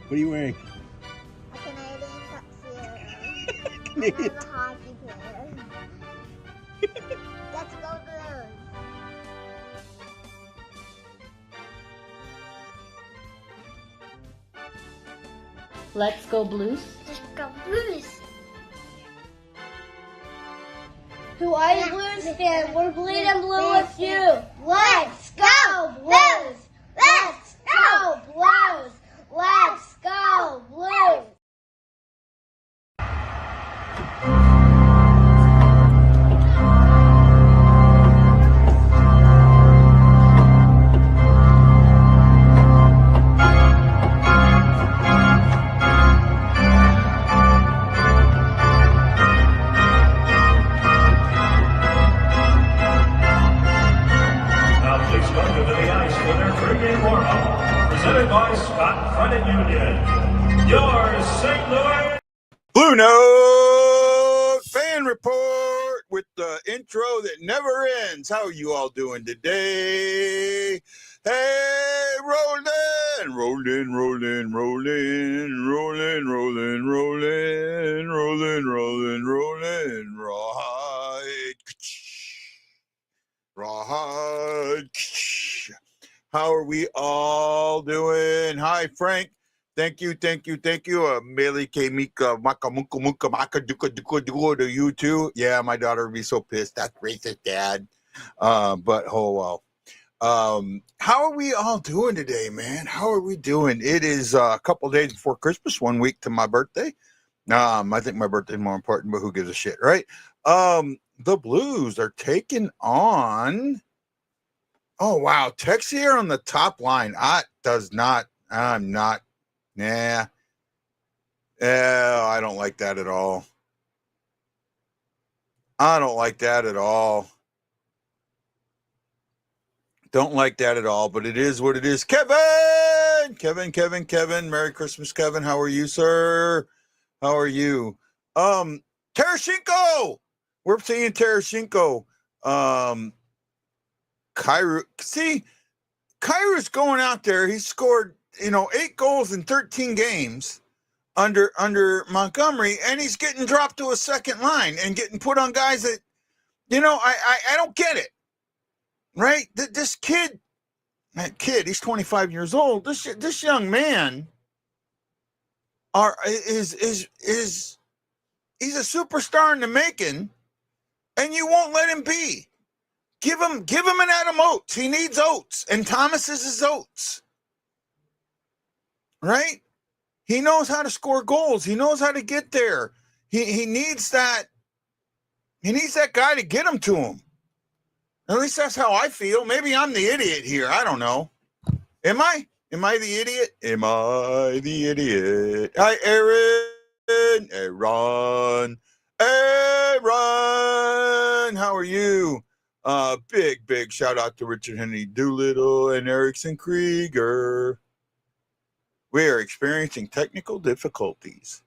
What are you wearing? A Canadian tuxedo. Canadian. I'm a hockey player. Let's go Blues. Let's go Blues. Let's go Blues. To all you Blues fans, we're bleeding blue with you. Let's go Blues. Let's go Blues. Let's go Blues. Presented by Scott Credit Union. Your St. Louis BlueNote fan report with the intro that never ends. How are you all doing today? Hey, rolling, rolling, rolling, rolling, rolling, rolling, rolling, rolling, rolling, rolling, rawhide, rawhide. How are we all doing? Hi, Frank. Thank you. Meli Mika Maka Muka Muka Maka Duka Duka Duka to you too. Yeah, my daughter would be so pissed. That's racist, Dad. But oh well. How are we all doing today, man? How are we doing? It is a couple days before Christmas, 1 week to my birthday. I think my birthday is more important, but who gives a shit, right? The Blues are taking on. Oh, wow. Texier on the top line. I don't like that at all. Don't like that at all, but it is what it is. Kevin. Merry Christmas, Kevin. How are you, sir? How are you? Tarasenko. We're seeing Tarasenko. Kyrou's going out there. He scored, 8 goals in 13 games under Montgomery, and he's getting dropped to a second line and getting put on guys that, I don't get it. Right? This kid, he's 25 years old. This young man is he's a superstar in the making, and you won't let him be. Give him an Adam Oates. He needs Oates, and Thomas is his Oates. Right? He knows how to score goals. He knows how to get there. He needs that. He needs that guy to get him to him. At least that's how I feel. Maybe I'm the idiot here. I don't know. Am I? Am I the idiot? Am I the idiot? Hi, Aaron. Aaron. How are you? Big shout out to Richard Henry Doolittle and Erickson Krieger. We are experiencing technical difficulties.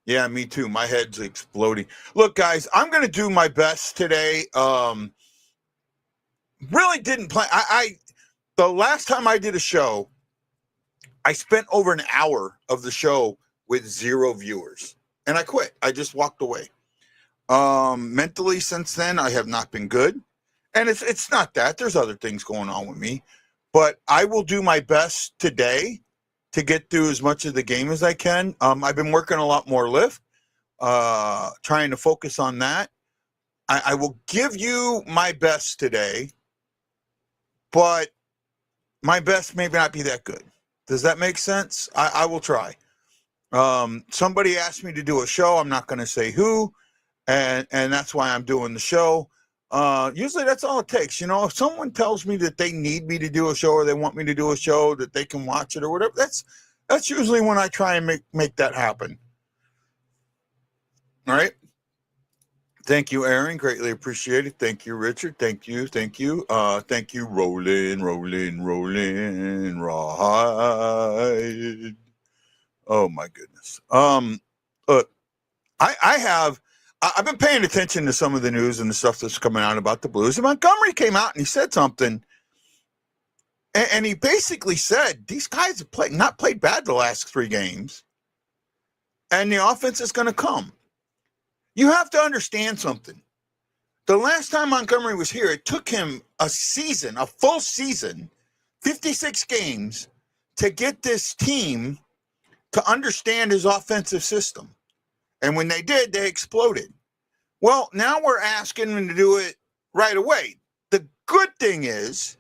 Yeah, me too. My head's exploding. Look, guys, I'm going to do my best today. Really didn't plan. The last time I did a show, I spent over an hour of the show with 0 viewers, and I quit. I just walked away. Mentally since then, I have not been good, and it's not that. There's other things going on with me, but I will do my best today to get through as much of the game as I can. I've been working a lot more lift, trying to focus on that. I will give you my best today, but my best may not be that good. Does that make sense? I will try. Somebody asked me to do a show. I'm not going to say who. And that's why I'm doing the show. Usually that's all it takes. If someone tells me that they need me to do a show or they want me to do a show that they can watch it or whatever, that's usually when I try and make that happen. All right. Thank you, Aaron. Greatly appreciated. Thank you, Richard. Thank you. Thank you, Rolling, Rawhide. Oh my goodness. Look, I've been paying attention to some of the news and the stuff that's coming out about the Blues. And Montgomery came out and he said something And he basically said, these guys have not played bad the last 3 games. And the offense is going to come. You have to understand something. The last time Montgomery was here, it took him a full season, 56 games, to get this team to understand his offensive system. And when they did, they exploded. Well, now we're asking him to do it right away. The good thing is,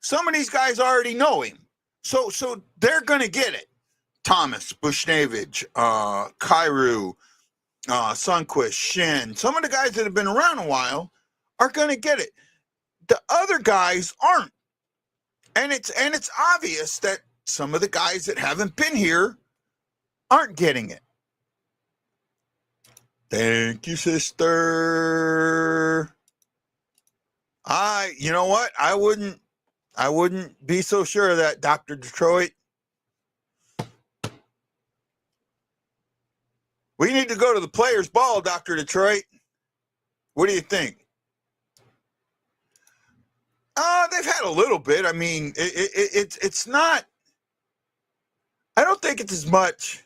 some of these guys already know him. So they're going to get it. Thomas, Bushnevich, Kyrou, Sundqvist, Shin, some of the guys that have been around a while are going to get it. The other guys aren't. And it's obvious that some of the guys that haven't been here aren't getting it. Thank you, sister. You know what? I wouldn't be so sure of that, Dr. Detroit. We need to go to the Players' Ball, Dr. Detroit. What do you think? They've had a little bit. I mean, it's not. I don't think it's as much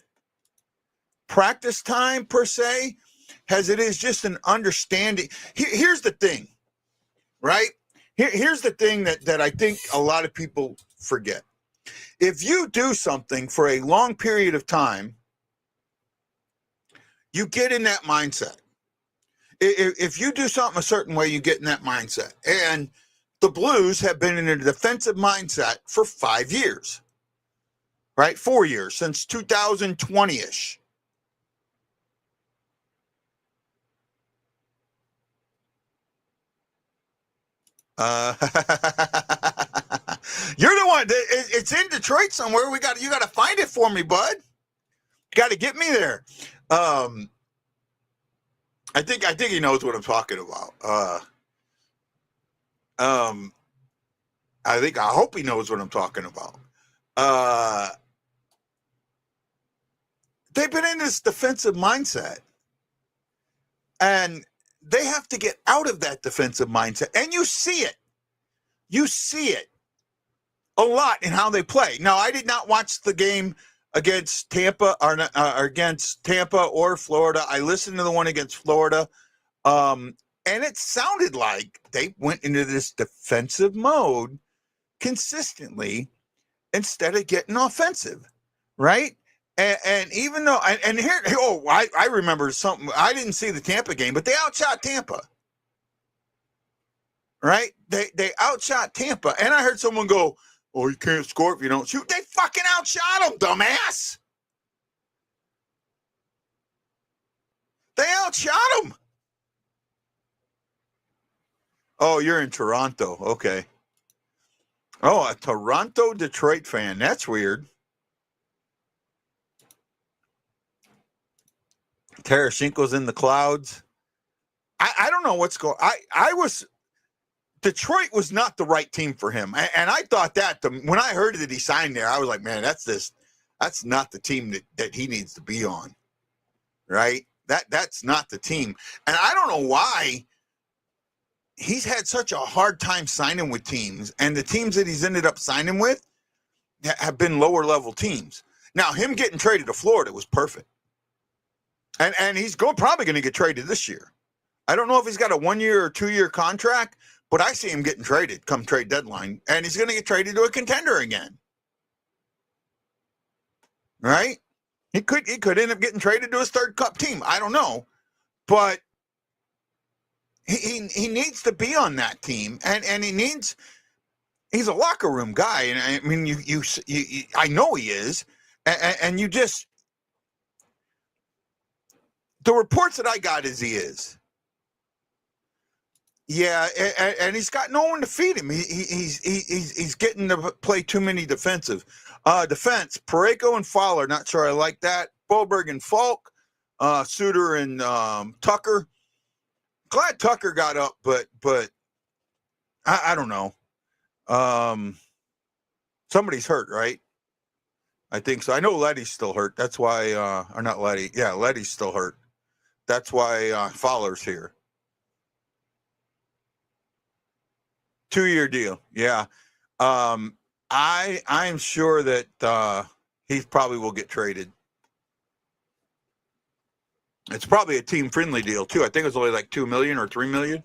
practice time per se as it is just an understanding. Here's the thing, right? Here's the thing that I think a lot of people forget. If you do something for a long period of time, you get in that mindset. If you do something a certain way, you get in that mindset. And the Blues have been in a defensive mindset for 5 years, right? 4 years, since 2020-ish. You're the one. It's in Detroit somewhere. You got to find it for me, bud. You got to get me there. I think he knows what I'm talking about. I hope he knows what I'm talking about. They've been in this defensive mindset, and they have to get out of that defensive mindset. And you see it. You see it a lot in how they play. Now, I did not watch the game against Tampa or Florida. I listened to the one against Florida. And it sounded like they went into this defensive mode consistently instead of getting offensive, right? And even though, I remember something. I didn't see the Tampa game, but they outshot Tampa, right? They outshot Tampa. And I heard someone go, "Oh, you can't score if you don't shoot." They fucking outshot them, dumbass. They outshot them. Oh, you're in Toronto. Okay. Oh, a Toronto Detroit fan. That's weird. Tarasenko's in the clouds. I don't know what's going on. Detroit was not the right team for him. And I thought that when I heard that he signed there, I was like, man, that's not the team that he needs to be on. Right? That's not the team. And I don't know why he's had such a hard time signing with teams, and the teams that he's ended up signing with have been lower level teams. Now, him getting traded to Florida was perfect. And he's probably going to get traded this year. I don't know if he's got a 1 year or 2 year contract, but I see him getting traded come trade deadline, and he's going to get traded to a contender again. Right? He could end up getting traded to his third cup team. I don't know. But he needs to be on that team, and he's a locker room guy, and I mean you I know he is, and you just, the reports that I got is he is. Yeah, and he's got no one to feed him. He's getting to play too many defense. Parayko and Fowler, not sure I like that. Boberg and Falk, Suter and Tucker. Glad Tucker got up, but I don't know. Somebody's hurt, right? I think so. I know Letty's still hurt. That's why, or not Letty. Yeah, Letty's still hurt. That's why Fowler's here. 2-year deal. Yeah. I'm sure that he probably will get traded. It's probably a team friendly deal too. I think it's only like $2 million or $3 million.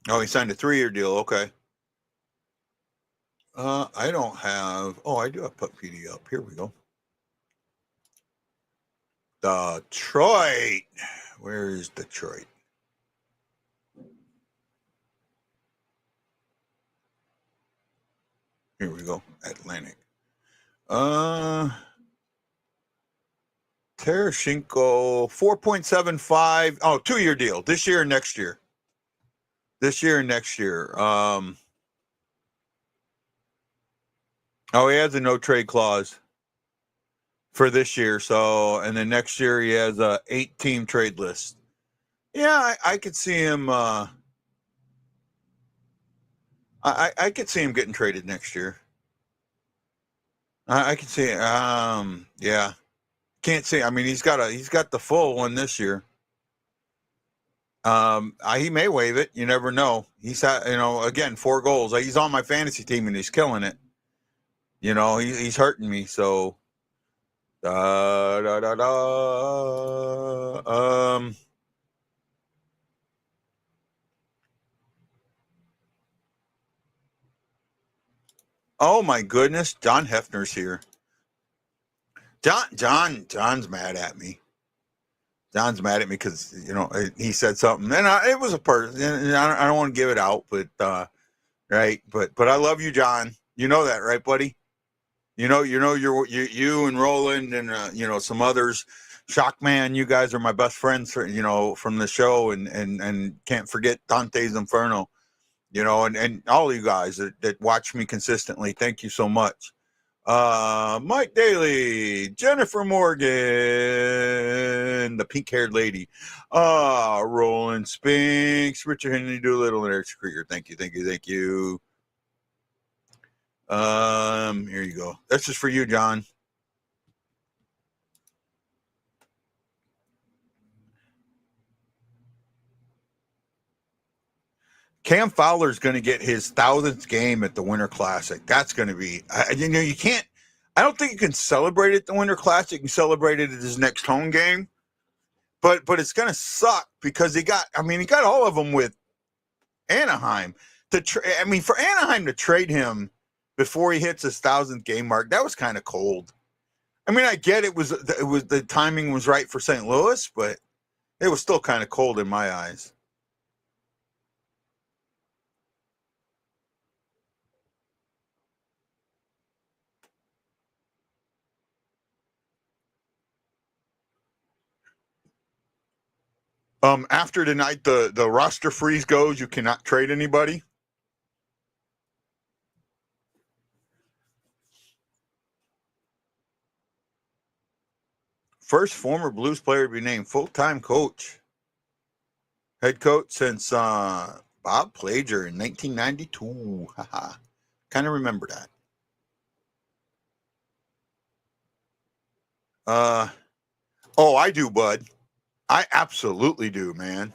Oh, he signed a 3-year deal. Okay. I don't have. Oh, I do have put PD up. Here we go. Detroit. Where is Detroit? Here we go. Atlantic. Tarasenko, 4.75. Oh, 2-year deal. This year and next year. This year and next year. Oh, he has a no trade clause for this year. So, and then next year he has a 8-team trade list. Yeah, I could see him. I could see him getting traded next year. I could see. Yeah, can't see. I mean, he's got the full one this year. He may waive it. You never know. He's had, again, 4 goals. He's on my fantasy team and he's killing it. He's hurting me. So, oh my goodness, John Hefner's here. John's mad at me. John's mad at me because he said something, and it was a person. And I don't want to give it out, but right. But I love you, John. You know that, right, buddy? You and Roland and some others. Shockman, you guys are my best friends, from the show, and can't forget Dante's Inferno. And all you guys that watch me consistently. Thank you so much. Mike Daly, Jennifer Morgan, the pink-haired lady, Roland Spinks, Richard Henry Doolittle, and Eric Krieger. Thank you. Here you go. That's just for you, John. Cam Fowler's going to get his 1,000th game at the Winter Classic. That's going to be, you can't, I don't think you can celebrate it at the Winter Classic. You can celebrate it at his next home game, but it's going to suck because he got all of them with Anaheim. For Anaheim to trade him before he hits his 1,000th game mark, that was kind of cold. I mean, I get it was the timing was right for St. Louis, but it was still kind of cold in my eyes. After tonight, the roster freeze goes. You cannot trade anybody. First former Blues player to be named full-time coach. Head coach since Bob Plager in 1992. Haha. Kind of remember that. I do, bud. I absolutely do, man.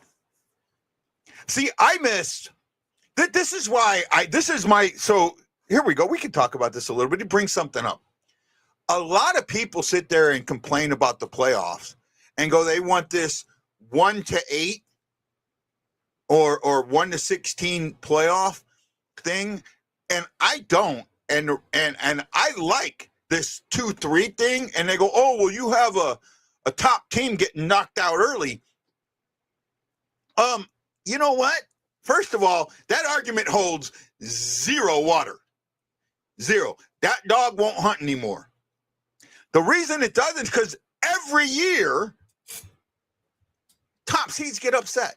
See, I missed that. This is why so here we go. We can talk about this a little bit. It brings something up. A lot of people sit there and complain about the playoffs and go, they want this 1-8 or 1-16 playoff thing. And I don't. And I like this 2-3 thing. And they go, oh, well, you have a top team getting knocked out early. You know what? First of all, that argument holds zero water. Zero. That dog won't hunt anymore. The reason it doesn't is because every year top seeds get upset.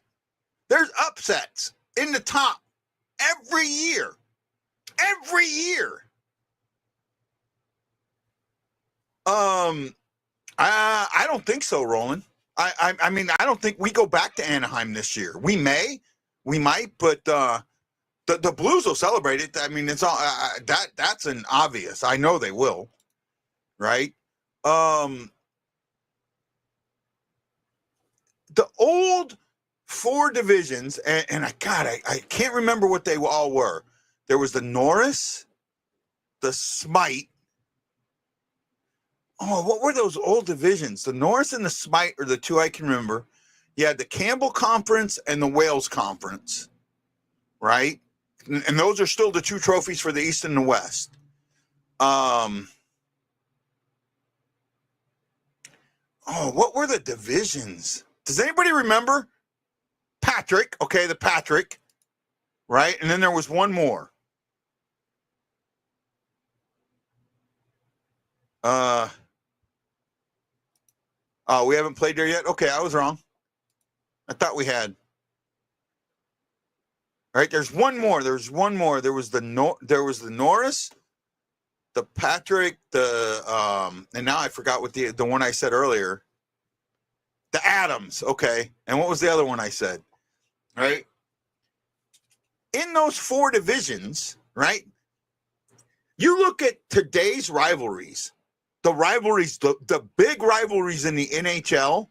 There's upsets in the top every year. Every year. I don't think so, Roland. I mean, I don't think we go back to Anaheim this year. We might, but the Blues will celebrate it. I mean, it's all that's an obvious. I know they will, right? the old 4 divisions, and I can't remember what they all were. There was the Norris, the Smite. Oh, what were those old divisions? The Norris and the Smite are the 2 I can remember. You had the Campbell Conference and the Wales Conference, right? And those are still the 2 trophies for the East and the West. What were the divisions? Does anybody remember? Patrick, okay, the Patrick, right? And then there was one more. We haven't played there yet? Okay, I was wrong. I thought we had. All right, there's one more. There's one more. There was the Norris, the Patrick, and now I forgot what the one I said earlier. The Adams, okay. And what was the other one I said? Right? In those 4 divisions, right? You look at today's rivalries, the big rivalries in the NHL,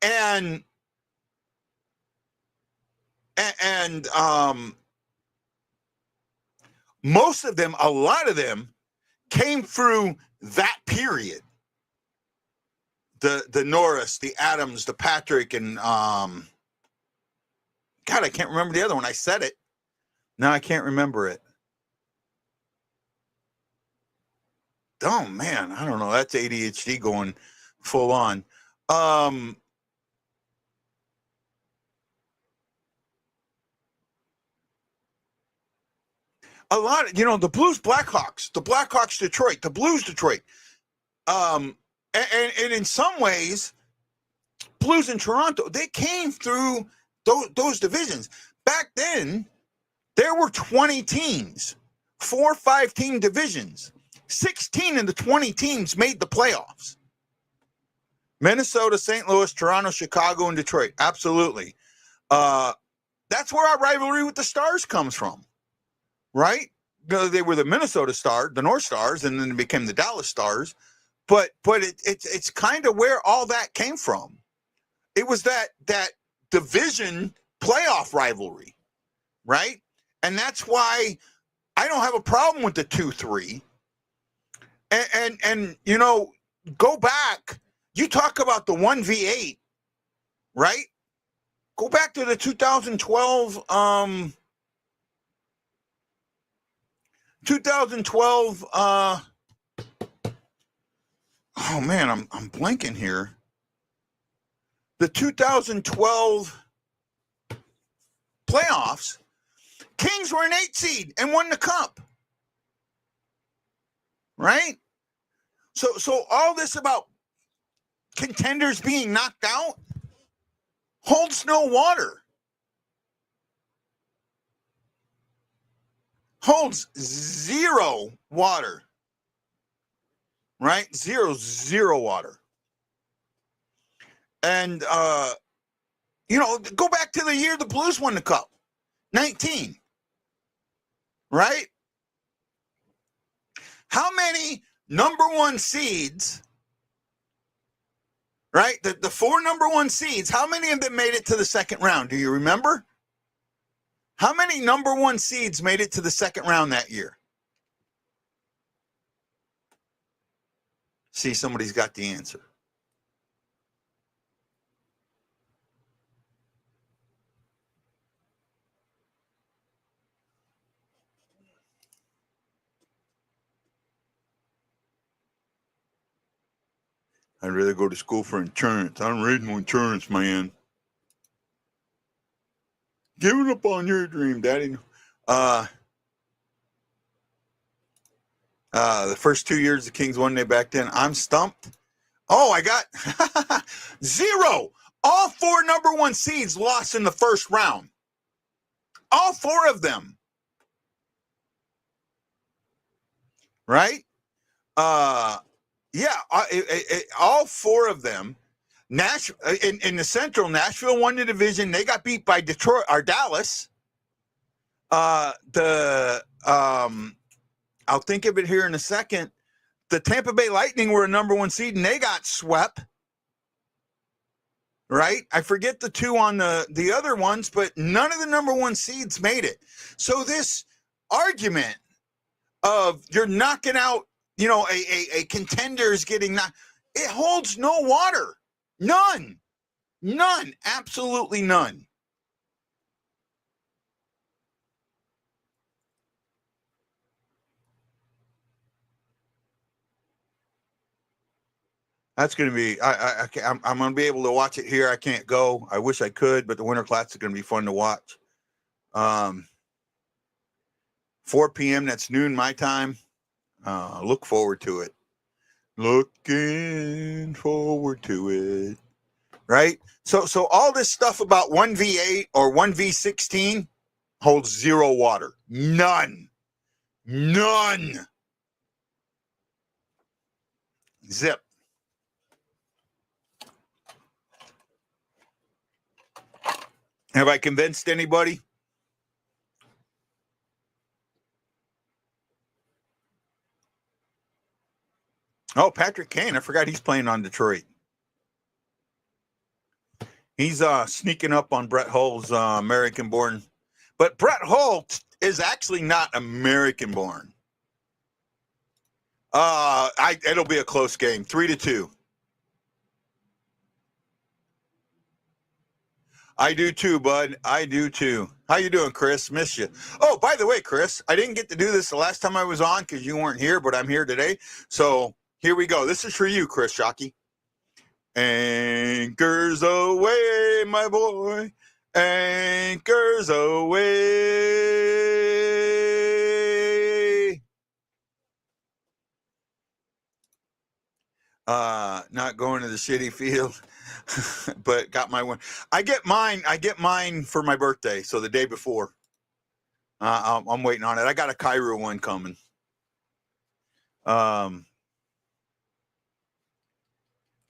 and most of them, a lot of them, came through that period. The Norris, the Adams, the Patrick, and God, I can't remember the other one. I said it. No, I can't remember it. Oh man, I don't know. That's ADHD going full on. A lot of, the Blues Blackhawks, the Blackhawks Detroit, the Blues Detroit. And in some ways, Blues in Toronto, they came through those divisions. Back then, there were 20 teams, 4 or 5 team divisions. 16 of the 20 teams made the playoffs. Minnesota, St. Louis, Toronto, Chicago, and Detroit. Absolutely. That's where our rivalry with the Stars comes from, right? They were the Minnesota Stars, the North Stars, and then it became the Dallas Stars. But it's kind of where all that came from. It was that division playoff rivalry, right? And that's why I don't have a problem with the 2-3. And go back. You talk about the 1v8, right? Go back to the 2012 oh man, I'm blanking here. The 2012 playoffs, Kings were an 8 seed and won the cup. Right? So all this about contenders being knocked out holds no water. Holds 0 water. Right? Zero water. And, go back to the year the Blues won the cup. 19. Right? How many number 1 seeds, right? The 4 number 1 seeds, how many of them made it to the second round? Do you remember? How many number 1 seeds made it to the second round that year? See, somebody's got the answer. I'd rather go to school for insurance. I'm ready no insurance, man. Giving up on your dream, Daddy. The first 2 years the Kings won, they back then. I'm stumped. Oh, I got 0. All 4 number 1 seeds lost in the first round. All 4 of them. Right? Yeah, all 4 of them. In the Central, Nashville won the division. They got beat by Detroit or Dallas. I'll think of it here in a second. The Tampa Bay Lightning were a number 1 seed, and they got swept. right? I forget the two on the other ones, but none of the number one seeds made it. So this argument of you're knocking out, a contender is getting knocked, it holds no water. None, absolutely none. That's going to be, I'm going to be able to watch it here. I can't go. I wish I could, but the Winter Classic is going to be fun to watch. 4 p.m. That's noon my time. Look forward to it. Looking forward to it. Right? So all this stuff about 1v8 or 1v16 holds zero water. None. Zip. Have I convinced anybody? Oh, Patrick Kane. I forgot he's playing on Detroit. He's sneaking up on Brett Hull's American-born. But Brett Hull is actually not American-born. It'll be a close game. 3-2. I do too, bud. I do too. How you doing, Chris? Miss you. Oh, by the way, Chris, I didn't get to do this the last time I was on because you weren't here, but I'm here today. So here we go. This is for you, Chris Shockey. Anchors away, my boy. Anchors away. Not going to the shitty field, but got my one. I get mine for my birthday. So the day before, I'm waiting on it. I got a Cairo one coming.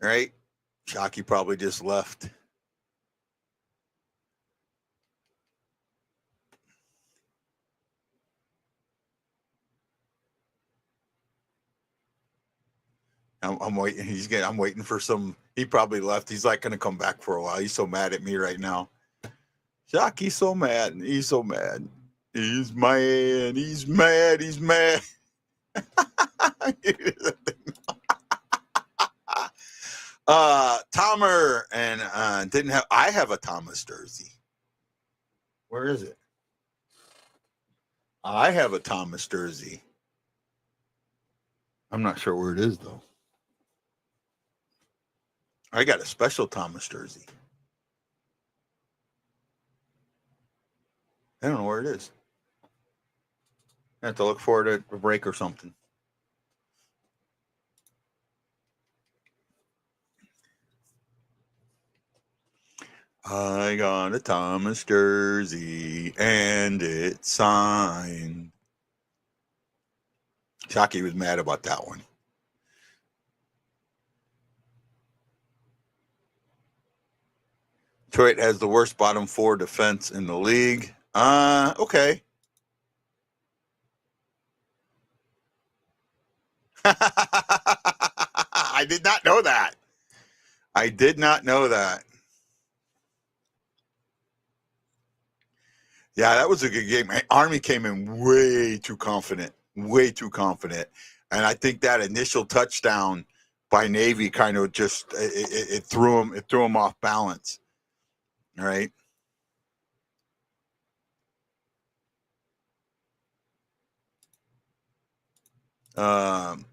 Right. Shockey probably just left. I'm waiting. I'm waiting for some. He probably left. He's like going to come back for a while. He's so mad at me right now. Shockey's so mad. He's so mad. He's mad. He's mad. He's mad. Tomer and didn't have. I have a Thomas jersey. Where is it? I have a Thomas jersey. I'm not sure where it is though. I got a special Thomas jersey. I don't know where it is. I have to look for it at a break or something. I got a Thomas jersey and it's signed. Shockey was mad about that one. Detroit has the worst bottom four defense in the league. Okay. I did not know that. I did not know that. Yeah, that was a good game. Army came in way too confident. And I think that initial touchdown by Navy kind of just it threw him off balance. All right. One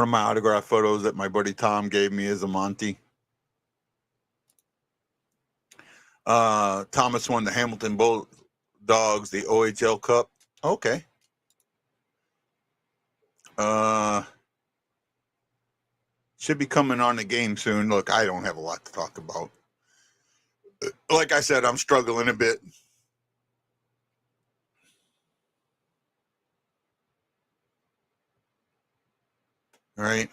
of my autograph photos that my buddy Tom gave me is a Monty. Thomas won the Hamilton Bulldogs, the OHL Cup. Okay. Should be coming on the game soon. Look, I don't have a lot to talk about. Like I said, I'm struggling a bit. All right.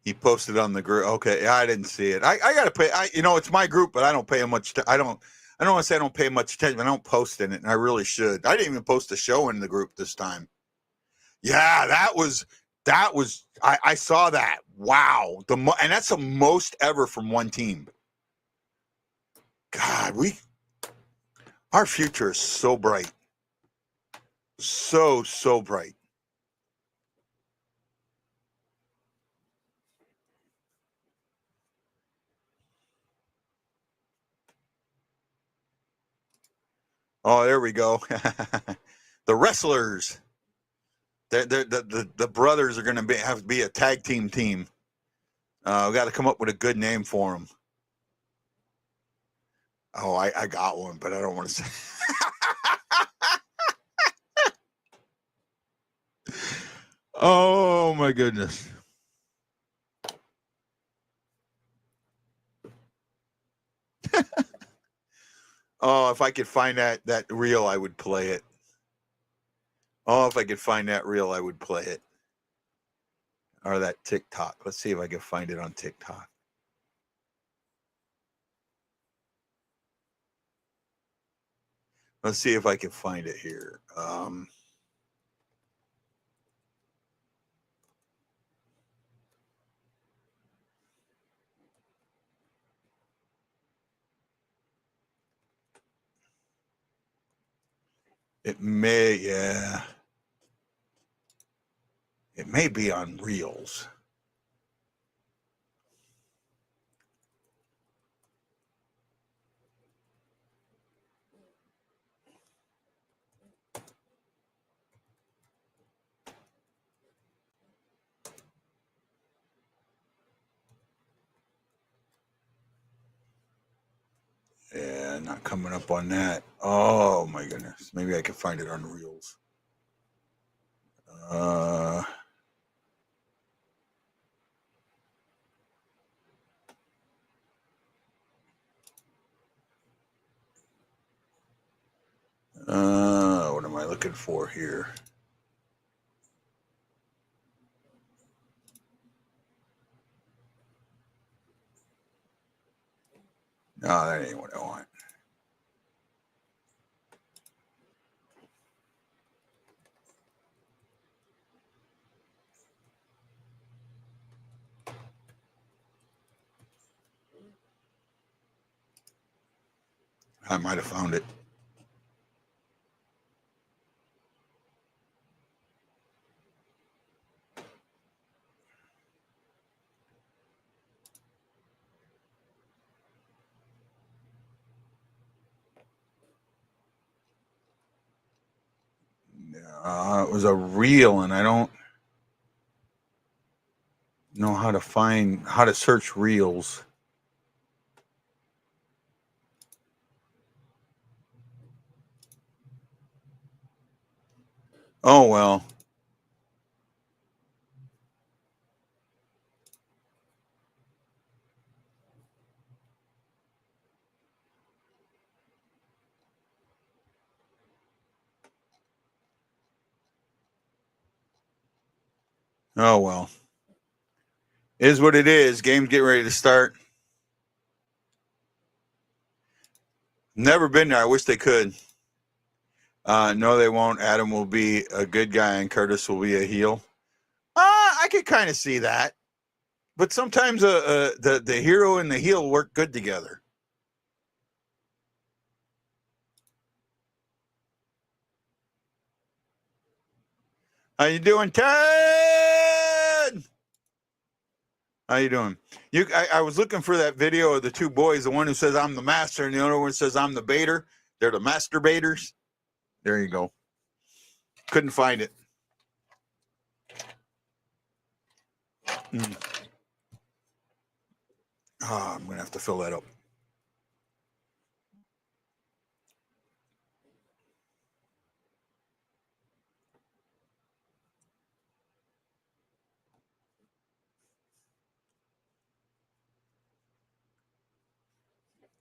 He posted on the group. Okay, yeah, I didn't see it. I gotta pay. It's my group, but I don't pay much. I don't want to say I don't pay much attention. I don't post in it, and I really should. I didn't even post a show in the group this time. Yeah, that was. I saw that. Wow, and that's the most ever from one team. God, our future is so bright, so bright. Oh, there we go. The wrestlers. The brothers are going to have to be a tag team. We got to come up with a good name for them. Oh, I got one, but I don't want to say. Oh my goodness. Oh, if I could find that reel, I would play it. Oh, if I could find that reel, I would play it. Or that TikTok. Let's see if I can find it on TikTok. Let's see if I can find it here. It may, yeah. It may be on Reels. Yeah, not coming up on that. Oh my goodness. Maybe I can find it on Reels. What am I looking for here? No, that ain't what I want. I might have found it. It was a reel, and I don't know how to search reels. Oh well. Oh well. Is what it is. Game's getting ready to start. Never been there. I wish they could. No, they won't. Adam will be a good guy and Curtis will be a heel. I could kind of see that. But sometimes the hero and the heel work good together. How you doing, Ted? How you doing? I was looking for that video of the two boys, the one who says I'm the master and the other one says I'm the baiter. They're the masturbators. There you go. Couldn't find it. Oh, I'm going to have to fill that up.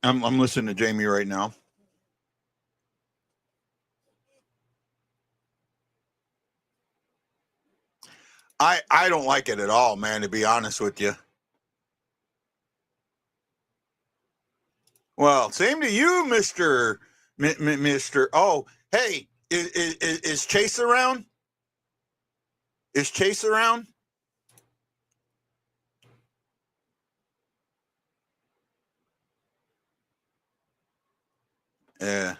I'm listening to Jamie right now. I don't like it at all, man, to be honest with you. Well, same to you, Mr. Oh, hey, is Chase around? Is Chase around? Yeah.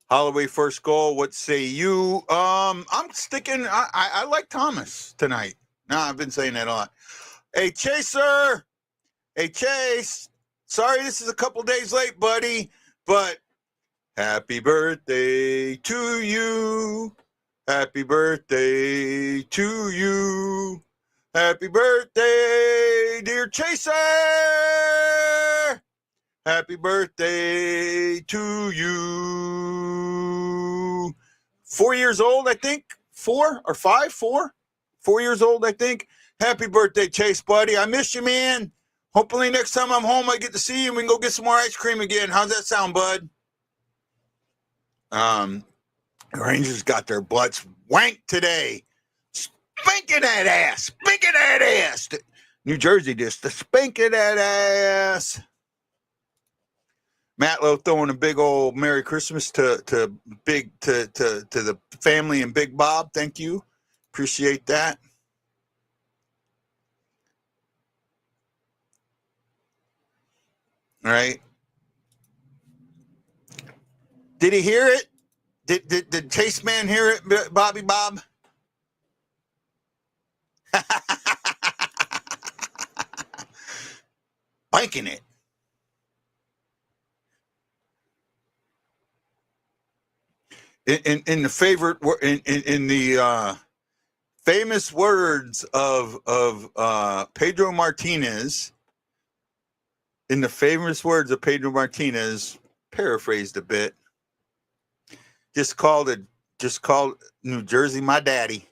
Holloway first goal. What say you? I'm sticking. I like Thomas tonight. No, I've been saying that a lot. Hey, Chaser. Hey, Chase. Sorry, this is a couple days late, buddy, but happy birthday to you. Happy birthday to you. Happy birthday, dear Chaser. Happy birthday to you. 4 years old, I think. 4 or 5? 4? 4 years old, I think. Happy birthday, Chase, buddy. I miss you, man. Hopefully next time I'm home, I get to see you and we can go get some more ice cream again. How's that sound, bud? The Rangers got their butts wanked today. Spanking that ass. Spanking that ass. New Jersey just spanking that ass. Matt Lowe throwing a big old Merry Christmas to the family and Big Bob. Thank you. Appreciate that. All right. Did he hear it? Did Chase Man hear it, Bobby Bob? Biking it. In the favorite in the famous words of Pedro Martinez. In the famous words of Pedro Martinez, paraphrased a bit. Just called New Jersey my daddy.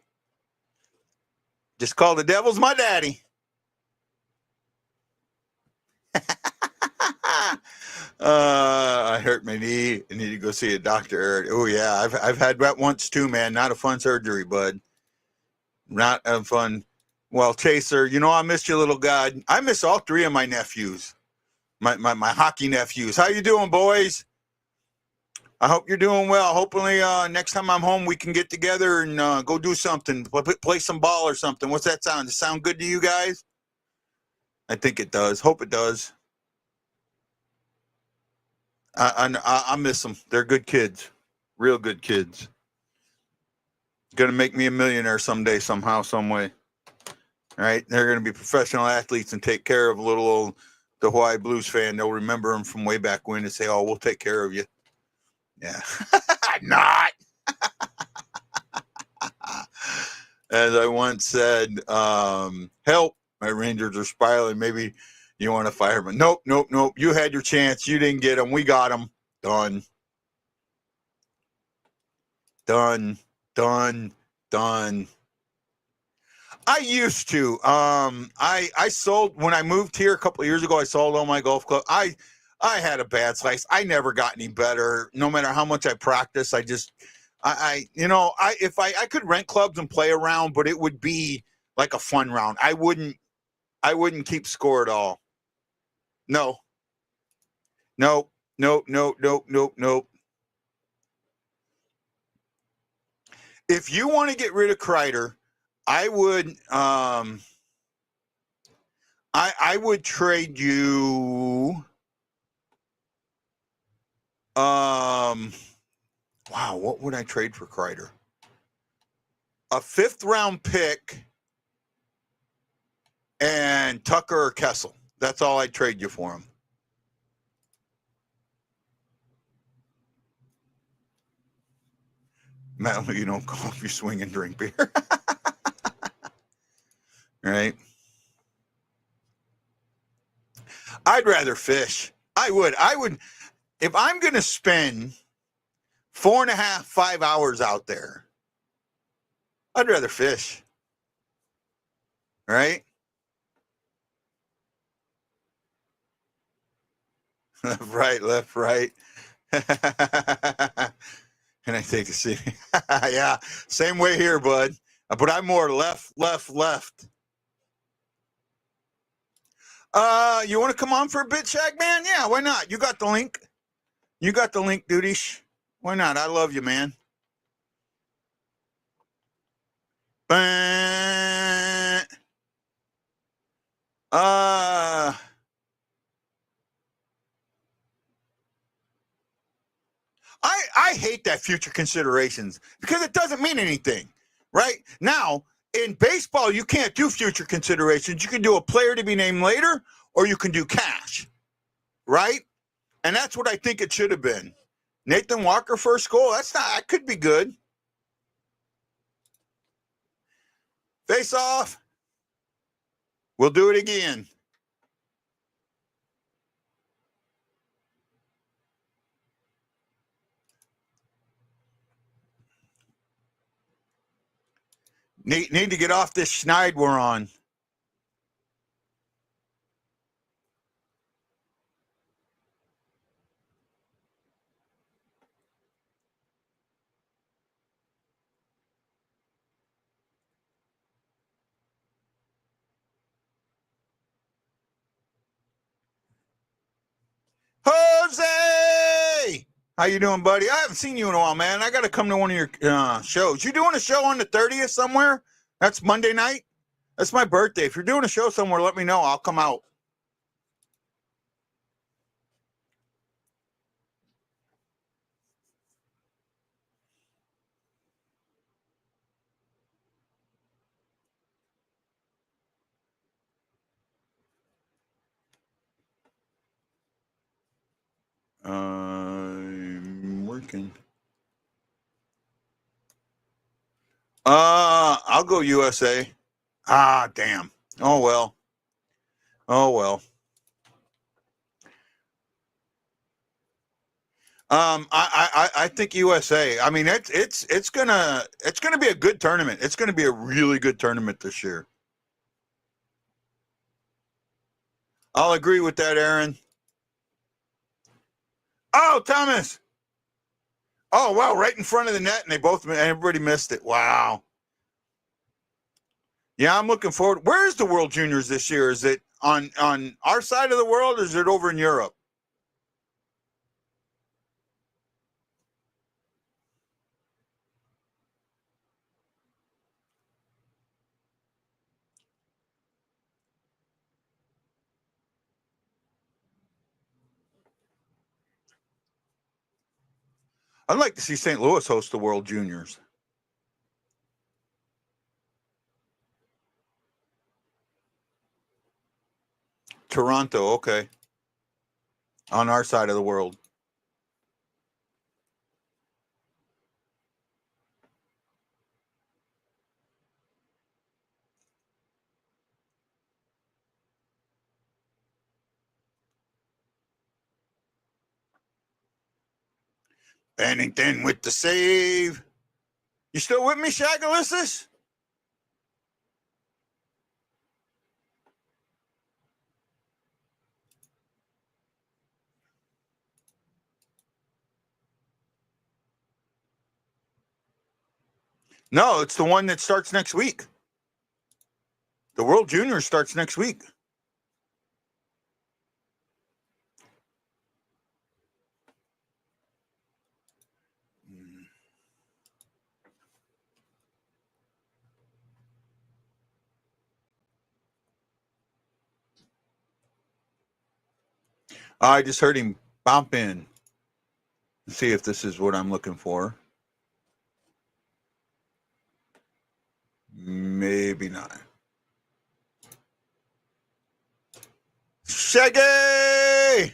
Just call the Devils my daddy. I hurt my knee. I need to go see a doctor. Oh yeah, I've had that once too, man. Not a fun surgery, bud. Not a fun. Well, Chaser, you know I missed you, little god. I miss all 3 of my nephews, my hockey nephews. How you doing, boys? I hope you're doing well. Hopefully, next time I'm home, we can get together and go do something, play some ball or something. What's that sound? Does it sound good to you guys? I think it does. Hope it does. I miss them. They're good kids, real good kids. Gonna make me a millionaire someday, somehow, some way. All right, they're gonna be professional athletes and take care of little old the Hawaii Blues fan. They'll remember them from way back when and say, "Oh, we'll take care of you." Yeah, not. As I once said, help, my Rangers are spiraling. Maybe you want to fire him. Nope. You had your chance. You didn't get him. We got him. Done. I used to. I sold when I moved here a couple of years ago. I sold all my golf clubs. I had a bad slice. I never got any better. No matter how much I practice, if I could rent clubs and play around, but it would be like a fun round. I wouldn't keep score at all. No. If you want to get rid of Kreider, I would I would trade you wow, what would I trade for Kreider? A 5th round pick and Tucker or Kessel. That's all I'd trade you for him. Matt, you don't call if you swing and drink beer. Right? I'd rather fish. I would. If I'm going to spend 4.5, 5 hours out there, I'd rather fish. Right? Left, right. And I take a seat. Yeah, same way here, bud. But I'm more left. You want to come on for a bit, Shagman? Yeah, why not? You got the link. Dudish. Why not? I love you, man. Bah. I hate that future considerations because it doesn't mean anything, right? Now, in baseball, you can't do future considerations. You can do a player to be named later, or you can do cash, right? And that's what I think it should have been. Nathan Walker first goal. That could be good. Face off. We'll do it again. Need to get off this schneid we're on. Jose! How you doing, buddy? I haven't seen you in a while, man. I got to come to one of your shows. You doing a show on the 30th somewhere? That's Monday night? That's my birthday. If you're doing a show somewhere, let me know. I'll come out. I'm working. I'll go USA. Ah, damn. Oh well. Oh well. I think USA. I mean, it's gonna be a good tournament. It's gonna be a really good tournament this year. I'll agree with that, Aaron. Oh, Thomas. Oh, wow, right in front of the net, and everybody missed it. Wow. Yeah, I'm looking forward. Where's the World Juniors this year? Is it on our side of the world, or is it over in Europe? I'd like to see St. Louis host the World Juniors. Toronto, okay. On our side of the world. Bennington with the save. You still with me, Shagalissus? No, it's the one that starts next week. The World Juniors starts next week. I just heard him bump in. Let's see if this is what I'm looking for. Maybe not. Shaggy!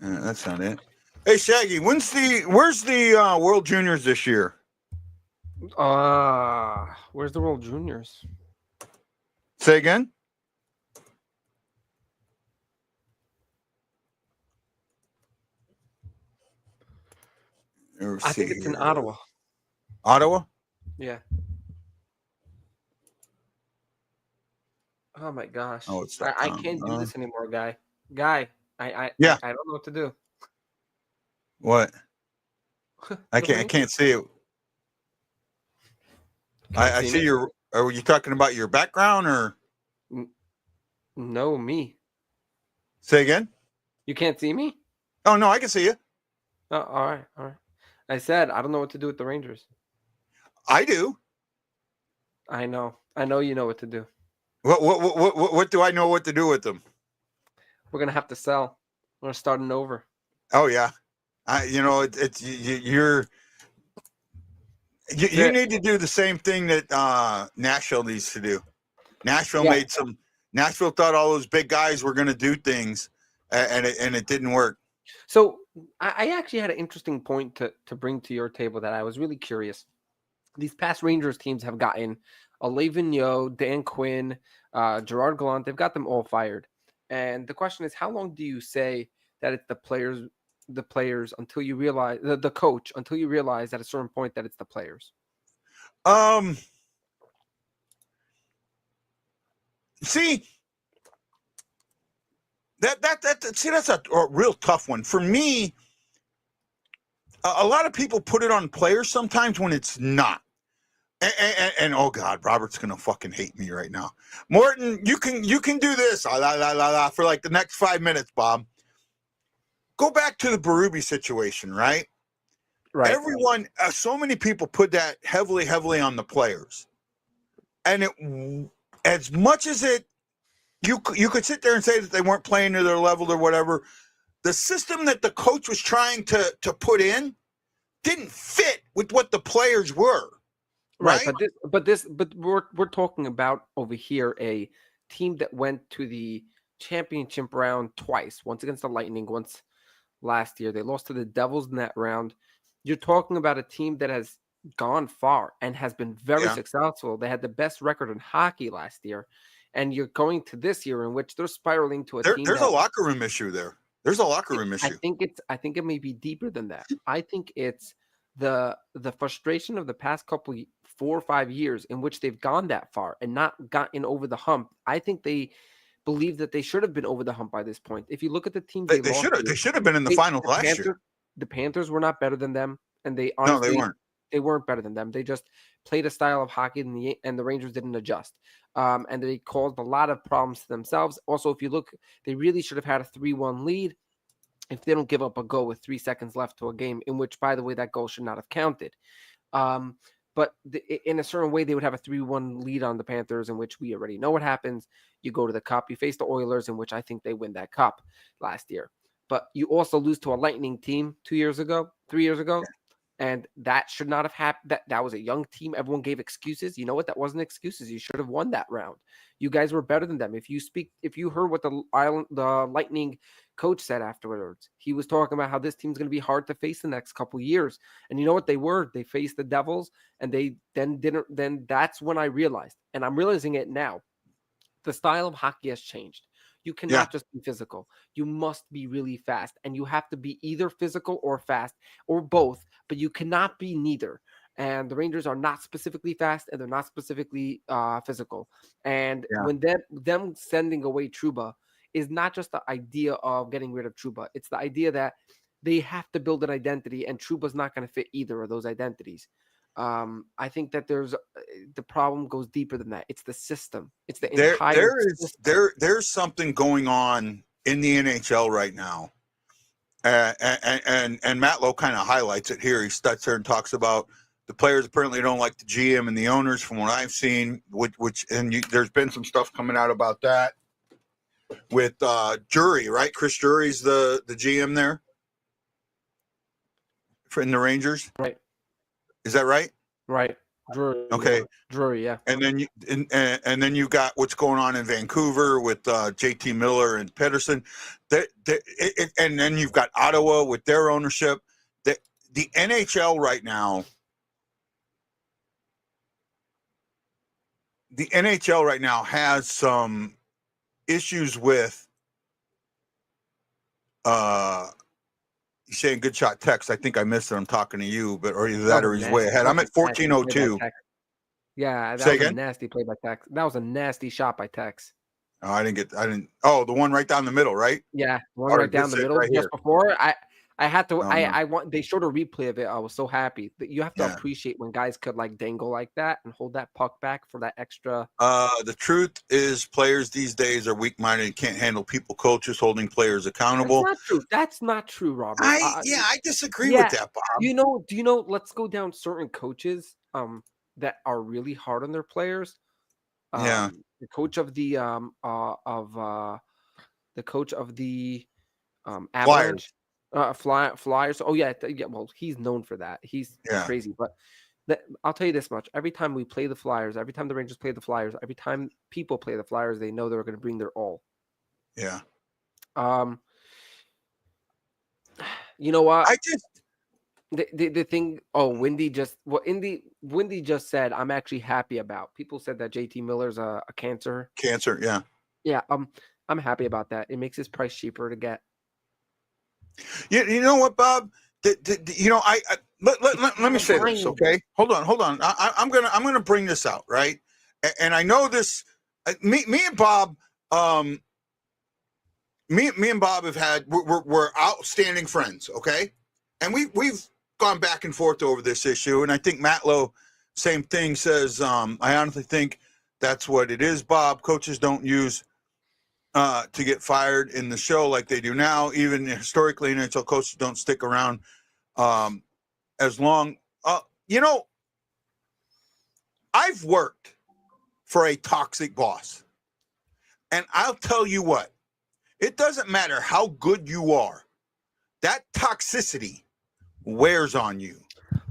That's not it. Hey, Shaggy, where's the World Juniors this year? Where's the World Juniors? Say again? I think it's in Ottawa. Ottawa? Yeah. Oh my gosh. Oh, it's I can't do this anymore, guy. I Yeah. I don't know what to do. What? I can't see it. I see your. Are you talking about your background or? No, me. Say again? You can't see me? Oh no, I can see you. Oh, all right. I said I don't know what to do with the Rangers. I do. I know. I know you know what to do. What do I know what to do with them? We're gonna have to sell. We're starting over. Oh yeah, it's you it. need to do the same thing that Nashville needs to do. Nashville Yeah. Nashville thought all those big guys were going to do things, and it didn't work. So I actually had an interesting point to bring to your table that I was really curious. These past Rangers teams have gotten Alain Vigneault, Dan Quinn, Gerard Gallant. They've got them all fired. And the question is, how long do you say that it's the players until you realize the coach until you realize at a certain point that it's the players? See, that's a real tough one for me. A lot of people put it on players sometimes when it's not. And oh God, Robert's gonna fucking hate me right now. Morton, you can do this for like the next 5 minutes, Bob. Go back to the Berube situation, right? Right. Everyone, so many people put that heavily on the players, and as much as you could sit there and say that they weren't playing to their level or whatever. The system that the coach was trying to put in didn't fit with what the players were. Right. But we're talking about over here a team that went to the championship round twice, once against the Lightning, once last year. They lost to the Devils in that round. You're talking about a team that has gone far and has been very successful. They had the best record in hockey last year. And you're going to this year in which they're spiraling to a team. There's a locker room issue there. There's a locker room issue. I think it may be deeper than that. I think it's the frustration of the past 4 or 5 years in which they've gone that far and not gotten over the hump. I think they believe that they should have been over the hump by this point. If you look at the teams they should have been in the finals last year. The Panthers were not better than them, and they weren't. They weren't better than them. They just played a style of hockey, and the Rangers didn't adjust. And they caused a lot of problems to themselves. Also, if you look, they really should have had a 3-1 lead if they don't give up a goal with 3 seconds left to a game, in which, by the way, that goal should not have counted. But in a certain way, they would have a 3-1 lead on the Panthers, in which we already know what happens. You go to the Cup. You face the Oilers, in which I think they win that Cup last year. But you also lose to a Lightning team 3 years ago. And that should not have happened. That was a young team. Everyone gave excuses. You know what? That wasn't excuses. You should have won that round. You guys were better than them. If you heard what the Lightning coach said afterwards, he was talking about how this team's going to be hard to face the next couple of years. And you know what they were? They faced the Devils, and they then didn't. Then that's when I realized, and I'm realizing it now. The style of hockey has changed. You cannot just be physical. You must be really fast, and you have to be either physical or fast or both, but you cannot be neither. And the Rangers are not specifically fast, and they're not specifically physical. And when them sending away Trouba is not just the idea of getting rid of Trouba. It's the idea that they have to build an identity, and Trouba's not going to fit either of those identities. I think that the problem goes deeper than that. It's the system. It's the entire system. There's something going on in the NHL right now, and Matt Lowe kind of highlights it here. He sits there and talks about the players apparently don't like the GM and the owners, from what I've seen. There's been some stuff coming out about that with Jury, right? Chris Jury's the GM there in the Rangers, right? Is that right? Right. Drury. Okay. Drury, yeah. And then you got what's going on in Vancouver with JT Miller and Pedersen. And then you've got Ottawa with their ownership. The NHL right now. The NHL right now has some issues with He's saying good shot text. I think I missed it. I'm talking to you, or either that or he's way ahead. I'm at 1402. Yeah, that was a nasty play by Tex. That was a nasty shot by Tex. Oh, I didn't. Oh, the one right down the middle, right? Yeah, one right down the middle. Right just before I had to. They showed a replay of it. I was so happy that you have to appreciate when guys could like dangle like that and hold that puck back for that extra. The truth is, players these days are weak-minded and can't handle people, coaches holding players accountable. That's not true. That's not true, Robert. I disagree with that, Bob. Do you know? Let's go down certain coaches. that are really hard on their players. Yeah. The coach of the Avalanche, Flyers. Oh yeah, yeah. Well, he's known for that. He's Yeah. crazy. But I'll tell you this much: every time we play the Flyers, every time the Rangers play the Flyers, every time people play the Flyers, they know they're going to bring their all. Yeah. You know what? I just The thing. Oh, Windy just said, I'm actually happy about. People said that JT Miller's a cancer. Cancer. Yeah. Yeah. I'm happy about that. It makes his price cheaper to get. You know what, Bob? You know, let me say this, okay? Hold on. I'm gonna bring this out, right? And I know this. Me and Bob, me and Bob have had we're outstanding friends, okay? And we've gone back and forth over this issue, and I think Matlow, same thing, says I honestly think that's what it is. Bob, coaches don't use to get fired in the show like they do now. Even historically, NHL coaches don't stick around as long. You know, I've worked for a toxic boss, and I'll tell you what, it doesn't matter how good you are, that toxicity wears on you,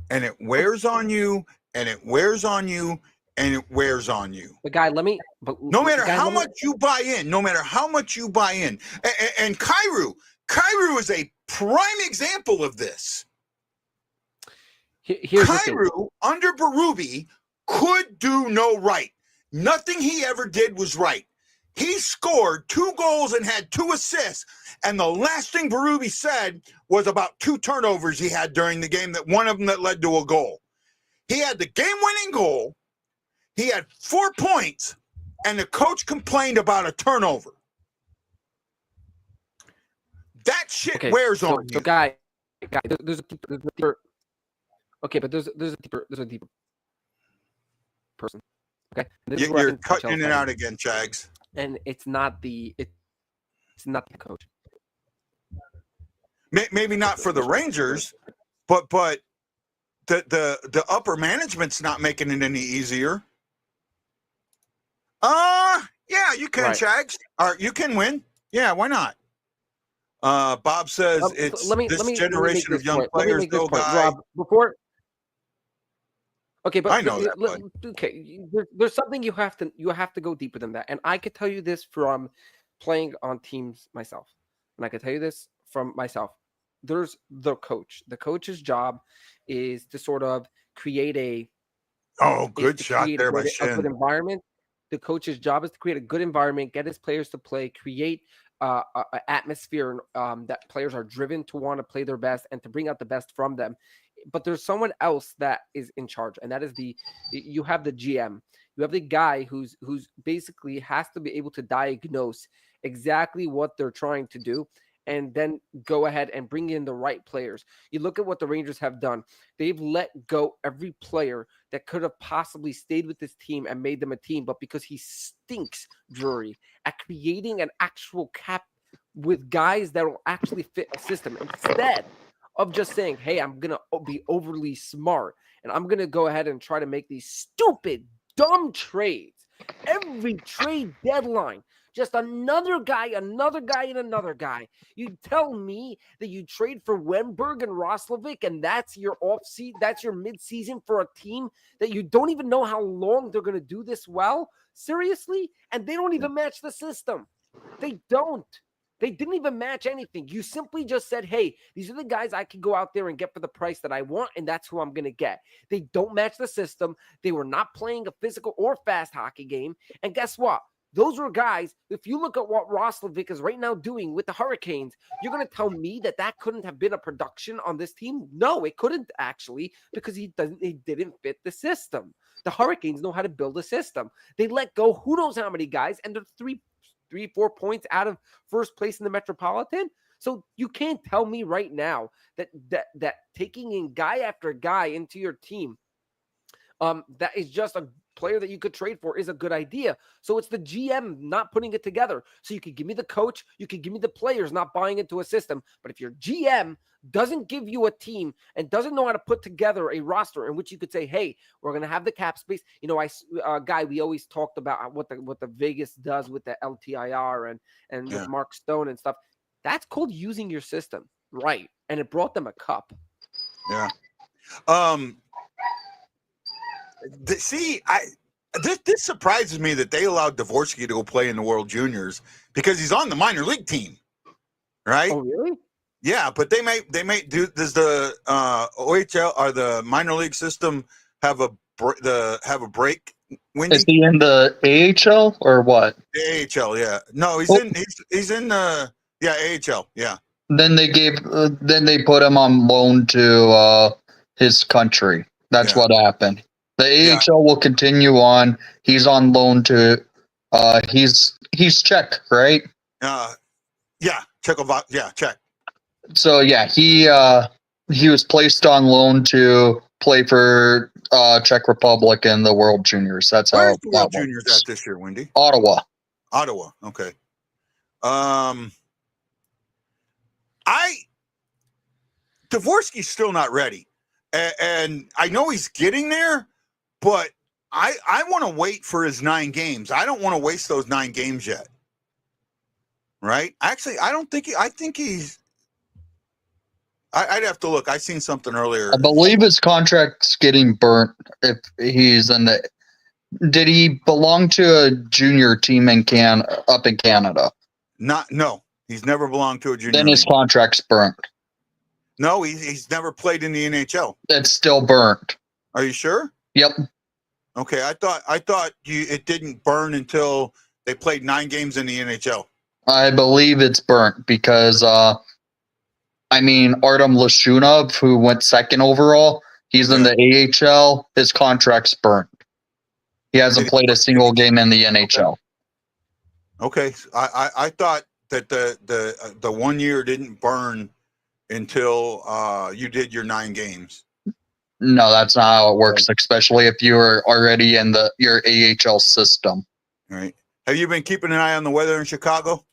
and it wears on you, and it wears on you, and it wears on you. The guy, no matter how much you buy in, and Kyrou is a prime example of this. Kyrou under Berube could do no right. Nothing he ever did was right. He scored 2 goals and had 2 assists, and the last thing Berube said was about 2 turnovers he had during the game, that one of them that led to a goal. He had the game-winning goal. He had 4 points, and the coach complained about a turnover. That shit wears on you. So guy, there's a deeper. Okay, but there's a deeper person. Okay, you're cutting in and out again, Chags. And it's not the coach. Maybe not for the Rangers, but the upper management's not making it any easier. Yeah, you can, Chags. Or you can win. Yeah, why not? Bob says it's this generation of young players, though, guy. Rob, before. Okay, but I know that. Okay, there's something you have to go deeper than that, and I could tell you this from playing on teams myself, and I could tell you this from myself. There's the coach. The coach's job is to sort of create a good shot there by Shin. A good environment. The coach's job is to create a good environment, get his players to play, create an atmosphere that players are driven to want to play their best and to bring out the best from them. But there's someone else that is in charge, and that is you have the GM. You have the guy who's basically has to be able to diagnose exactly what they're trying to do and then go ahead and bring in the right players. You look at what the Rangers have done. They've let go every player that could have possibly stayed with this team and made them a team, but because he stinks, Drury, at creating an actual cap with guys that will actually fit a system instead of just saying, hey, I'm going to be overly smart and I'm going to go ahead and try to make these stupid, dumb trades. Every trade deadline, just another guy, and another guy. You tell me that you trade for Wenberg and Roslovic, and that's your that's your midseason for a team that you don't even know how long they're going to do this well? Seriously? And they don't even match the system. They don't. They didn't even match anything. You simply just said, hey, these are the guys I can go out there and get for the price that I want, and that's who I'm going to get. They don't match the system. They were not playing a physical or fast hockey game. And guess what? Those were guys, if you look at what Roslovic is right now doing with the Hurricanes, you're going to tell me that couldn't have been a production on this team? No, it couldn't actually, because he didn't fit the system. The Hurricanes know how to build a system. They let go who knows how many guys, and they're 3-4 points out of first place in the Metropolitan. So you can't tell me right now that taking in guy after guy into your team, that is just player that you could trade for is a good idea. So it's the GM not putting it together. So you could give me the coach, you could give me the players not buying into a system. But if your GM doesn't give you a team and doesn't know how to put together a roster in which you could say, hey, we're going to have the cap space. You know, Guy, we always talked about what the Vegas does with the LTIR and with Mark Stone and stuff. That's called using your system, right? And it brought them a cup. Yeah. This surprises me that they allowed Dvorsky to go play in the World Juniors because he's on the minor league team, right? Oh, really? Yeah, but they may do. Does the OHL or the minor league system have a break? Wendy? Is he in the AHL or what? The AHL, yeah. No, he's in the AHL, yeah. Then they put him on loan to his country. That's what happened. The AHL will continue on. He's on loan to he's Czech, right? Czech. So yeah, he was placed on loan to play for Czech Republic in the World Juniors. That's how Where's the World Juniors at this year, Wendy? Ottawa. Okay. Dvorsky's still not ready, and I know he's getting there, but I want to wait for his 9 games. I don't want to waste those 9 games yet. Right? Actually, I don't think I think he's. I'd have to look. I seen something earlier. I believe his contract's getting burnt if he's in the. Did he belong to a junior team up in Canada? No. He's never belonged to a junior. Then his contract's burnt. No, he's never played in the NHL. It's still burnt. Are you sure? Yep. Okay, I thought it didn't burn until they played 9 games in the NHL. I believe it's burnt because Artem Lashunov, who went 2nd overall, he's in the AHL. His contract's burnt. He hasn't played a single game in the NHL. Okay, I thought that the 1 year didn't burn until you did your 9 games. No, that's not how it works, especially if you were already in your AHL system. All right. Have you been keeping an eye on the weather in Chicago?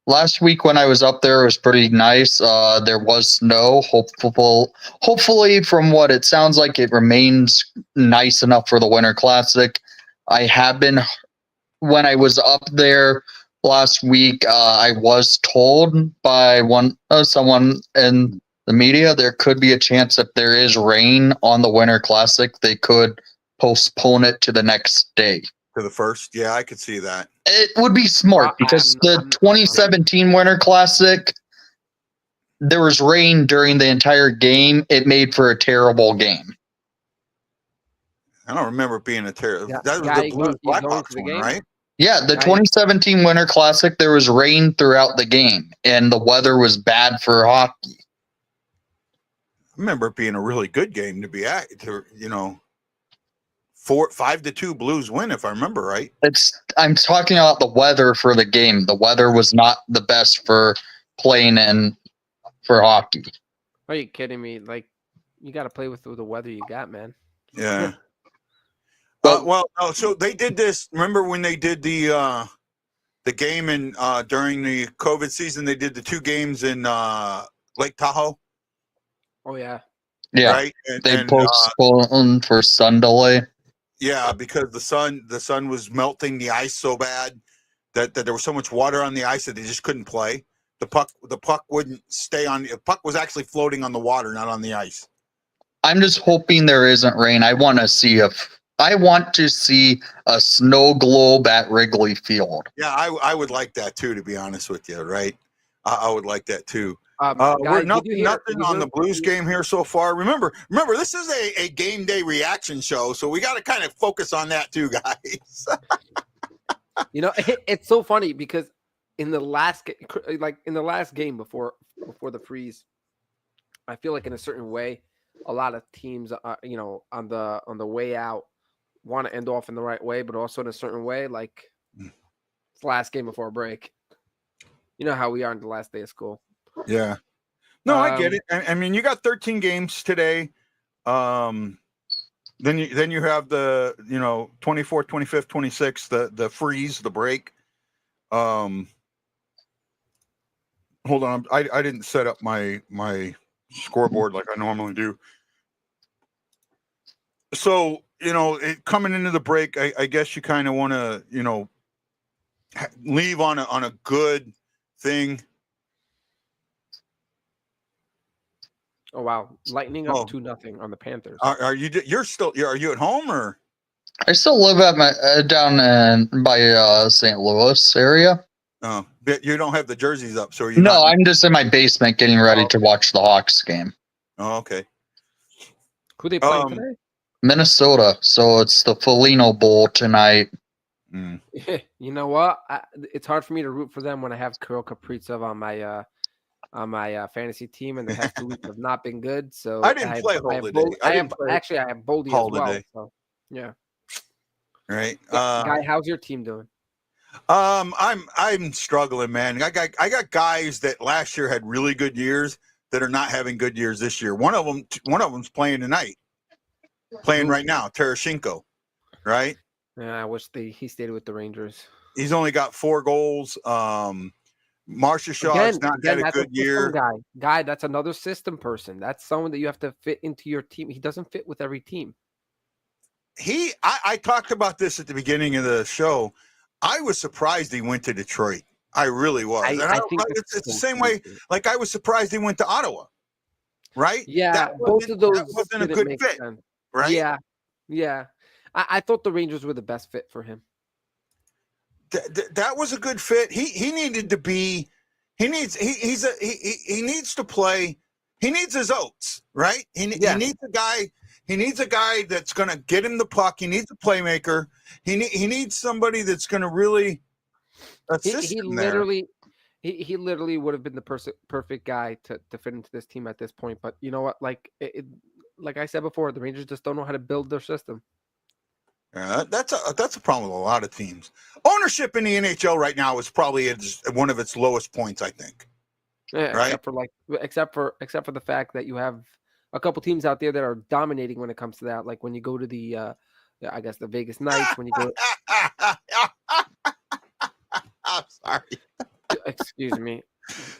Last week when I was up there, it was pretty nice. There was snow. Hopefully, from what it sounds like, it remains nice enough for the Winter Classic. When I was up there last week, I was told by someone in the media there could be a chance if there is rain on the Winter Classic, they could postpone it to the next day. To the first? Yeah, I could see that. It would be smart because the 2017 Winter Classic, there was rain during the entire game. It made for a terrible game. I don't remember it being a terrible. Yeah. That was the Blues Blackhawks one, right? Yeah, the 2017 Winter Classic, there was rain throughout the game, and the weather was bad for hockey. I remember it being a really good game to be at. 5-2 Blues win, if I remember right. I'm talking about the weather for the game. The weather was not the best for playing and for hockey. Are you kidding me? Like, you got to play with the weather you got, man. Yeah. So they did this. Remember when they did the game in during the COVID season? They did the 2 games in Lake Tahoe. Oh yeah. Yeah. Right. They postponed for sun delay. Yeah, because the sun was melting the ice so bad that there was so much water on the ice that they just couldn't play. The puck wouldn't stay on. The puck was actually floating on the water, not on the ice. I'm just hoping there isn't rain. I want to see a snow globe at Wrigley Field. Yeah, I would like that too, to be honest with you. Right, I would like that too. Guys, nothing on the Blues game here so far. Remember, this is a game day reaction show, so we got to kind of focus on that too, guys. It's so funny because in the last game before the freeze, I feel like in a certain way, a lot of teams, on the way out, want to end off in the right way, but also in a certain way, like it's the last game before a break. You know how we are in the last day of school. Yeah. No, I get it. I mean, you got 13 games today. Then you have the 24th, 25th, 26th, the freeze, the break. Hold on, I didn't set up my scoreboard like I normally do. So coming into the break, I guess you kind of want to leave on a good thing. Oh wow, Lightning up 2-0 on the Panthers. Are you at home or? I still live at my down by St. Louis area. Oh, but you don't have the jerseys up, so No, I'm just in my basement getting ready to watch the Hawks game. Oh, okay. Who they playing today? Minnesota. So it's the Foligno Bowl tonight. You know what? It's hard for me to root for them when I have Kirill Kaprizov on my fantasy team, and the past 2 weeks have not been good. So I didn't play Hole today. I have Boldy as well. So, yeah. Right. Guy, how's your team doing? I'm struggling, man. I got guys that last year had really good years that are not having good years this year. One of them's playing tonight, playing right now. Tarasenko, right? Yeah, I wish he stayed with the Rangers. He's only got 4 goals. Marcia Shaw's not had a good year. Guy, that's another system person. That's someone that you have to fit into your team. He doesn't fit with every team. I talked about this at the beginning of the show. I was surprised he went to Detroit. I really was. I think it's the same way. Like I was surprised he went to Ottawa. Right? Yeah, both of those wasn't a good fit. Sense. Right? Yeah. I thought the Rangers were the best fit for him. That was a good fit. He needed to be. He needs to play. He needs his oats, right? He needs a guy. He needs a guy that's going to get him the puck. He needs a playmaker. He needs somebody that's going to really assist him there. He literally would have been the perfect guy to fit into this team at this point. But you know what? Like I said before, the Rangers just don't know how to build their system. That's a problem with a lot of teams. Ownership in the NHL right now is probably at one of its lowest points, I think. Yeah, right? Except for the fact that you have a couple teams out there that are dominating when it comes to that. Like when you go to the Vegas Knights, when you go. I'm sorry. Excuse me.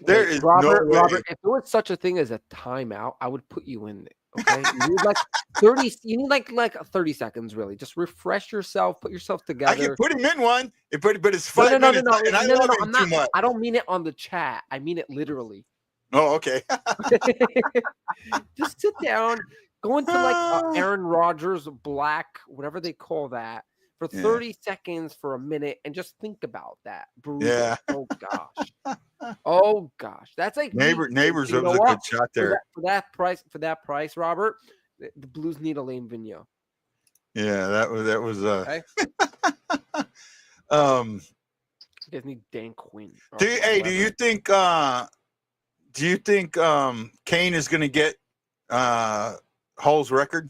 There is Robert. If there was such a thing as a timeout, I would put you in it. Okay, you need like 30. You need like 30 seconds, really. Just refresh yourself, put yourself together. I can put him in one, but it's 5 minutes. And I love him too much. I don't mean it on the chat. I mean it literally. Oh, okay. Just sit down, go into like Aaron Rodgers Black, whatever they call that, for 30 seconds, for a minute, and just think about that. Brutal. Yeah. Oh gosh. That's like neighbors. That was a good shot there. For that price, Robert, the Blues need Alain Vigneault. Yeah, that was okay. You guys need Dan Quinn. Do you think Kane is going to get Hull's record?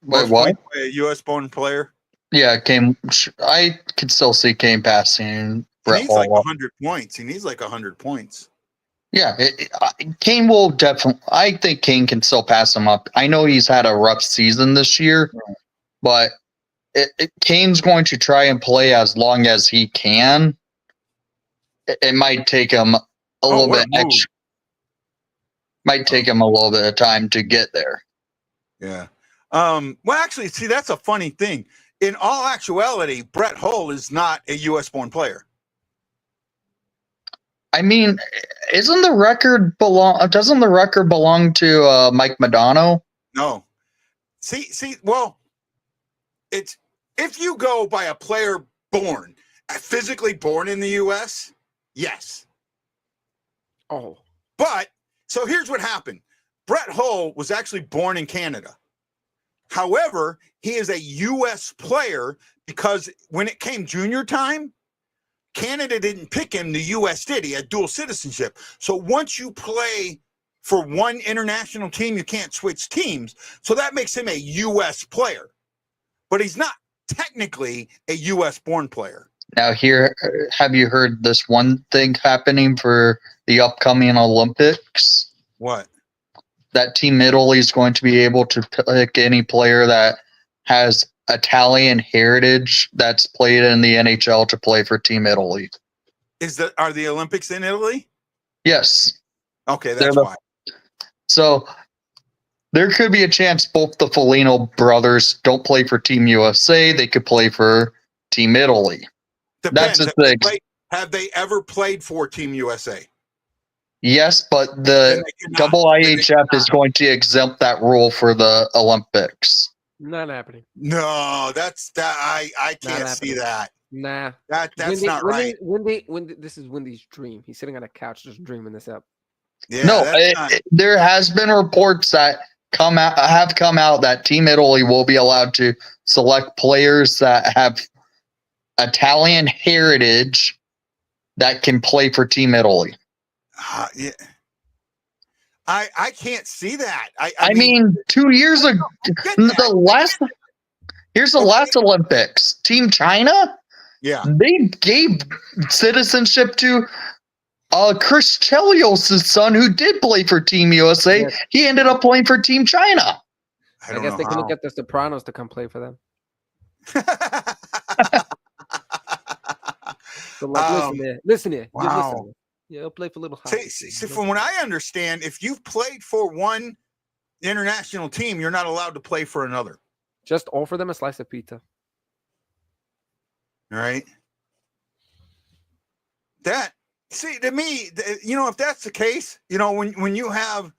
Wait, what? A U.S.-born player? Yeah, Kane. I could still see Kane passing Brett He needs Hull. like 100 points. He needs like 100 points. Yeah, Kane will definitely. I think Kane can still pass him up. I know he's had a rough season this year, but Kane's going to try and play as long as he can. It might take him a little bit extra. Might take him a little bit of time to get there. Yeah. Well, actually, see, that's a funny thing. In all actuality, Brett Hull is not a U.S.-born player. I mean, doesn't the record belong to Mike Modano? No. See, well, it's if you go by a player physically born in the U.S., yes. Oh. But, so here's what happened. Brett Hull was actually born in Canada. However, he is a U.S. player because when it came junior time, Canada didn't pick him, the U.S. did. He had dual citizenship. So once you play for one international team, you can't switch teams. So that makes him a U.S. player. But he's not technically a U.S.-born player. Now, have you heard this one thing happening for the upcoming Olympics? What? that Team Italy is going to be able to pick any player that has Italian heritage that's played in the NHL to play for Team Italy. Are the Olympics in Italy? Yes. Okay, that's why. So there could be a chance both the Foligno brothers don't play for Team USA. They could play for Team Italy. Depends. That's the thing. Have they ever played for Team USA? Yes, but the double IHF is going to exempt that rule for the Olympics. Not happening. No, that's that. I can't see that. Nah, that's Wendy, not right. Wendy, this is Wendy's dream. He's sitting on a couch just dreaming this up. Yeah, no, there has been reports that have come out that Team Italy will be allowed to select players that have Italian heritage that can play for Team Italy. Yeah. I can't see that. I mean 2 years ago, here's the last Olympics. Team China, yeah, they gave citizenship to Chris Chelios' son, who did play for Team USA. Yes. He ended up playing for Team China. I guess they couldn't get the Sopranos to come play for them. So listen here. Wow. Yeah, I'll play for little. See, from what I understand, if you've played for one international team, you're not allowed to play for another. Just offer them a slice of pizza. All right. See, to me, if that's the case, when you have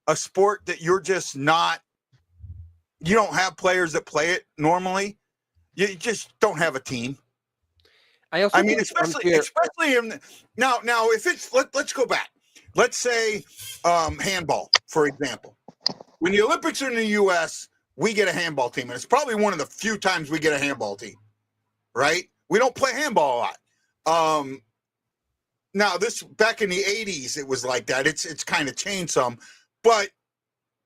a sport that you're just not, you don't have players that play it normally, you just don't have a team. I mean, especially in now if it's let's go back. Let's say handball, for example. When the Olympics are in the U.S., we get a handball team, and it's probably one of the few times we get a handball team. Right? We don't play handball a lot. Now this back in the 80s, it was like that. It's kind of changed some, but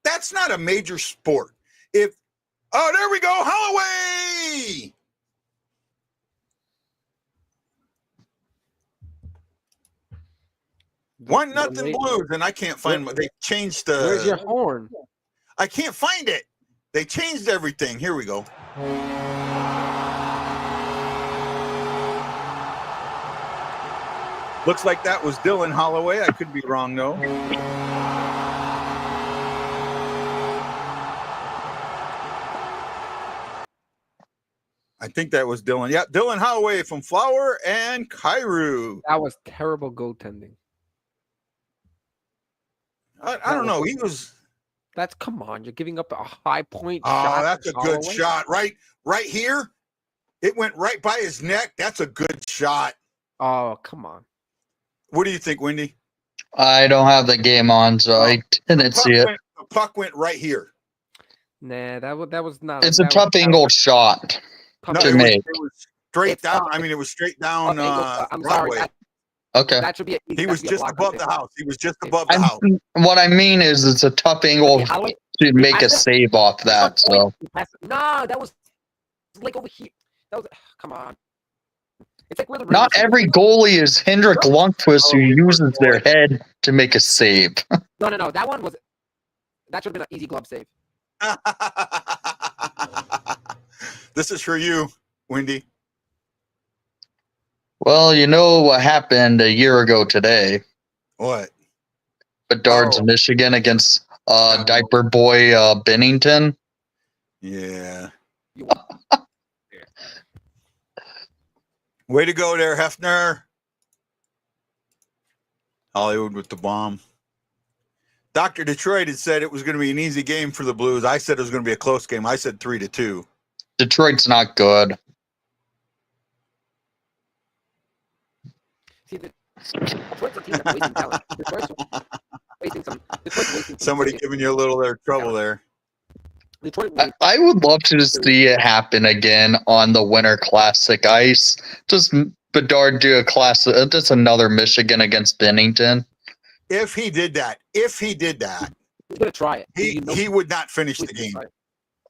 that's not a major sport. There we go, Holloway. 1-0 Blues, and I can't find they changed the. Where's your horn? I can't find it. They changed everything. Here we go. Looks like that was Dylan Holloway. I could be wrong though. I think that was Dylan. Yeah, Dylan Holloway from Flower and Cairo. That was terrible goaltending. I don't know. He was. That's come on. You're giving up a high point. Oh, that's a good shot. Right here. It went right by his neck. That's a good shot. Oh, come on. What do you think, Wendy? I don't have the game on, so I didn't see it. The puck went right here. Nah, that was not. It's a tough angle shot to make. It was straight down. I mean, it was straight down. I'm sorry. Okay. That should be. He was just above the house. He was just above the house. What I mean is, it's a tough angle to make a save off that. So. No, that was like over here. That was. Come on. It's like where the not every goalie is Hendrik Lundqvist, who uses their head to make a save. No. That one was. That should have been an easy glove save. This is for you, Wendy. Well, you know what happened a year ago today. What? Bedard's Michigan against Diaper Boy Bennington. Yeah. Way to go there, Hefner. Hollywood with the bomb. Dr. Detroit had said it was going to be an easy game for the Blues. I said it was going to be a close game. I said 3-2. Detroit's not good. See, Detroit's a team that's wasting talent. Detroit's wasting some. Somebody giving you a little trouble there. I would love to see it happen again on the Winter Classic ice. Just Bedard do a classic, just another Michigan against Bennington. If he did that, he's gonna try it. He would not finish the game.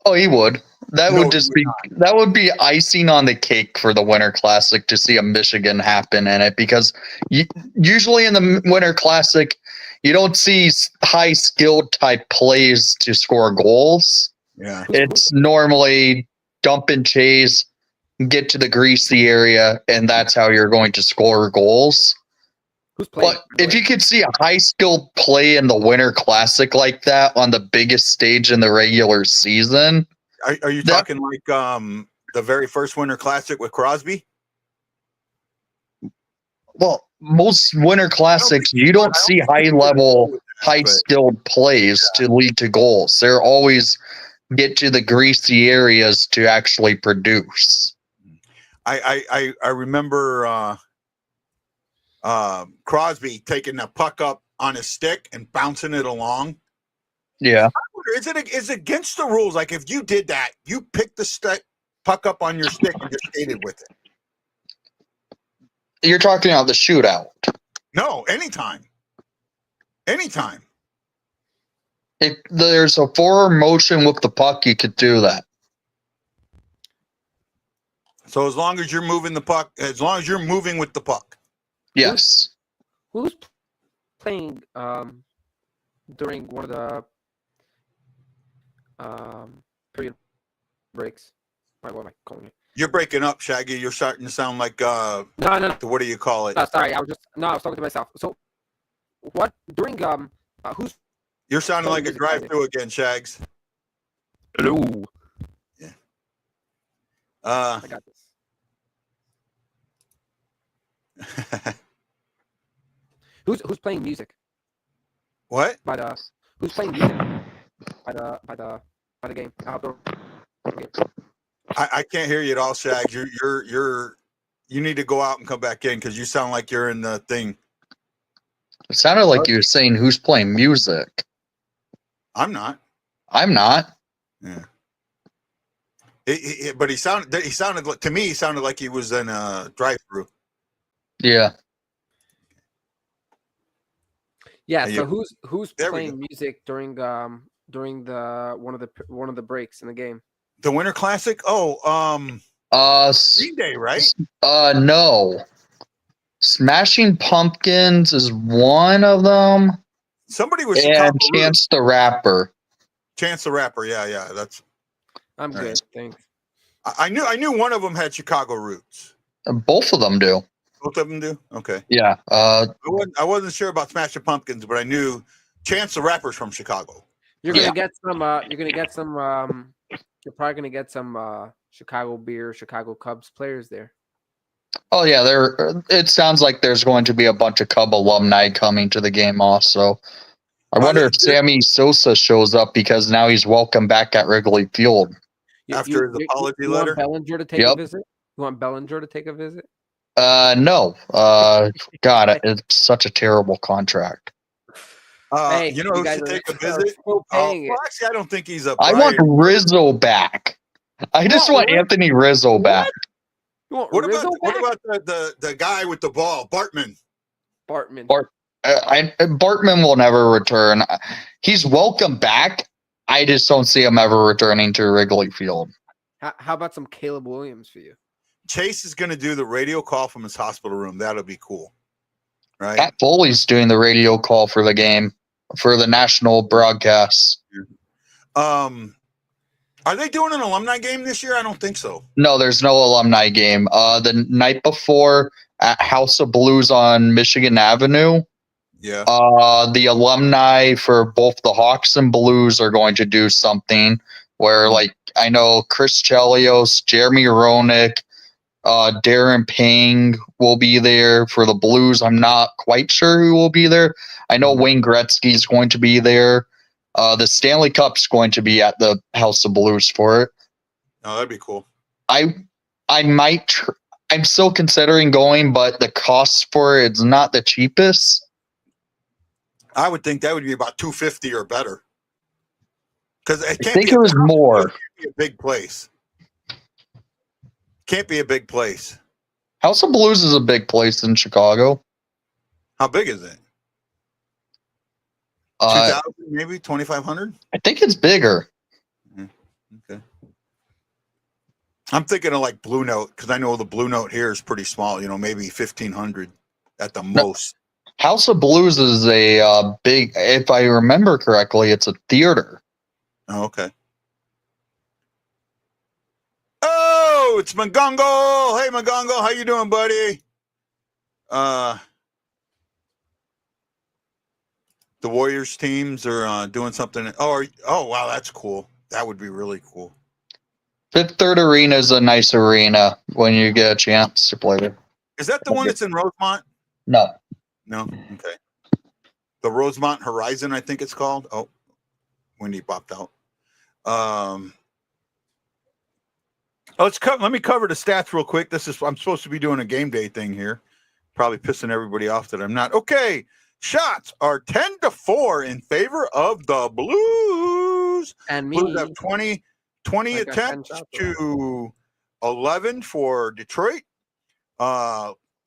Oh, he would. That would be icing on the cake for the Winter Classic to see a Michigan happen in it, because usually in the Winter Classic, you don't see high skilled type plays to score goals. Yeah. It's normally dump and chase, get to the greasy area, and that's how you're going to score goals. Who's playing? But if you could see a high skilled play in the Winter Classic like that on the biggest stage in the regular season, Are you talking like the very first Winter Classic with Crosby? well, most Winter Classics, you don't see high level, high skilled plays to lead to goals. They're always get to the greasy areas to actually produce. I remember Crosby taking the puck up on his stick and bouncing it along. Yeah. Is it against the rules? Like if you did that, you picked the puck up on your stick and just skated with it. You're talking about the shootout. No, anytime. Anytime. If there's a forward motion with the puck, you could do that. So as long as you're moving the puck, as long as you're moving with the puck. Yes. Who's playing during one of the period breaks? What am I calling it? You're breaking up, Shaggy. You're starting to sound like No. what do you call it? Sorry, I was talking to myself. So, what during who's You're sounding like a drive-through again, Shags. hello? Yeah. I got this. Who's playing music? What? Who's playing music by the game? Outdoor game. I can't hear you at all, Shags. You need to go out and come back in because you sound like you're in the thing. It sounded like you were saying who's playing music. I'm not. I'm not. Yeah. But he sounded to me. He sounded like he was in a drive-through. Yeah. Yeah. Hey, So who's there we playing music during the one of the breaks in the game? The Winter Classic? Oh, Green Day, right? No. Smashing Pumpkins is one of them. Somebody was And Chicago Chance the Rapper. Chance the Rapper. Yeah. That's. I'm good, right. thanks. I knew one of them had Chicago roots. Both of them do. Both of them do. Okay. Yeah. I wasn't sure about Smashing Pumpkins, but I knew Chance the Rapper's from Chicago. You're gonna get some. You're probably gonna get some Chicago Beer, Chicago Cubs players there. Oh yeah, it sounds like there's going to be a bunch of Cub alumni coming to the game also. I wonder if Sammy Sosa shows up because now he's welcome back at Wrigley Field. After his apology letter? Want Bellinger to take a visit? You want Bellinger to take a visit? No. God, it's such a terrible contract. Hey, you know who should take a visit? Actually, I don't think he's a. I want Rizzo back. I just want Anthony Rizzo back. What about the guy with the ball, Bartman? Bartman will never return. He's welcome back. I just don't see him ever returning to Wrigley Field. How about some Caleb Williams for you? Chase is going to do the radio call from his hospital room. That'll be cool, right? Pat Foley's doing the radio call for the game, for the national broadcast. Are they doing an alumni game this year? I don't think so. No, there's no alumni game. The night before at House of Blues on Michigan Avenue. Yeah. The alumni for both the Hawks and Blues are going to do something where, like, I know Chris Chelios, Jeremy Roenick, Darren Pang will be there for the Blues. I'm not quite sure who will be there. I know Wayne Gretzky is going to be there. The Stanley Cup's going to be at the House of Blues for it. Oh, that'd be cool. I might. I'm still considering going, but the cost for it's not the cheapest. I would think that would be about $250 or better. Because it can't I think it was more. It can't be a big place. Can't be a big place. House of Blues is a big place in Chicago. How big is it? 2,000, maybe 2,500. I think it's bigger. Okay. I'm thinking of like BlueNote because I know the BlueNote here is pretty small. You know, maybe 1,500 at the most. House of Blues is a big, if I remember correctly, it's a theater. Oh, okay. Oh, it's Magongo. Hey, Magongo, how you doing, buddy? The Warriors teams are doing something. Oh, wow, that's cool. That would be really cool. Fifth Third Arena is a nice arena when you get a chance to play there. Is that the one that's in Rosemont? No. No? Okay. The Rosemont Horizon, I think it's called. Oh, Wendy popped out. Let me cover the stats real quick. I'm supposed to be doing a game day thing here. Probably pissing everybody off that I'm not. Okay. Shots are 10-4 in favor of the Blues. And me. Blues have 20 attempts to 11 for Detroit.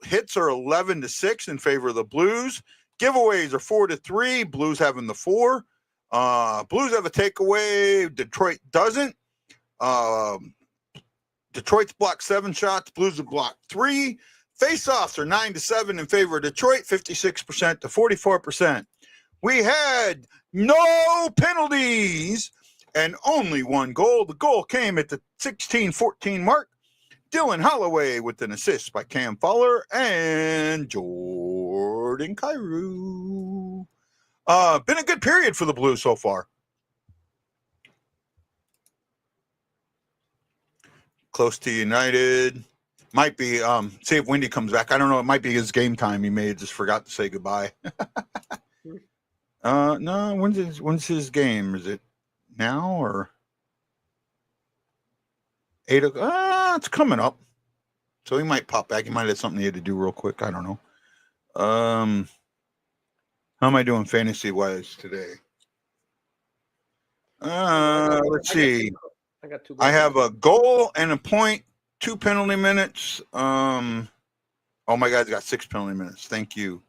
Hits are 11-6 in favor of the Blues. Giveaways are 4-3. Blues having the 4. Blues have a takeaway. Detroit doesn't. Detroit's blocked 7 shots. Blues have blocked 3. Face-offs are 9-7 in favor of Detroit, 56% to 44%. We had no penalties and only 1 goal. The goal came at the 16-14 mark. Dylan Holloway with an assist by Cam Fowler and Jordan Kyrou. Been a good period for the Blues so far. Close to United. Might be, see if Wendy comes back. I don't know. It might be his game time. He may have just forgot to say goodbye. No, when's his game? Is it now or 8 o'clock? It's coming up. So he might pop back. He might have something he had to do real quick. I don't know. How am I doing fantasy-wise today? Let's see. I got 2 goals. I have a goal and a point, 2 penalty minutes. Oh, my guy's got 6 penalty minutes. Thank you.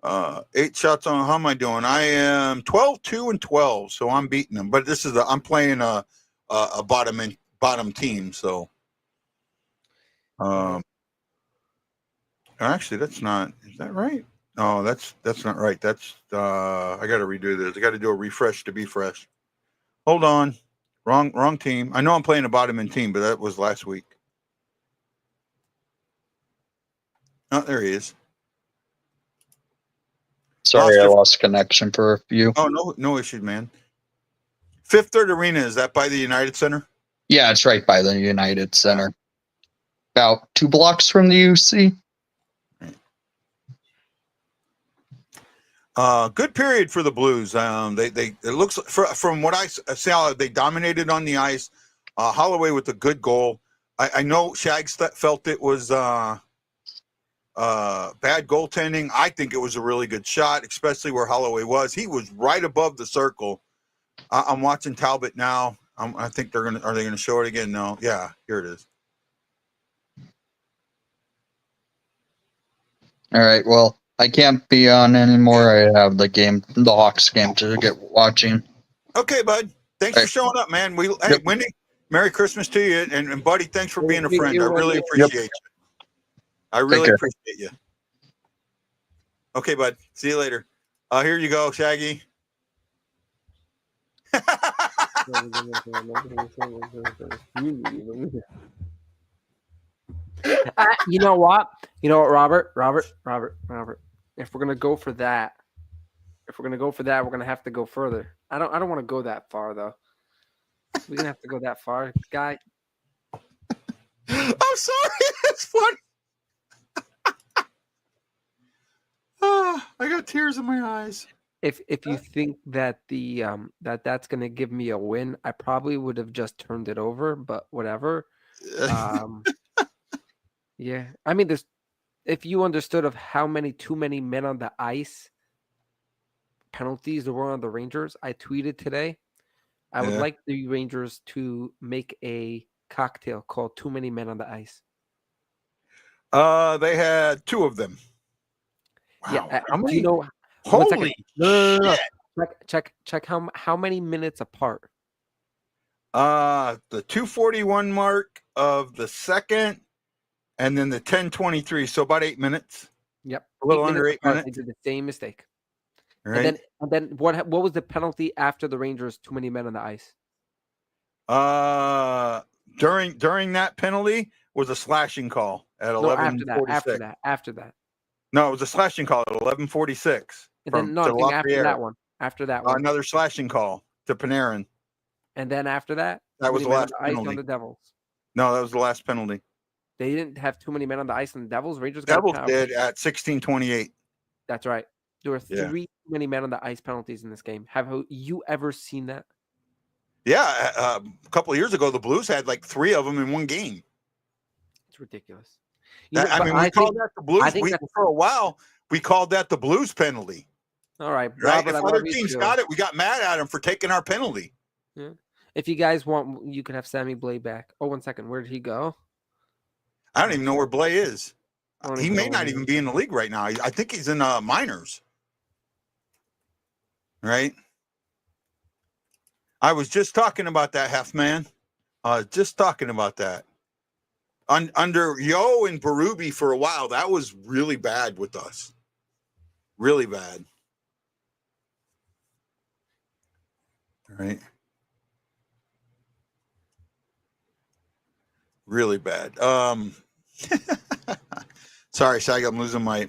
8 shots on. How am I doing? I am 12-2-12, so I'm beating them. But I'm playing a bottom team. So, actually, that's not. Is that right? No, that's not right. That's I got to redo this. I got to do a refresh to be fresh. Hold on. Wrong team. I know I'm playing a bottom end team, but that was last week. Oh, there he is. Sorry, I lost connection for a few. Oh, no issues, man. Fifth Third Arena, is that by the United Center? Yeah, it's right by the United Center. About 2 blocks from the UC. Good period for the Blues. It looks from what I saw, they dominated on the ice. Holloway with a good goal. I know Shags felt it was bad goaltending. I think it was a really good shot, especially where Holloway was. He was right above the circle. I'm watching Talbot now. I think are they gonna show it again? No. Yeah, here it is. All right. Well, I can't be on anymore. I have the Hawks game to get watching. Okay, bud. Thanks for showing up, man. Hey, Wendy, Merry Christmas to you, and buddy, thanks for being a friend. I really appreciate you. I really appreciate you. Okay, bud. See you later. Here you go, Shaggy. You know what, Robert. If we're gonna go for that, we're gonna have to go further. I don't want to go that far though. We're gonna have to go that far, guy. I'm sorry. It's funny. I got tears in my eyes. If you think that that's gonna give me a win, I probably would have just turned it over. But whatever. Yeah, I mean, if you understood of how too many men on the ice penalties there were on the Rangers, I tweeted today. I would like the Rangers to make a cocktail called "Too Many Men on the Ice." They had 2 of them. Wow. Yeah, how many? do you know? Holy no. Check how many minutes apart. The 2:41 mark of the second, and then the 10:23. So about 8 minutes. Yep. A little 8 under minutes 8 apart, minutes. they did the same mistake. Right. And then what was the penalty after the Rangers too many men on the ice? During that penalty was a slashing call at No, after 11:46. that. No, it was a slashing call at 11:46 And then no, to I'm saying after Lafayette. that one. After that one. Another slashing call to Panarin. And then after that, That too was many the men on last the ice on penalty. the Devils. No, that was the last penalty. They didn't have too many men on the ice on the Devils. Rangers got a Devils penalty. did at 16:28. That's right. There were Yeah. 3 too many men on the ice penalties in this game. Have you ever seen that? Yeah, a couple of years ago, the Blues had like 3 of them in one game. It's ridiculous. We called that the Blues. For a while, we called that the Blues penalty. All right, Right? Robert, If other teams got it, we got mad at them for taking our penalty. Yeah. If you guys want, you can have Sammy Blay back. Oh, 1 second. Where did he go? I don't even know where Blay is. He may not even even be in the league right now. I think he's in minors. Right? I was just talking about that, half man. Just talking about that. Under Yo and Berube for a while, that was really bad with us. Really bad. Right? Really bad. Sorry, Shag, I'm losing my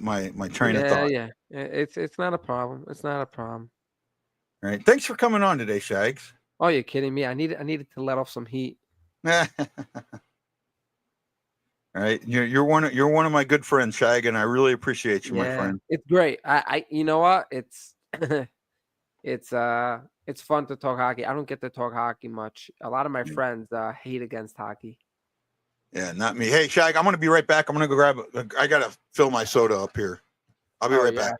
train of thought. Yeah. It's not a problem. It's not a problem. All right. Thanks for coming on today, Shags. Oh, you're kidding me. I needed to let off some heat. All right. You're one of my good friends, Shag, and I really appreciate you, my friend. It's great. I you know what? It's it's fun to talk hockey. I don't get to talk hockey much. A lot of my friends hate against hockey. Yeah, not me. Hey, Shag, I'm going to be right back. I'm going to go I got to fill my soda up here. I'll be right back.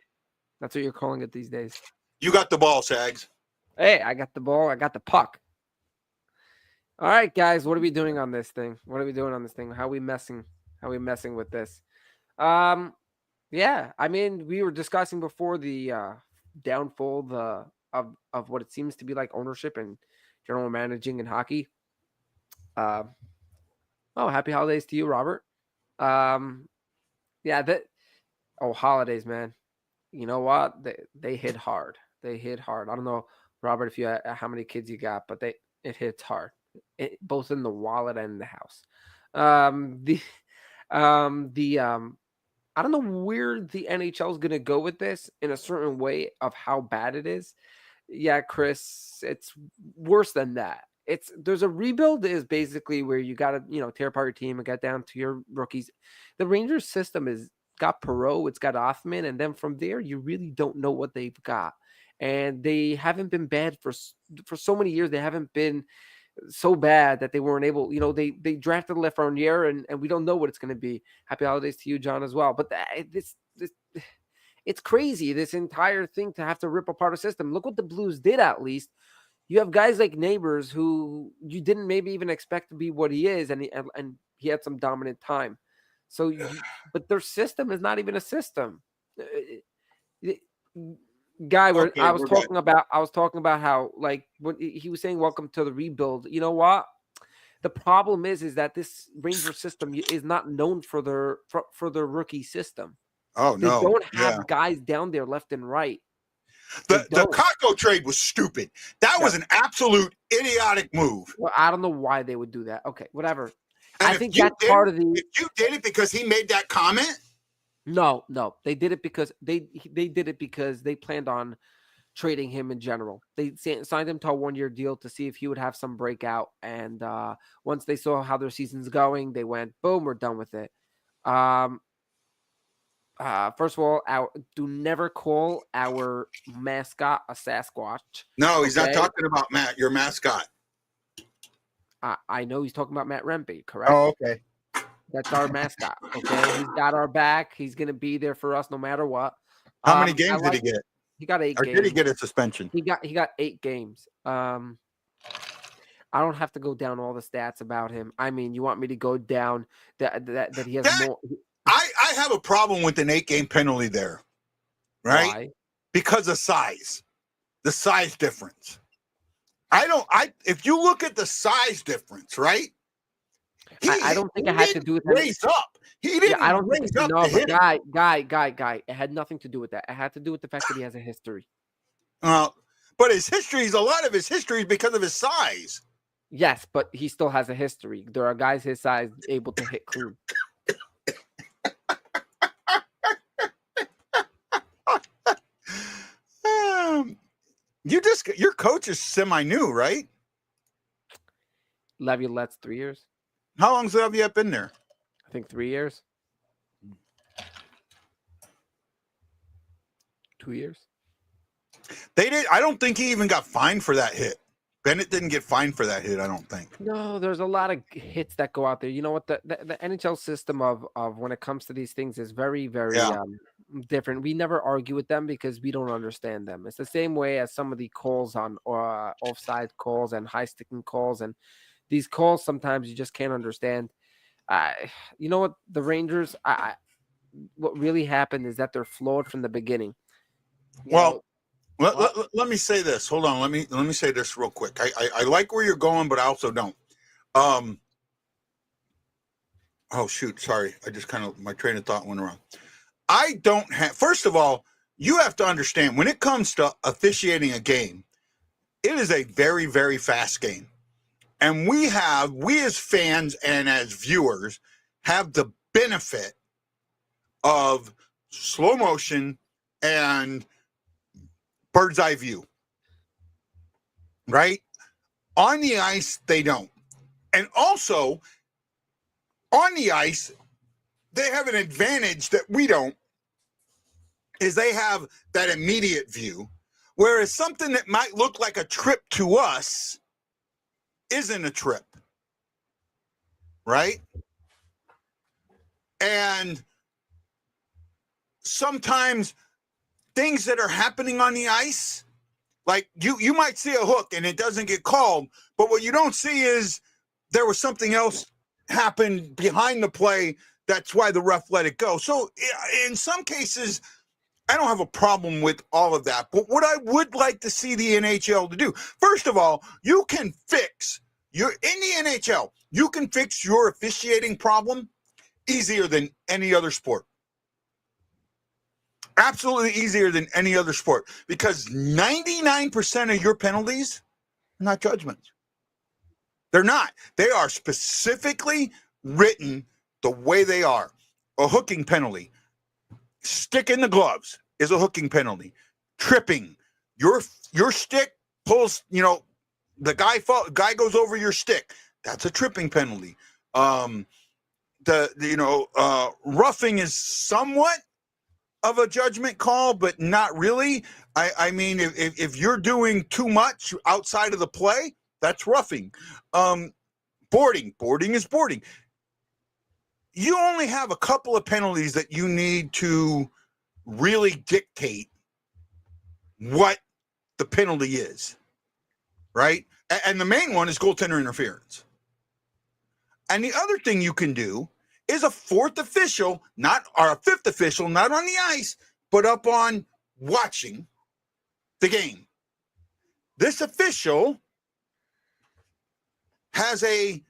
That's what you're calling it these days. You got the ball, Shags. Hey, I got the ball. I got the puck. All right, guys, what are we doing on this thing? How are we messing with this? Yeah, I mean, we were discussing before the downfall of what it seems to be like ownership and general managing in hockey. Happy holidays to you, Robert. Holidays, man. You know what? They hit hard. I don't know, Robert, if you how many kids you got, but it hits hard. Both in the wallet and in the house. I don't know where the NHL is going to go with this in a certain way of how bad it is. Yeah, Chris, it's worse than that. There's a rebuild is basically where you got to, tear apart your team and get down to your rookies. The Rangers system is got Perot, it's got Othman, and then from there you really don't know what they've got. And they haven't been bad for so many years. They haven't been so bad that they weren't able, they drafted Lafreniere and we don't know what it's going to be. Happy holidays to you, John, as well. But this it's crazy, this entire thing to have to rip apart a system. Look what the Blues did. At least you have guys like Neighbors who you didn't maybe even expect to be what he is, and he had some dominant time. So, but their system is not even a system. Guy, I was talking about how, like, when he was saying, "Welcome to the rebuild." You know what? The problem is that this Ranger system is not known for their rookie system. Oh no, they don't have guys down there left and right. The Kakko trade was stupid. That was an absolute idiotic move. Well, I don't know why they would do that. Okay, whatever. And I think that's part of the. If you did it because he made that comment. No, they did it because they did it because they planned on trading him in general. They signed him to a 1-year deal to see if he would have some breakout. And once they saw how their season's going, they went, boom, we're done with it. First of all, do never call our mascot a Sasquatch. No, he's not talking about Matt, your mascot. I know he's talking about Matt Rempe, correct? Oh, okay. That's our mascot. Okay, he's got our back. He's gonna be there for us no matter what. How many games did he get? He got 8 or games. Did he get a suspension? He got 8 games. I don't have to go down all the stats about him. I mean, you want me to go down that he has more? I have a problem with an 8-game penalty there, right? Why? Because of size, the size difference. If you look at the size difference, right? I don't think he it had to didn't do with any. raise up. He Yeah, didn't I don't think. raise up No, to but hit him. guy. It had nothing to do with that. It had to do with the fact that he has a history. But his history is a lot of his history is because of his size. Yes, but he still has a history. There are guys his size able to hit clean. Your coach is semi-new, right? Laviolette's 3 years. How long's Laviolette been there? I think 3 years. 2 years. I don't think he even got fined for that hit. Bennett didn't get fined for that hit, I don't think. No, there's a lot of hits that go out there. You know what? The NHL system of when it comes to these things is very, very different. We never argue with them because we don't understand them. It's the same way as some of the calls on offside calls and high sticking calls, and these calls sometimes you just can't understand. You know what? The Rangers, what really happened is that they're flawed from the beginning. Let me say this. Hold on. Let me say this real quick. I like where you're going, but I also don't. Oh shoot, sorry. I just my train of thought went wrong. I don't have. First of all, you have to understand when it comes to officiating a game, it is a very, very fast game, and we as fans and as viewers have the benefit of slow motion and bird's eye view, right? On the ice, they don't. And also, on the ice, they have an advantage that we don't, is they have that immediate view, whereas something that might look like a trip to us isn't a trip, right? And sometimes things that are happening on the ice, like you might see a hook and it doesn't get called, but what you don't see is there was something else happened behind the play. That's why the ref let it go. So in some cases, I don't have a problem with all of that. But what I would like to see the NHL to do, first of all, you can fix in the NHL, you can fix your officiating problem easier than any other sport. Absolutely easier than any other sport, because 99% of your penalties are not judgments. They're not. They are specifically written the way they are. A hooking penalty, stick in the gloves is a hooking penalty. Tripping, your stick pulls, the guy goes over your stick. That's a tripping penalty. Roughing is somewhat of a judgment call, but not really. I mean, if you're doing too much outside of the play, that's roughing. Boarding is boarding. You only have a couple of penalties that you need to really dictate what the penalty is, right? And the main one is goaltender interference. And the other thing you can do is a fifth official, not on the ice, but up on watching the game. This official has a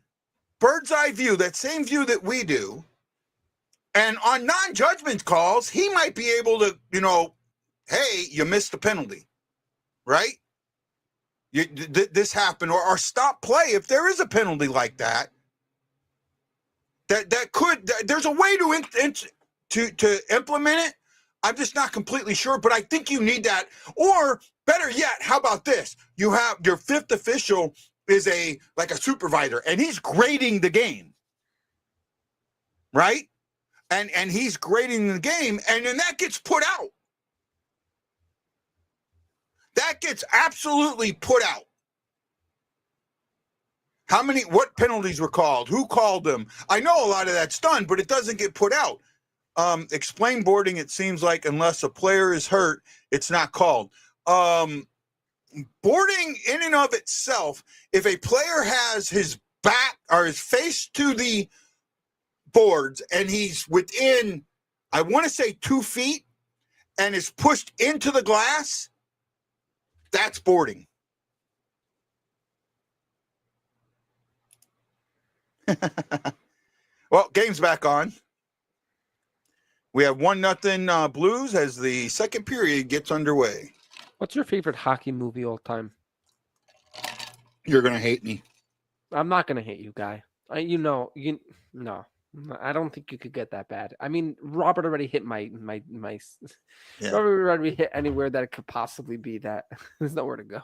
bird's eye view, that same view that we do. And on non-judgment calls, he might be able to, hey, you missed the penalty, right? This happened, or stop play if there is a penalty like that. There's a way to implement it. I'm just not completely sure, but I think you need that. Or better yet, how about this? You have your fifth official is like a supervisor, and he's grading the game, right? And he's grading the game, and then that gets put out. That gets absolutely put out. What penalties were called? Who called them? I know a lot of that's done, but it doesn't get put out. Explain boarding, it seems like unless a player is hurt, it's not called. Boarding in and of itself, if a player has his back or his face to the boards and he's within, I want to say 2 feet, and is pushed into the glass, that's boarding. Well, game's back on. We have 1-0 Blues as the second period gets underway. What's your favorite hockey movie all time? You're gonna hate me. I'm not gonna hate you, guy. No. I don't think you could get that bad. I mean, Robert already hit my. Yeah. Robert already hit anywhere that it could possibly be. That there's nowhere to go.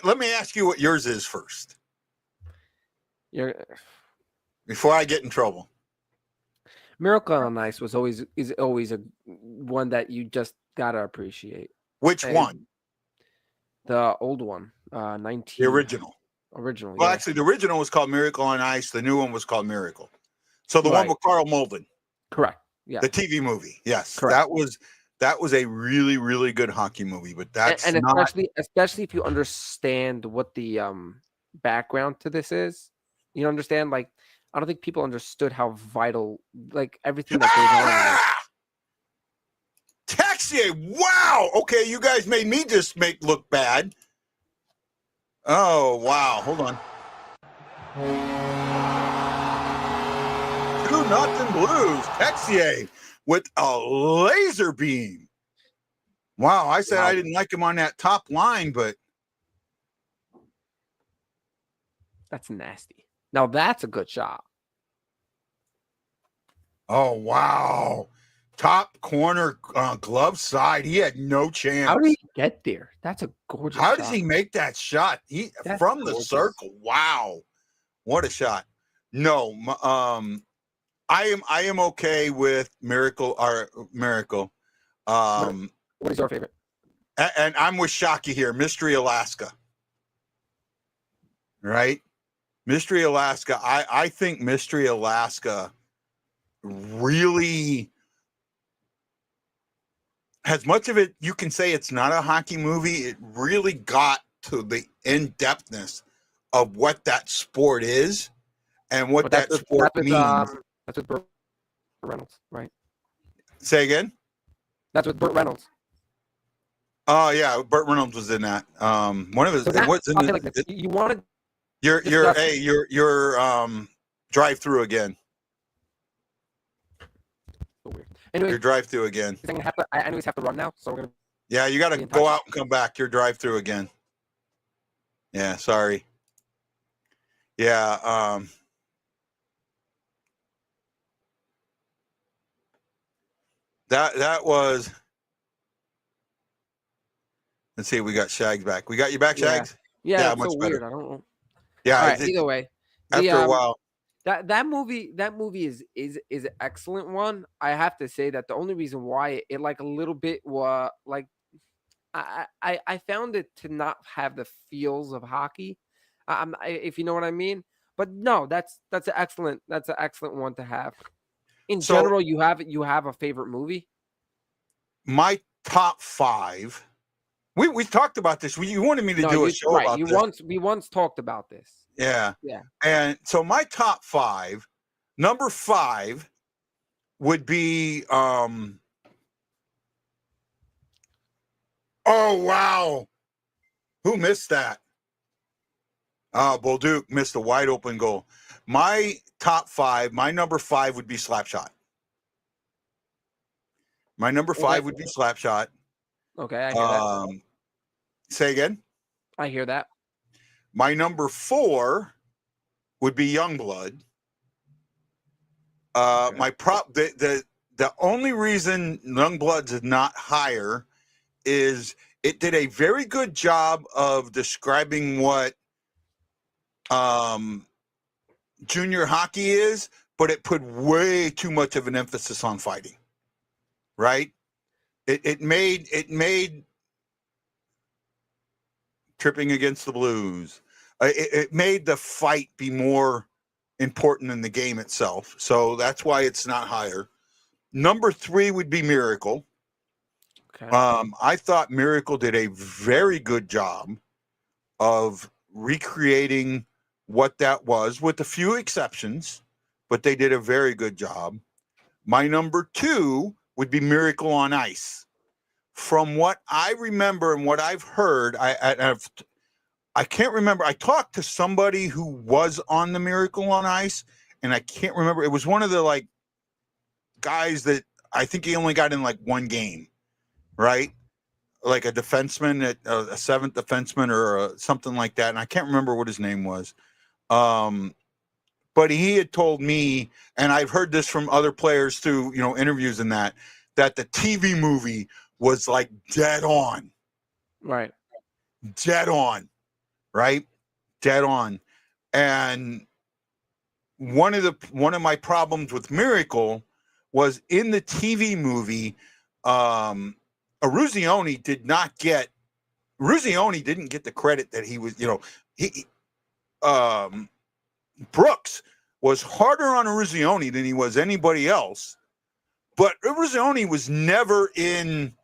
Let me ask you what yours is first before I get in trouble. Miracle on Ice is always a one that you just gotta appreciate. Which one? The old one, 19. The original. Original. Well, yeah. actually, the original was called Miracle on Ice. The new one was called Miracle. So the one Right. with Carl Malden. Correct. Yeah. The TV movie. Yes. Correct. That was a really, really good hockey movie, but that's and not especially if you understand what the background to this is. You understand, like, I don't think people understood how vital, like, everything that goes on. Texier. Wow. Okay, you guys made me just look bad. Oh, wow. Hold on. 2-0 Blues. Texier with a laser beam. Wow, I said I didn't like him on that top line, but That's nasty. Now that's a good shot. oh, wow. Top corner glove side. He had no chance. How did he get there? That's a gorgeous How shot. does he make that shot? That's From the gorgeous. circle. Wow. What a shot. No, I am okay with Miracle. What is your favorite? And I'm with Shockey here. Mystery Alaska. Right? Mystery Alaska. I think Mystery Alaska really, as much of it, you can say it's not a hockey movie. It really got to the in-depthness of what that sport is and what that sport means. That's with Burt Reynolds, right? Say again? That's with Burt Reynolds. Oh yeah, Burt Reynolds was in that. One of his. So that- What's in I'll say the, like this. You wanted You're discuss- you're drive through again. so weird. Anyway, You're drive through again. I'm gonna have to. I anyways have to run now, so we're gonna. Yeah, you got to Be in go touch. out and come back. You're drive through again. Yeah, sorry. Yeah, that was. Let's see. We got Shags back. We got you back, Yeah. Shags. Yeah, Yeah, it's much so better. weird. I don't know. Yeah. All right. Either way, after a while. that movie is an excellent one. I have to say that the only reason why it like a little bit was like I found it to not have the feels of hockey, if you know what I mean. But no, that's an excellent one to have. In So- general, you have a favorite movie. My top 5. We talked about this. You wanted me to No, do a you- show right. about You this. we once talked about this. Yeah. Yeah. And so my top 5, number 5 would be oh wow. Who missed that? Bolduc missed a wide open goal. My top 5, my number 5 would be Slapshot. My number 5 would be Slapshot. Okay, I hear that. Say again? I hear that. My number 4 would be Youngblood. Okay. My the only reason Youngblood's is not higher is it did a very good job of describing what junior hockey is, but it put way too much of an emphasis on fighting. Right? It made tripping against the Blues. It made the fight be more important than the game itself. So that's why it's not higher. Number 3 would be Miracle. Okay. I thought Miracle did a very good job of recreating what that was, with a few exceptions, but they did a very good job. My number 2 would be Miracle on Ice. From what I remember and what I've heard, I can't remember. I talked to somebody who was on the Miracle on Ice, and I can't remember. It was one of the like guys that I think he only got in like one game, right? Like a defenseman, a seventh defenseman, or something like that. And I can't remember what his name was. But he had told me, and I've heard this from other players through, interviews and that the TV movie was like dead on. Right. Dead on. Right? Dead on. And one of my problems with Miracle was in the TV movie, Ruzioni didn't get the credit that he was, Brooks was harder on Ruzioni than he was anybody else, but Ruzioni was never in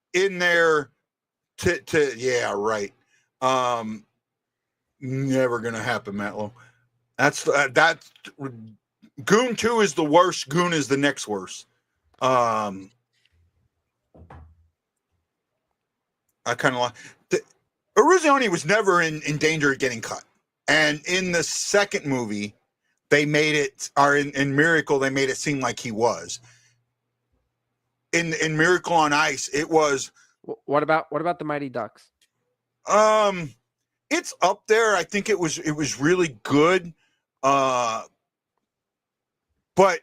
there to yeah, right. Never gonna happen, Matlow. That's Goon 2 is the worst. Goon is the next worst. I kind of like Ruzioni was never in danger of getting cut. And in the second movie, they made it, or in Miracle, they made it seem like he was. In Miracle on Ice, it was. What about the Mighty Ducks? It's up there. I think it was really good. But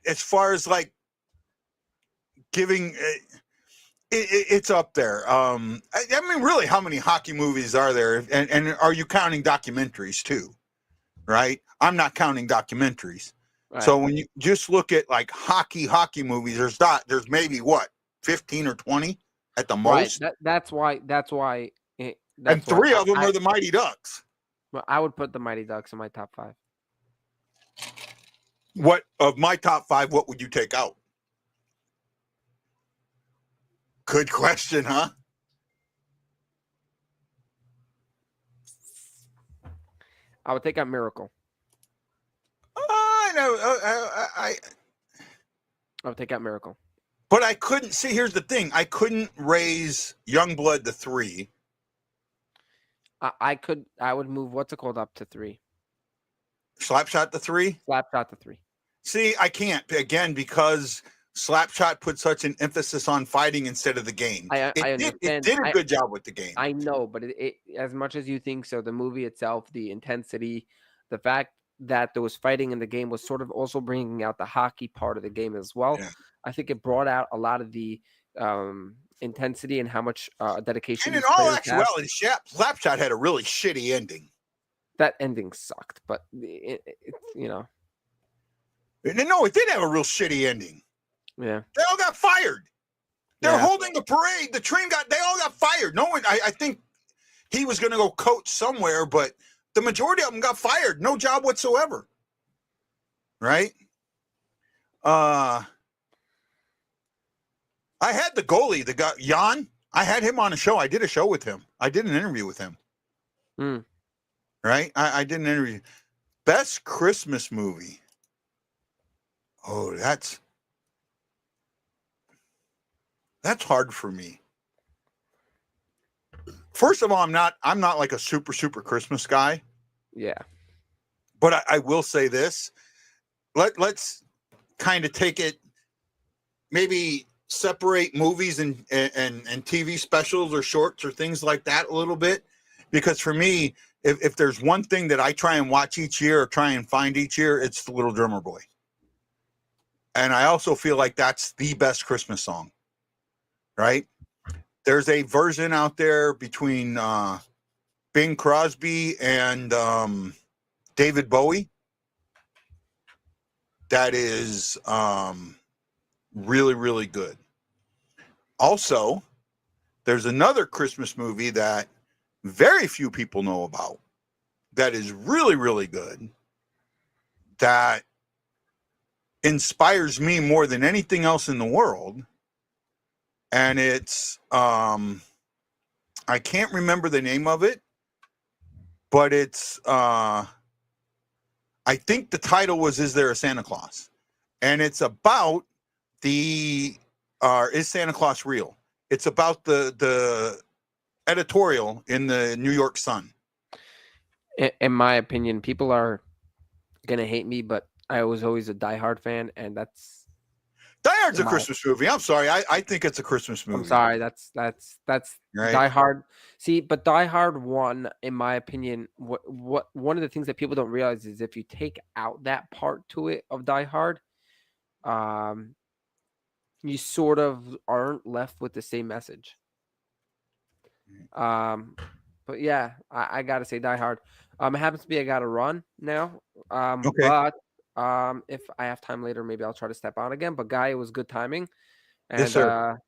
as far as like giving, it's up there. I mean, really, how many hockey movies are there? And are you counting documentaries too? Right? I'm not counting documentaries. Right. So when you just look at like hockey movies, there's maybe what, 15 or 20 at the most. Right. That's why. And three of them are the Mighty Ducks. Well, I would put the Mighty Ducks in my top 5. What of my top 5? What would you take out? Good question, huh? I would take out Miracle. I know. I would take out Miracle. But I couldn't see. Here's the thing: I couldn't raise Youngblood to 3. I would move what's it called up to 3. Slapshot to 3. Slapshot to 3. See, I can't again because Slapshot put such an emphasis on fighting instead of the game. I understand. It did a good job with the game. I know, but it as much as you think so, the movie itself, the intensity, the fact that there was fighting in the game was sort of also bringing out the hockey part of the game as well. Yeah. I think it brought out a lot of the intensity and how much dedication. And in all actuality, Slapshot had a really shitty ending. That ending sucked, but it No, it did have a real shitty ending. Yeah. They all got fired. They're holding the parade. They all got fired. No one, I think he was going to go coach somewhere, but the majority of them got fired. No job whatsoever. Right? I had the goalie, the guy, Jan. I had him on a show. I did a show with him. I did an interview with him. Right? I did an interview. Best Christmas movie. Oh, that's hard for me. First of all, I'm not like a super Christmas guy. Yeah. But I will say this. Let's kind of take it, maybe separate movies and TV specials or shorts or things like that a little bit. Because for me, if there's one thing that I try and watch each year or try and find each year, it's The Little Drummer Boy. And I also feel like that's the best Christmas song, right? There's a version out there between Bing Crosby and David Bowie that is really, really good. Also, there's another Christmas movie that very few people know about that is really, really good, that inspires me more than anything else in the world. And it's I can't remember the name of it, but it's I think the title was Is There a Santa Claus? And it's about is Santa Claus real? It's about the editorial in the New York Sun. In my opinion, people are gonna hate me, but I was always a Die Hard fan, and that's Die Hard's a my- Christmas movie. I'm sorry. I think it's a Christmas movie. I'm sorry. That's Right. Die Hard. See, but Die Hard 1, in my opinion, what one of the things that people don't realize is if you take out that part to it of Die Hard, you sort of aren't left with the same message. But yeah, I gotta say Die Hard. It happens to be I gotta run now. Okay. But if I have time later, maybe I'll try to step out again. But Guy, it was good timing. And Yes, sir.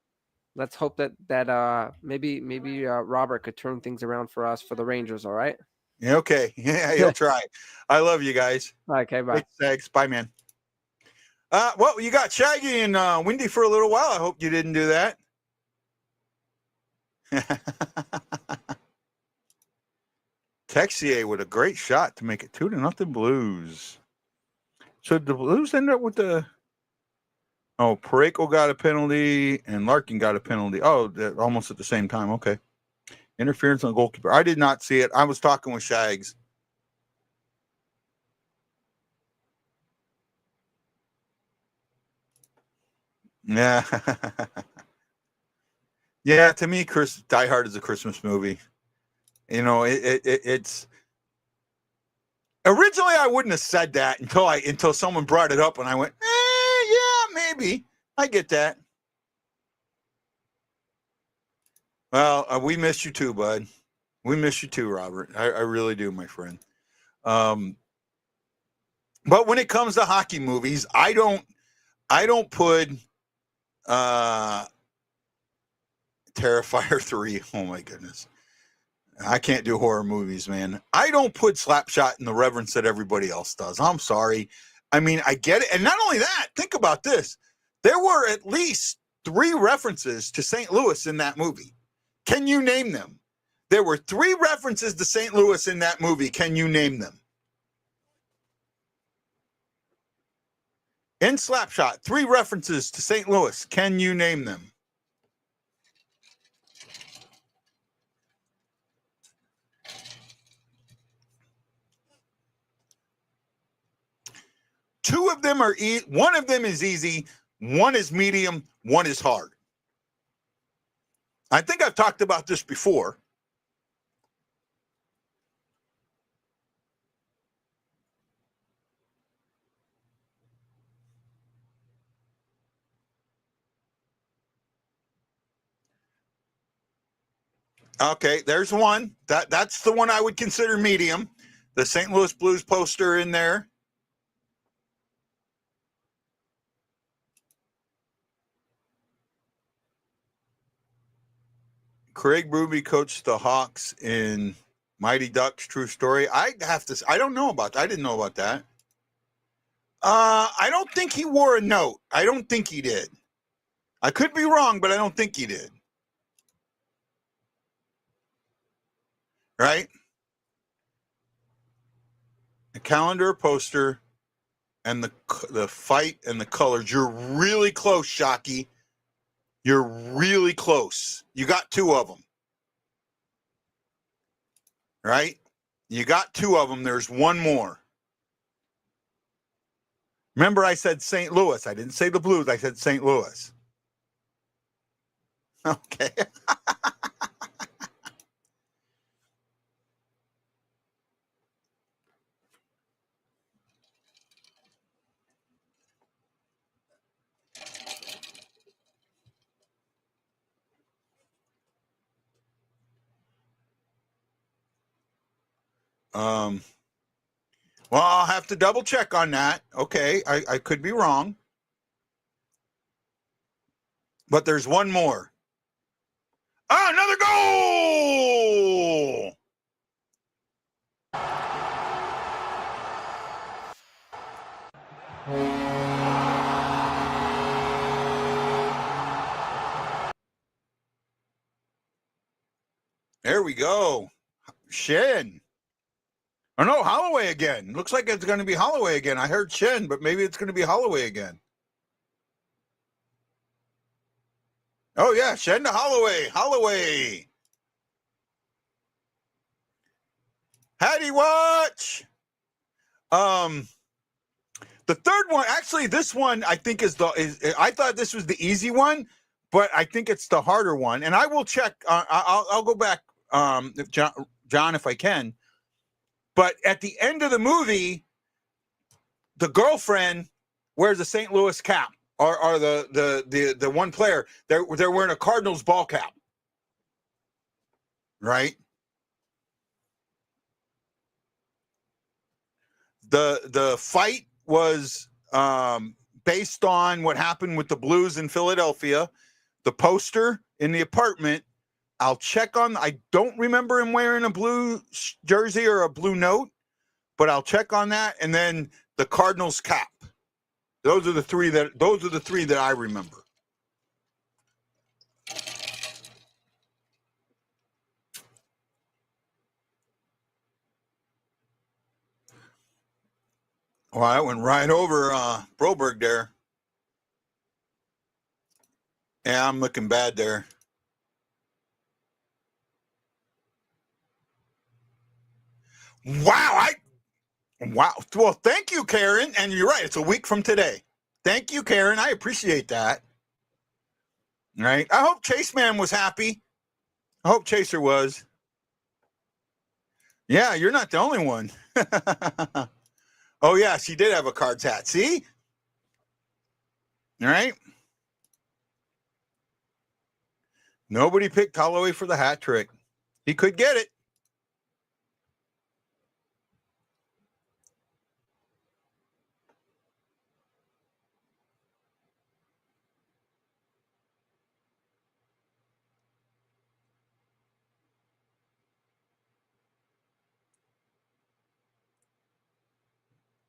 let's hope that maybe Robert could turn things around for us for the Rangers, all right? Yeah, okay. Yeah, he'll try. I love you guys. Okay, bye. Thanks. Bye, man. Well, you got Shaggy and Windy for a little while. I hope you didn't do that. Texier with a great shot to make it 2-0 Blues. So the Blues ended up with the. Oh, Pareko got a penalty and Larkin got a penalty. Oh, they're almost at the same time. Okay. Interference on the goalkeeper. I did not see it. I was talking with Shags. Yeah. Yeah, to me, Die Hard is a Christmas movie. You know, it's originally I wouldn't have said that until someone brought it up and I went, yeah, maybe. I get that. Well, we miss you too, bud. We miss you too, Robert. I really do, my friend. But when it comes to hockey movies, I don't put Terrifier 3. Oh my goodness. I can't do horror movies, man. I don't put Slapshot in the reverence that everybody else does. I'm sorry. I mean, I get it. And not only that, think about this. There were at least 3 references to St. Louis in that movie. Can you name them? There were 3 references to St. Louis in that movie. Can you name them? In Slapshot, 3 references to St. Louis. Can you name them? Two of them are one of them is easy, one is medium, one is hard. I think I've talked about this before. Okay, there's one. That's the one I would consider medium. The St. Louis Blues poster in there. Craig Berube coached the Hawks in Mighty Ducks, true story. I don't know about that. I didn't know about that. I don't think he wore a note. I don't think he did. I could be wrong, but I don't think he did. Right? A calendar, a poster, and the fight and the colors. You're really close, Shockey. You're really close. You got 2 of them. Right? You got 2 of them. There's one more. Remember I said St. Louis. I didn't say the Blues. I said St. Louis. Okay. Well, I'll have to double check on that. Okay, I could be wrong. But there's one more. Another goal! There we go. Shen. Oh no, Holloway again. Looks like it's going to be Holloway again. I heard Shen, but maybe it's going to be Holloway again. Oh yeah, Shen to Holloway. Holloway. Hattie watch. The third one, actually, this one I think is I thought this was the easy one, but I think it's the harder one. And I will check. I'll go back, if John, if I can. But at the end of the movie, the girlfriend wears a St. Louis cap, or the one player they're wearing a Cardinals ball cap, right? The fight was based on what happened with the Blues in Philadelphia. The poster in the apartment, I'll check on. I don't remember him wearing a blue jersey or a blue note, but I'll check on that. And then the Cardinals cap. Those are the three that I remember. Well, I went right over Broberg there. Yeah, I'm looking bad there. Wow, wow. Well, thank you, Karen. And you're right. It's a week from today. Thank you, Karen. I appreciate that. All right. I hope Chase Man was happy. I hope Chaser was. Yeah, you're not the only one. Oh, yeah, she did have a Cards hat. See? All right. Nobody picked Holloway for the hat trick. He could get it.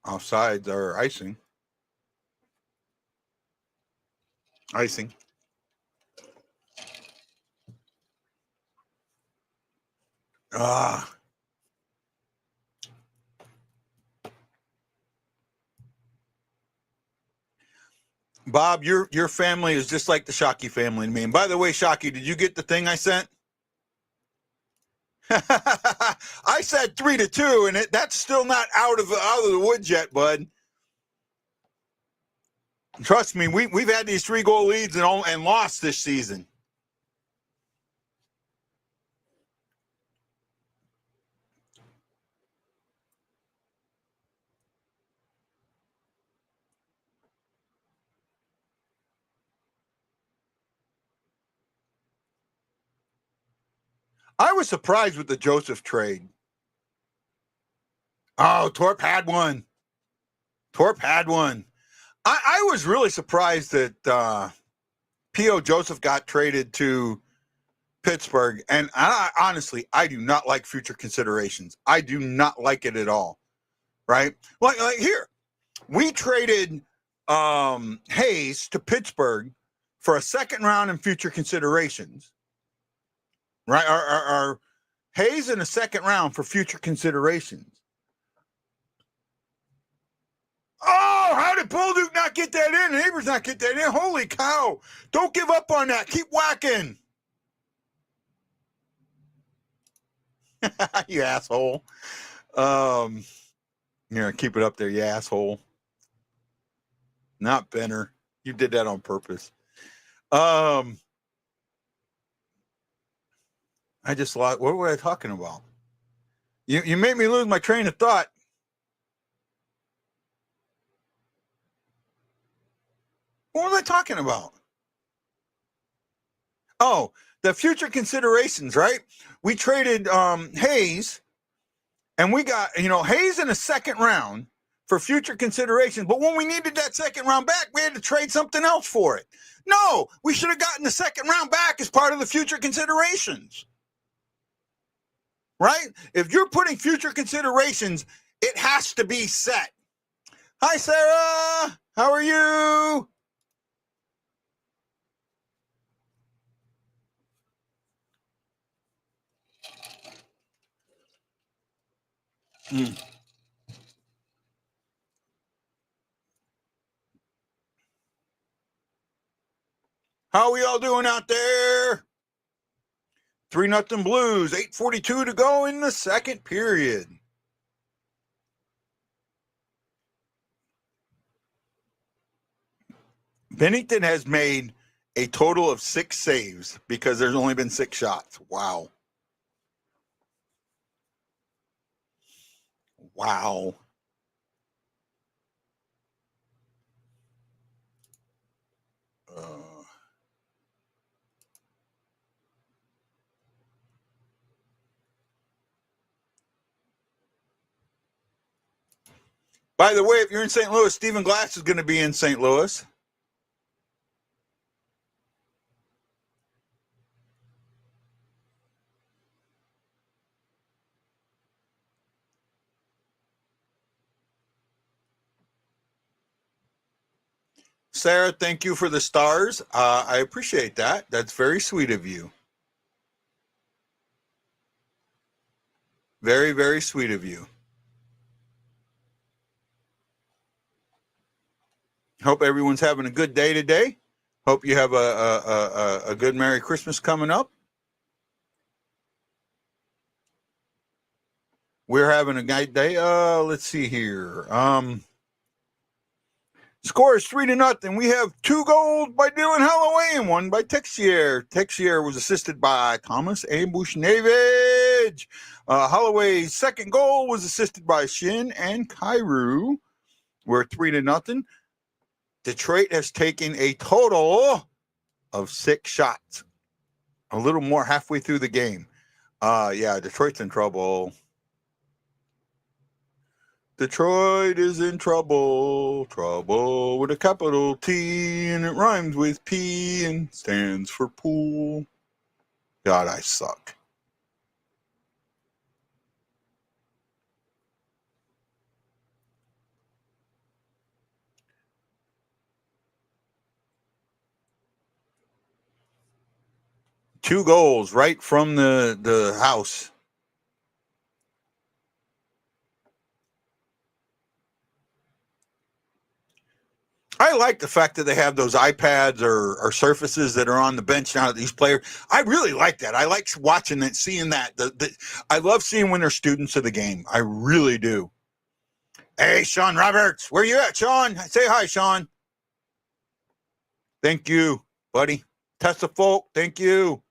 Offsides are icing. Icing. Bob, your family is just like the Shockey family to me. And by the way, Shockey, did you get the thing I sent? I said 3-2, and that's still not out of the woods yet, bud. Trust me, we've had these 3-goal leads and lost this season. I was surprised with the Joseph trade. Oh, Torp had one. I was really surprised that P.O. Joseph got traded to Pittsburgh. And honestly, I do not like future considerations. I do not like it at all. Right? Like here, we traded Hayes to Pittsburgh for a second round and future considerations. Right? Our Hayes in a second round for future considerations. Oh, how did Bolduc not get that in? Neighbors not get that in. Holy cow. Don't give up on that. Keep whacking. You asshole. Yeah, keep it up there, you asshole. Not Benner. You did that on purpose. I just lost. What were I talking about? You made me lose my train of thought. What was I talking about? Oh, the future considerations, right? We traded Hayes, and we got Hayes in a second round for future considerations. But when we needed that second round back, we had to trade something else for it. No, we should have gotten the second round back as part of the future considerations. Right? If you're putting future considerations, it has to be set. Hi, Sarah. How are you? How are we all doing out there? 3-0 Blues, 8:42 to go in the second period. Bennington has made a total of 6 saves because there's only been 6 shots. Wow. Wow. By the way, if you're in St. Louis, Stephen Glass is going to be in St. Louis. Sarah, thank you for the stars. I appreciate that. That's very sweet of you. Very, very sweet of you. Hope everyone's having a good day today. Hope you have a good Merry Christmas coming up. We're having a great day. Let's see here. Score is 3-0. We have 2 goals by Dylan Holloway and 1 by Texier. Texier was assisted by Thomas A. Bushnevich. Holloway's second goal was assisted by Shin and Kairu. We're 3-0. Detroit has taken a total of 6 shots. A little more halfway through the game. Yeah, Detroit's in trouble. Detroit is in trouble. Trouble with a capital T, and it rhymes with P and stands for pool. God, I suck. Two goals right from the house. I like the fact that they have those iPads or surfaces that are on the bench now that these players. I really like that. I like watching that, seeing that. I love seeing when they're students of the game. I really do. Hey, Sean Roberts, where you at, Sean? Say hi, Sean. Thank you, buddy. Tessa Folk, thank you.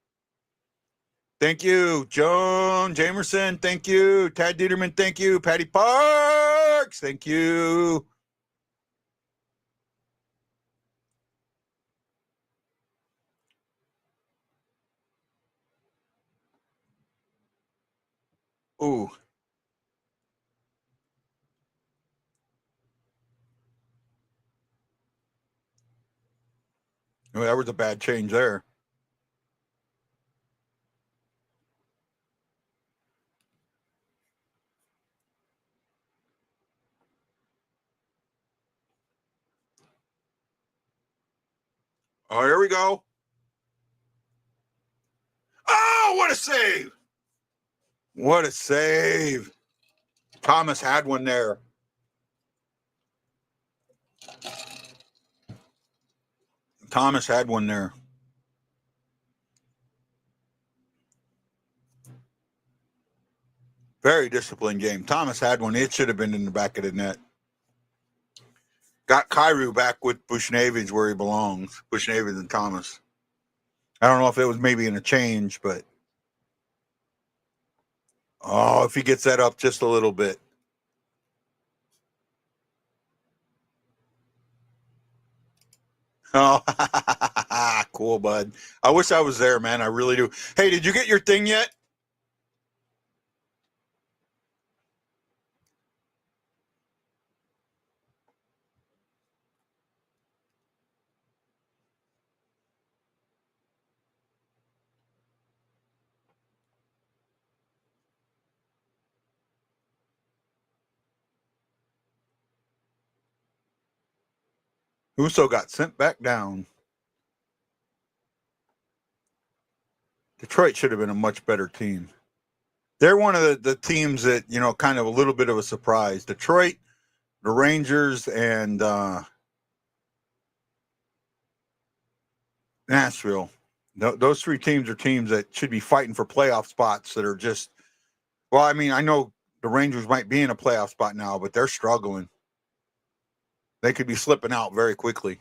Thank you. Joan Jamerson, thank you. Tad Dieterman, thank you. Patty Parks, thank you. Ooh. Well, that was a bad change there. Oh, here we go. Oh, what a save. What a save. Thomas had one there. Thomas had one there. Very disciplined game. Thomas had one. It should have been in the back of the net. Got Kairu back with Bushnevich where he belongs. Bushnevich and Thomas. I don't know if it was maybe in a change, but oh, if he gets that up just a little bit. Oh, cool, bud. I wish I was there, man. I really do. Hey, did you get your thing yet? Uso got sent back down. Detroit should have been a much better team. They're one of the teams that, you know, kind of a little bit of a surprise. Detroit, the Rangers, and Nashville. Those 3 teams are teams that should be fighting for playoff spots that are just, well, I mean, I know the Rangers might be in a playoff spot now, but they're struggling. They could be slipping out very quickly.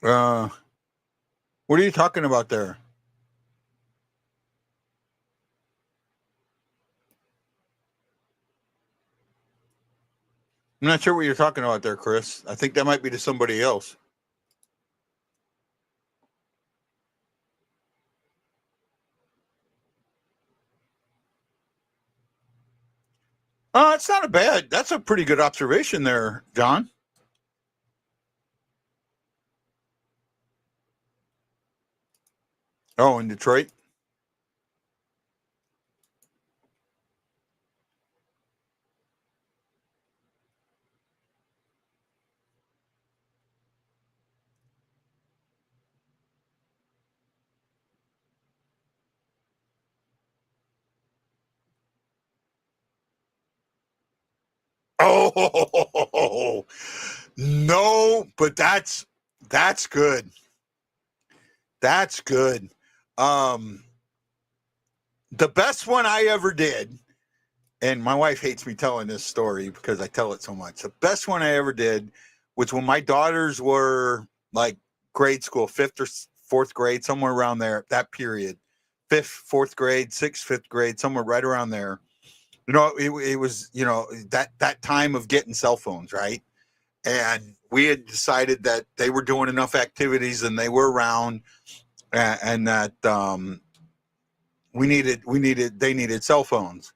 What are you talking about there? I'm not sure what you're talking about there, Chris. I think that might be to somebody else. It's not a bad. That's a pretty good observation there, John. Oh, in Detroit. Oh no, but that's good. That's good. Um, the best one I ever did, and my wife hates me telling this story because I tell it so much. The best one I ever did was when my daughters were like grade school, fifth or fourth grade, somewhere around there, that period. Fifth, fourth grade, sixth, fifth grade, somewhere right around there. It was, that time of getting cell phones, right? And we had decided that they were doing enough activities and they were around, and that they needed cell phones.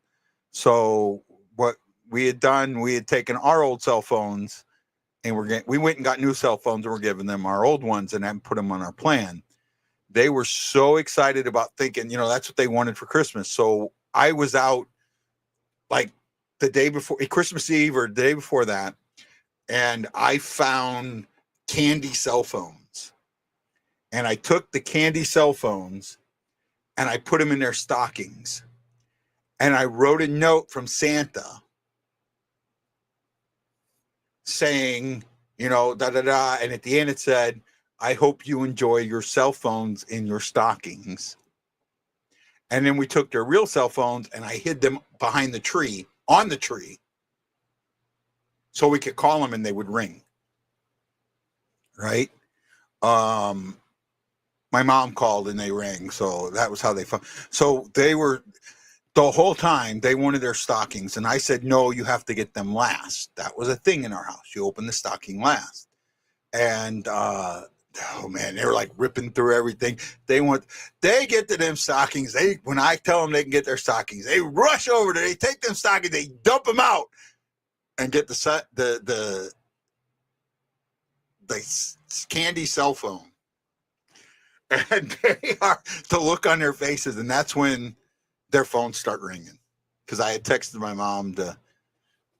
So what we had done, we had taken our old cell phones and we went and got new cell phones and we're giving them our old ones and then put them on our plan. They were so excited about thinking, that's what they wanted for Christmas. So I was out like the day before Christmas Eve or the day before that, and I found candy cell phones. And I took the candy cell phones and I put them in their stockings. And I wrote a note from Santa saying, da da da. And at the end it said, I hope you enjoy your cell phones in your stockings. And then we took their real cell phones and I hid them behind the tree, on the tree, so we could call them and they would ring. Right? My mom called and they rang. So that was how they found. So they were, the whole time they wanted their stockings. And I said, no, you have to get them last. That was a thing in our house. You open the stocking last. And, oh man, they were like ripping through everything. They get to them stockings. When I tell them they can get their stockings, they rush over there. They take them stockings, they dump them out and get the candy cell phone. And they are, the look on their faces, and that's when their phones start ringing. Because I had texted my mom to,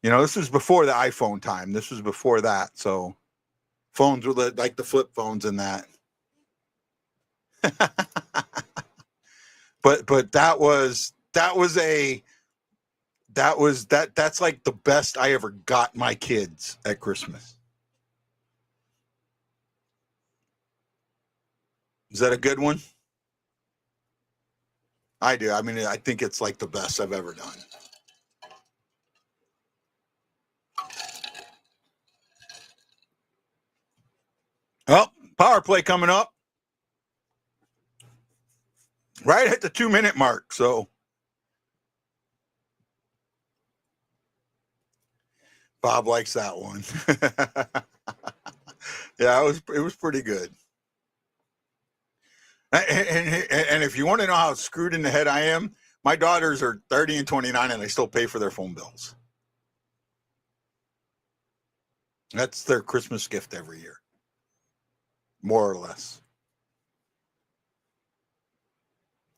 this was before the iPhone time. This was before that. So phones were like the flip phones and that. but that's like the best I ever got my kids at Christmas. Is that a good one? I do. I mean, I think it's like the best I've ever done. Oh, power play coming up. Right at the 2-minute mark. So Bob likes that one. Yeah, it was pretty good. And if you want to know how screwed in the head I am, my daughters are 30 and 29 and they still pay for their phone bills. That's their Christmas gift every year, more or less.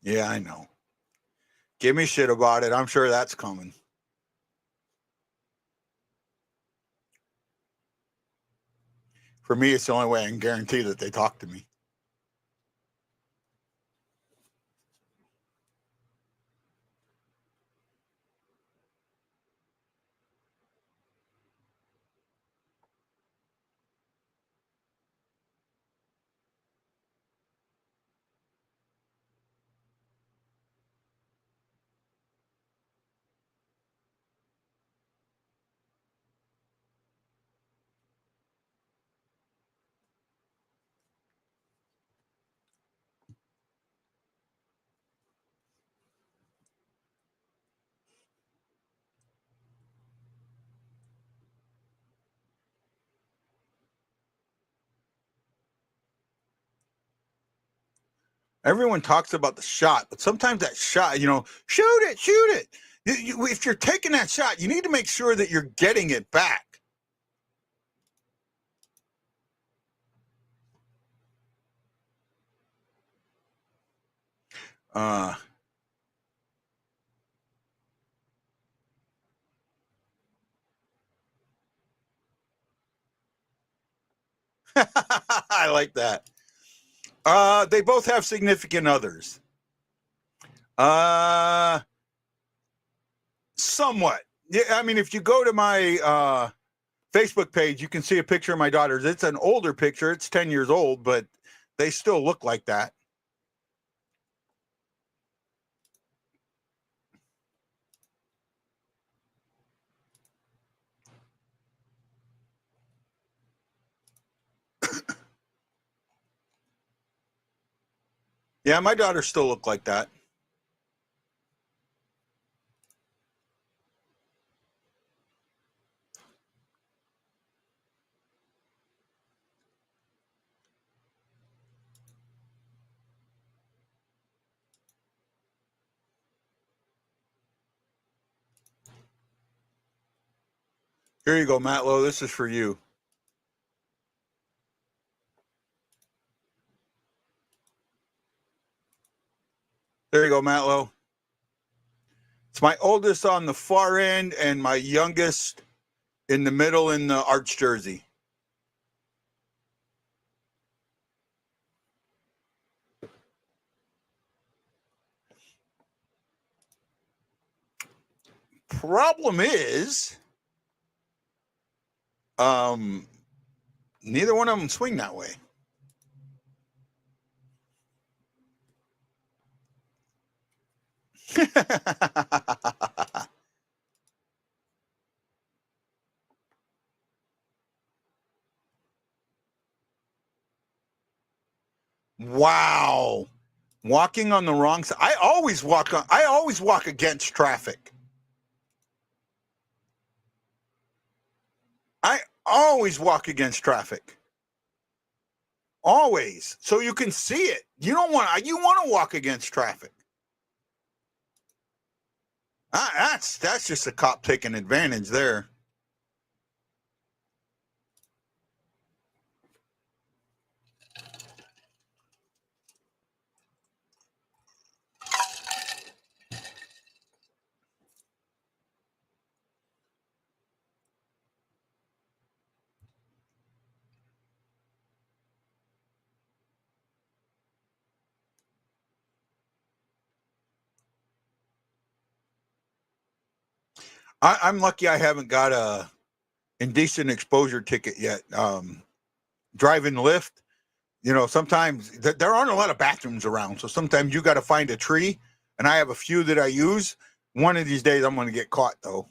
Yeah, I know. Give me shit about it. I'm sure that's coming. For me, it's the only way I can guarantee that they talk to me. Everyone talks about the shot, but sometimes that shot, shoot it. If you're taking that shot, you need to make sure that you're getting it back. I like that. They both have significant others. Somewhat. Yeah, I mean, if you go to my Facebook page, you can see a picture of my daughters. It's an older picture. It's 10 years old, but they still look like that. Yeah, my daughters still look like that. Here you go, Matlow. This is for you. There you go, Matlow. It's my oldest on the far end and my youngest in the middle in the arch jersey. Problem is, neither one of them swing that way. Wow. Walking on the wrong side. I always walk against traffic. I always walk against traffic. Always. So you can see it. You want to walk against traffic. That's just a cop taking advantage there. I'm lucky I haven't got a indecent exposure ticket yet. Driving Lyft, sometimes there aren't a lot of bathrooms around. So sometimes you got to find a tree, and I have a few that I use. One of these days I'm going to get caught, though.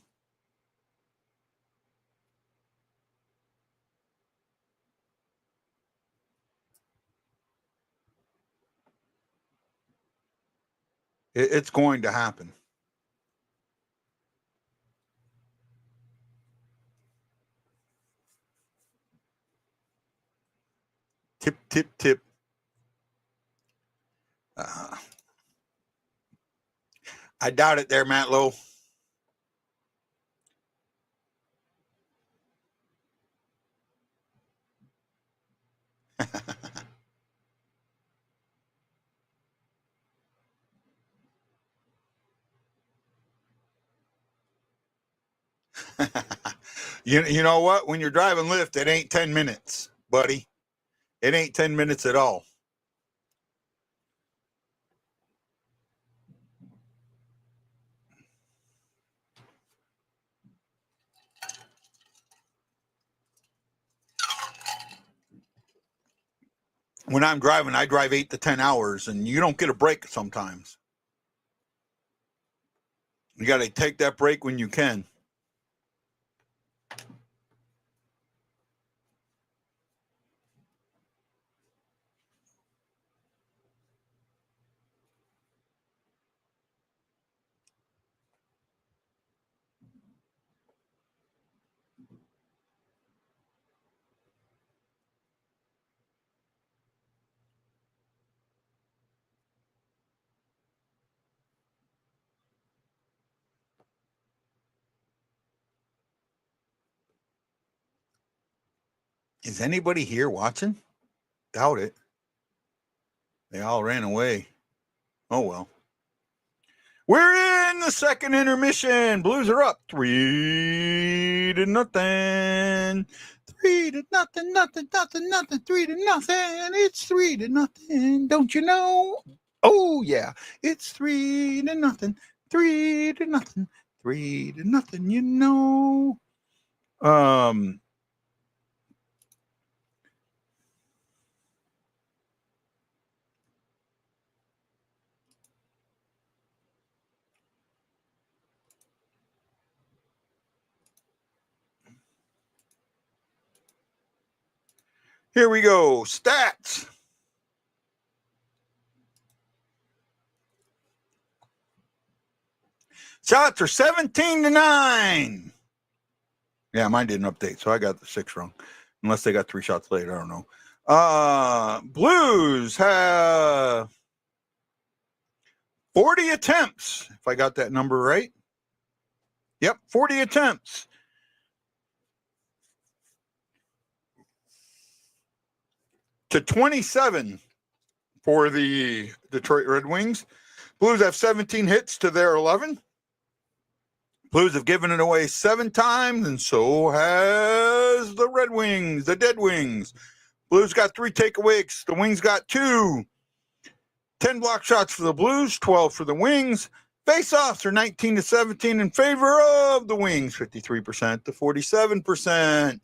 It's going to happen. Tip, tip, tip. I doubt it there, Matt Lowe. You know what? When you're driving Lyft, it ain't 10 minutes, buddy. It ain't 10 minutes at all. When I'm driving, I drive 8 to 10 hours, and you don't get a break sometimes. You got to take that break when you can. Is anybody here watching? Doubt it. They all ran away. Oh, well. We're in the second intermission. Blues are up 3-0. 3-0, 3-0. It's 3-0. Don't you know? Oh, yeah. It's 3-0. 3-0. 3-0, you know. Here we go. Stats. Shots are 17-9. Yeah, mine didn't update, so I got the 6 wrong. Unless they got 3 shots later, I don't know. Blues have 40 attempts, if I got that number right. Yep, 40 attempts. To 27 for the Detroit Red Wings. Blues have 17 hits to their 11. Blues have given it away 7 times, and so has the Red Wings, the Dead Wings. Blues got 3 takeaways. The Wings got 2. 10 block shots for the Blues, 12 for the Wings. Face-offs are 19-17 in favor of the Wings, 53% to 47%.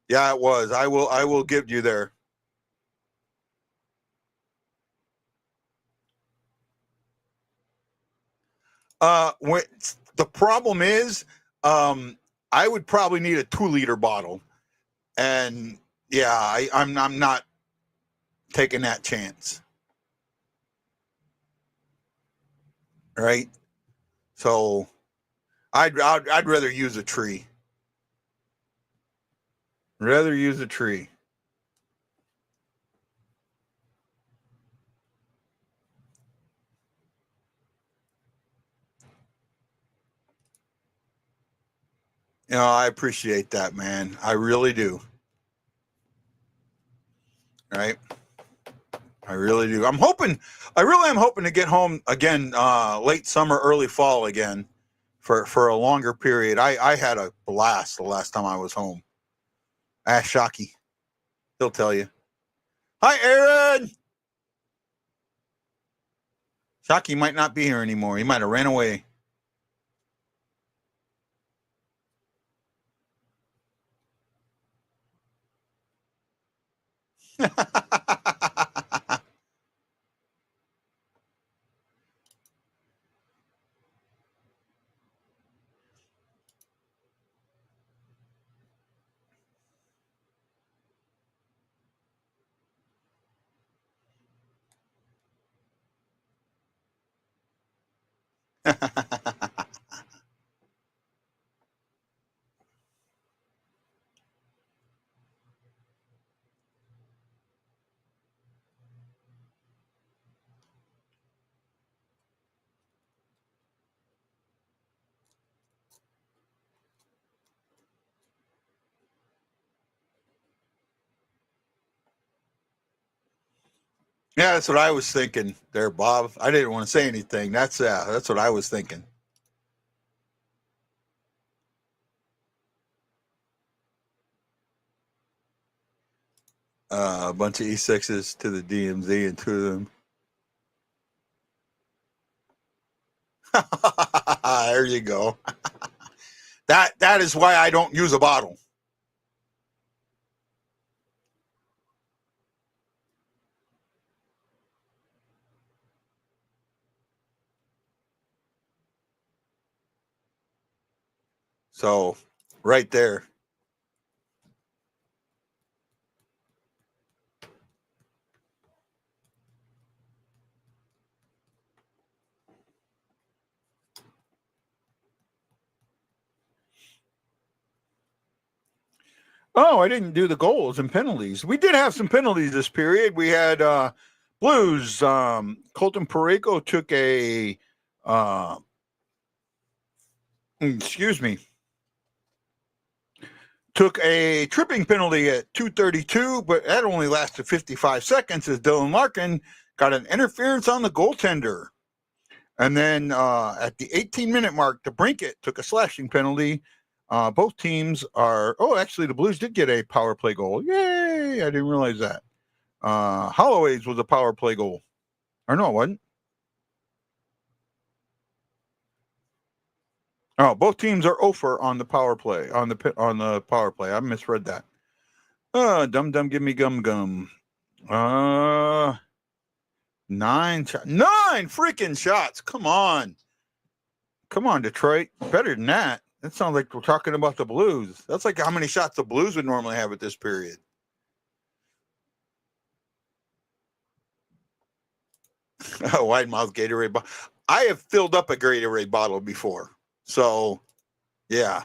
Yeah, it was. I will give you there. The problem is, I would probably need a 2-liter bottle, and yeah, I'm not taking that chance. Right? So, I'd rather use a tree. Rather use a tree. You know, I appreciate that, man. I really do. Right? I really do. I really am hoping to get home again, late summer, early fall again for a longer period. I had a blast the last time I was home. Ask Shockey. He'll tell you. Hi, Aaron. Shockey might not be here anymore. He might have ran away. Yeah, that's what I was thinking there, Bob. I didn't want to say anything. That's what I was thinking. A bunch of E6s to the DMZ and 2 of them. There you go. That is why I don't use a bottle. So, right there. Oh, I didn't do the goals and penalties. We did have some penalties this period. We had Blues. Colton Parayko took a excuse me. took a tripping penalty at 2:32, but that only lasted 55 seconds as Dylan Larkin got an interference on the goaltender. And then at the 18-minute mark, DeBrincat took a slashing penalty. Both teams are... Oh, actually, the Blues did get a power play goal. Yay! I didn't realize that. Holloway's was a power play goal. Or no, it wasn't. Oh, both teams are 0 on the power play. On the power play. I misread that. Dum give me gum. 9 freaking shots. Come on, Detroit. Better than that. That sounds like we're talking about the Blues. That's like how many shots the Blues would normally have at this period. Wide mouth Gatorade bottle. I have filled up a Gatorade bottle before. So, yeah.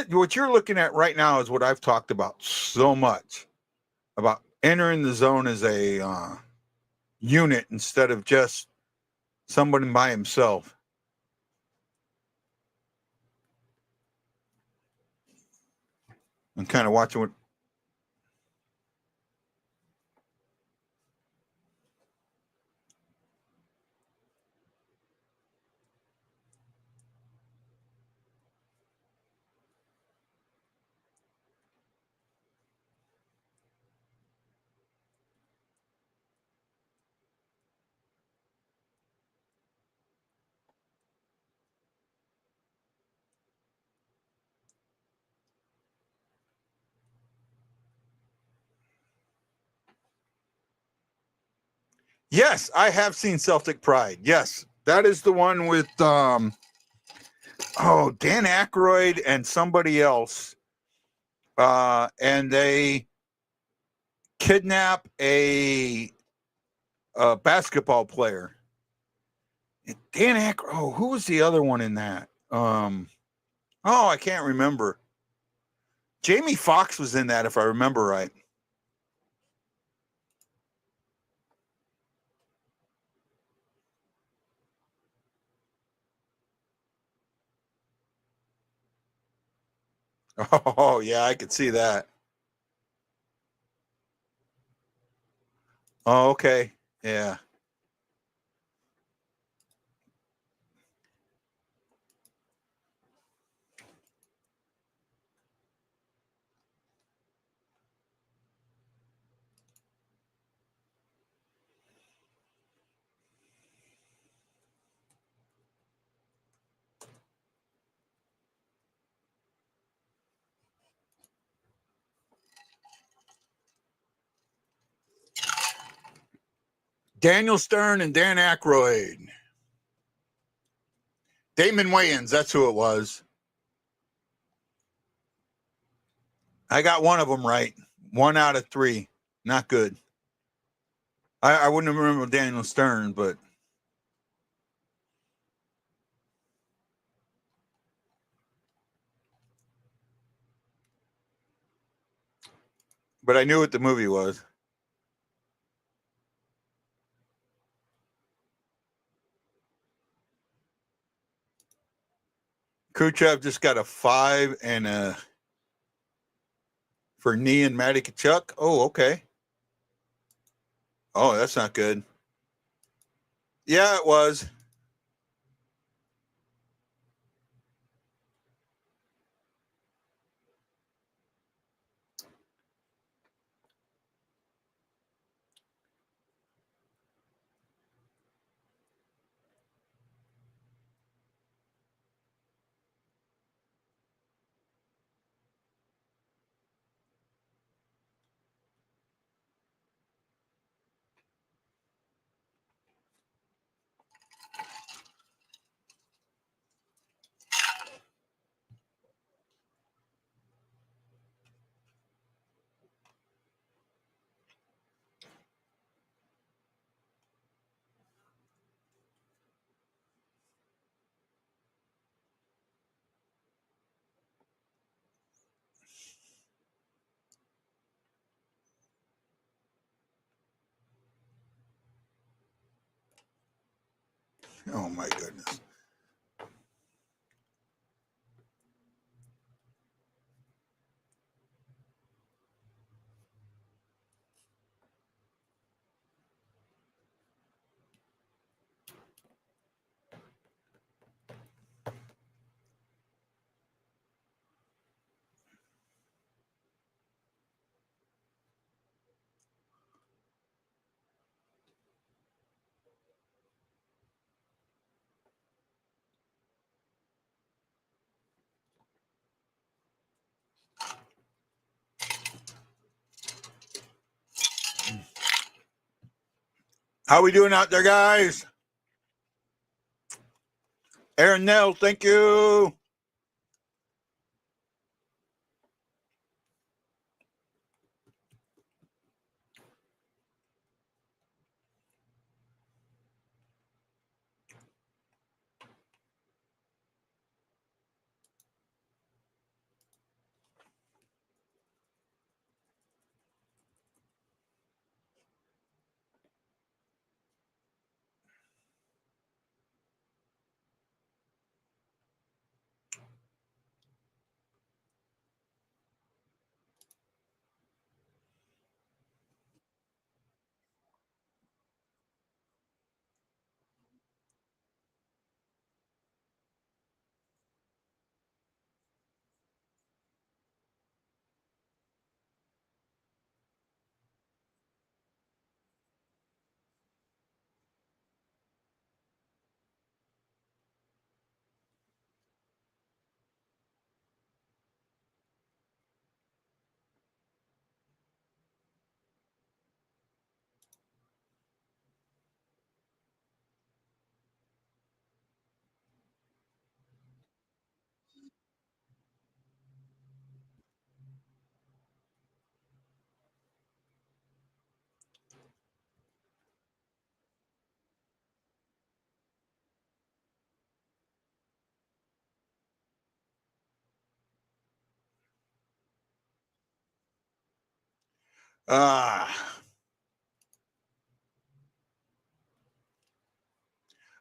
What you're looking at right now is what I've talked about so much, about entering the zone as a unit instead of just somebody by himself. I'm kind of watching what... Yes, I have seen Celtic Pride. Yes, that is the one with Dan Aykroyd and somebody else, and they kidnap a basketball player. Dan Aykroyd. Oh, who was the other one in that? I can't remember. Jamie Foxx was in that, if I remember right. Oh, yeah, I could see that. Oh, okay. Yeah. Daniel Stern and Dan Aykroyd. Damon Wayans, that's who it was. I got one of them right. 1 out of 3. Not good. I wouldn't have remembered Daniel Stern, but I knew what the movie was. Khrushchev just got a 5 and a for knee and Matty Kachuk. Oh, okay. Oh, that's not good. Yeah, it was. Oh my goodness. How we doing out there, guys? Aaron Nell, thank you.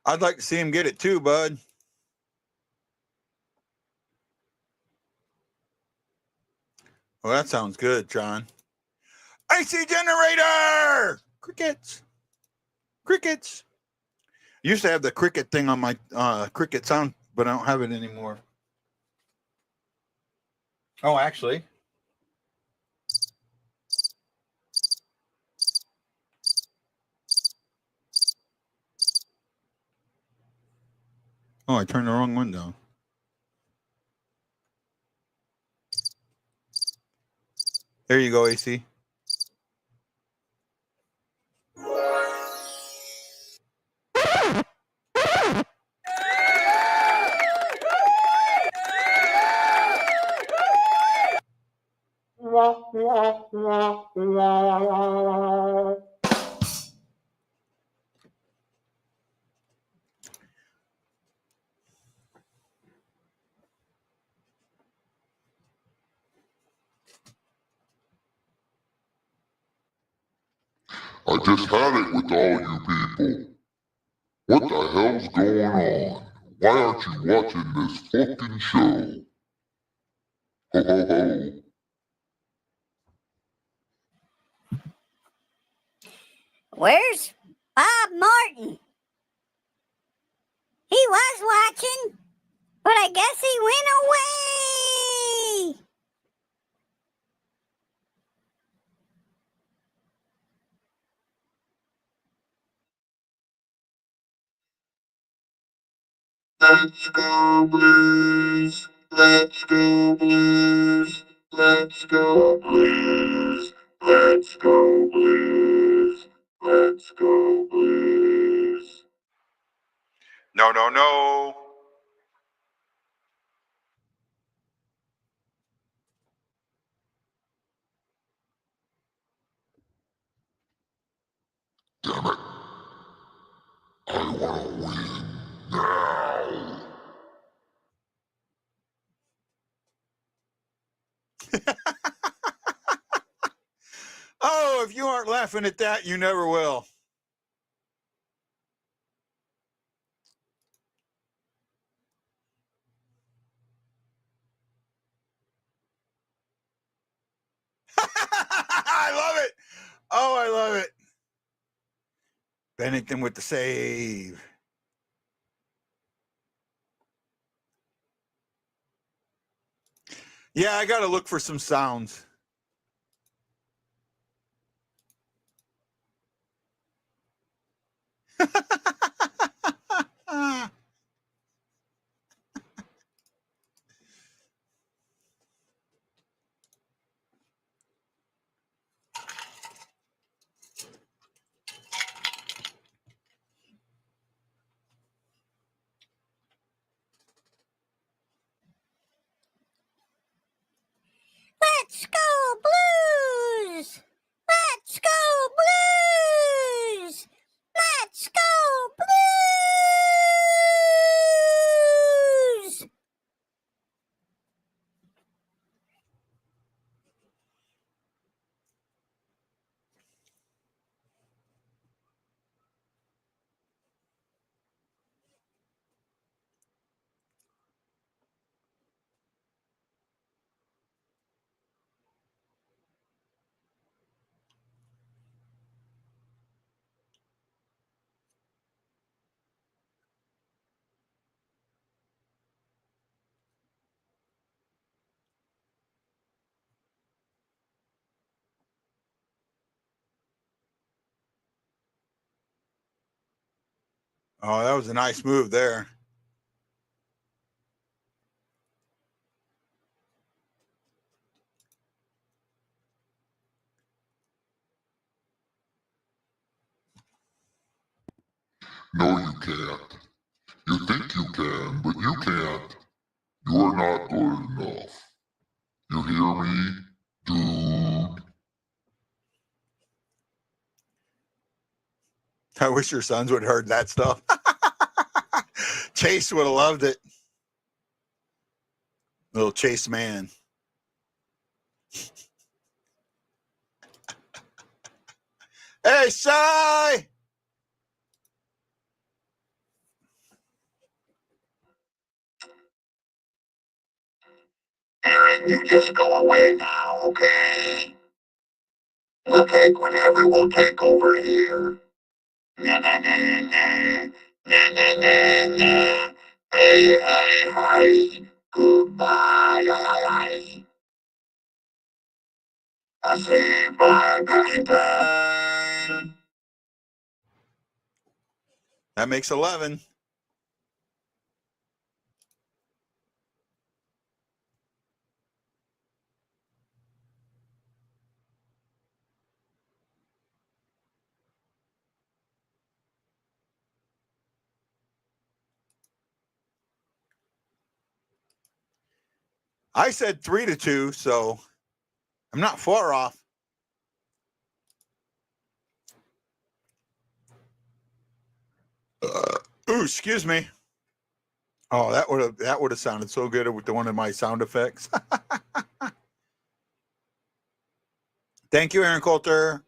I'd like to see him get it too, bud. Well, that sounds good, John. AC generator! Crickets. Crickets. Used to have the cricket thing on my cricket sound, but I don't have it anymore. Oh, actually. Oh, I turned the wrong one down. There you go, AC. I just had it with all you people. What the hell's going on? Why aren't you watching this fucking show? Ho ho ho. Where's Bob Martin? He was watching, but I guess he went away. Let's go Blues. Let's go Blues. Let's go Blues. Let's go Blues. Let's go Blues. No, no, no. Damn it. I want to win now. Oh, if you aren't laughing at that, you never will. Oh, I love it. Bennington with the save. Yeah, I got to look for some sounds. Let's go Blues! Let's go Blues! Let's go Blues! Oh, that was a nice move there. No, you can't. You think you can, but you can't. You're not good enough. You hear me, dude? I wish your sons would have heard that stuff. Chase would have loved it. Little Chase man. Hey, Shy! Aaron, you just go away now, okay? We'll take whatever will take over here. Na na na na. Na na na na. Hey, hey, hey. Goodbye, hey. I say bye, bye. That makes 11. I said 3-2, so I'm not far off. Ooh, excuse me. Oh, that would have sounded so good with one of my sound effects. Thank you, Aaron Coulter.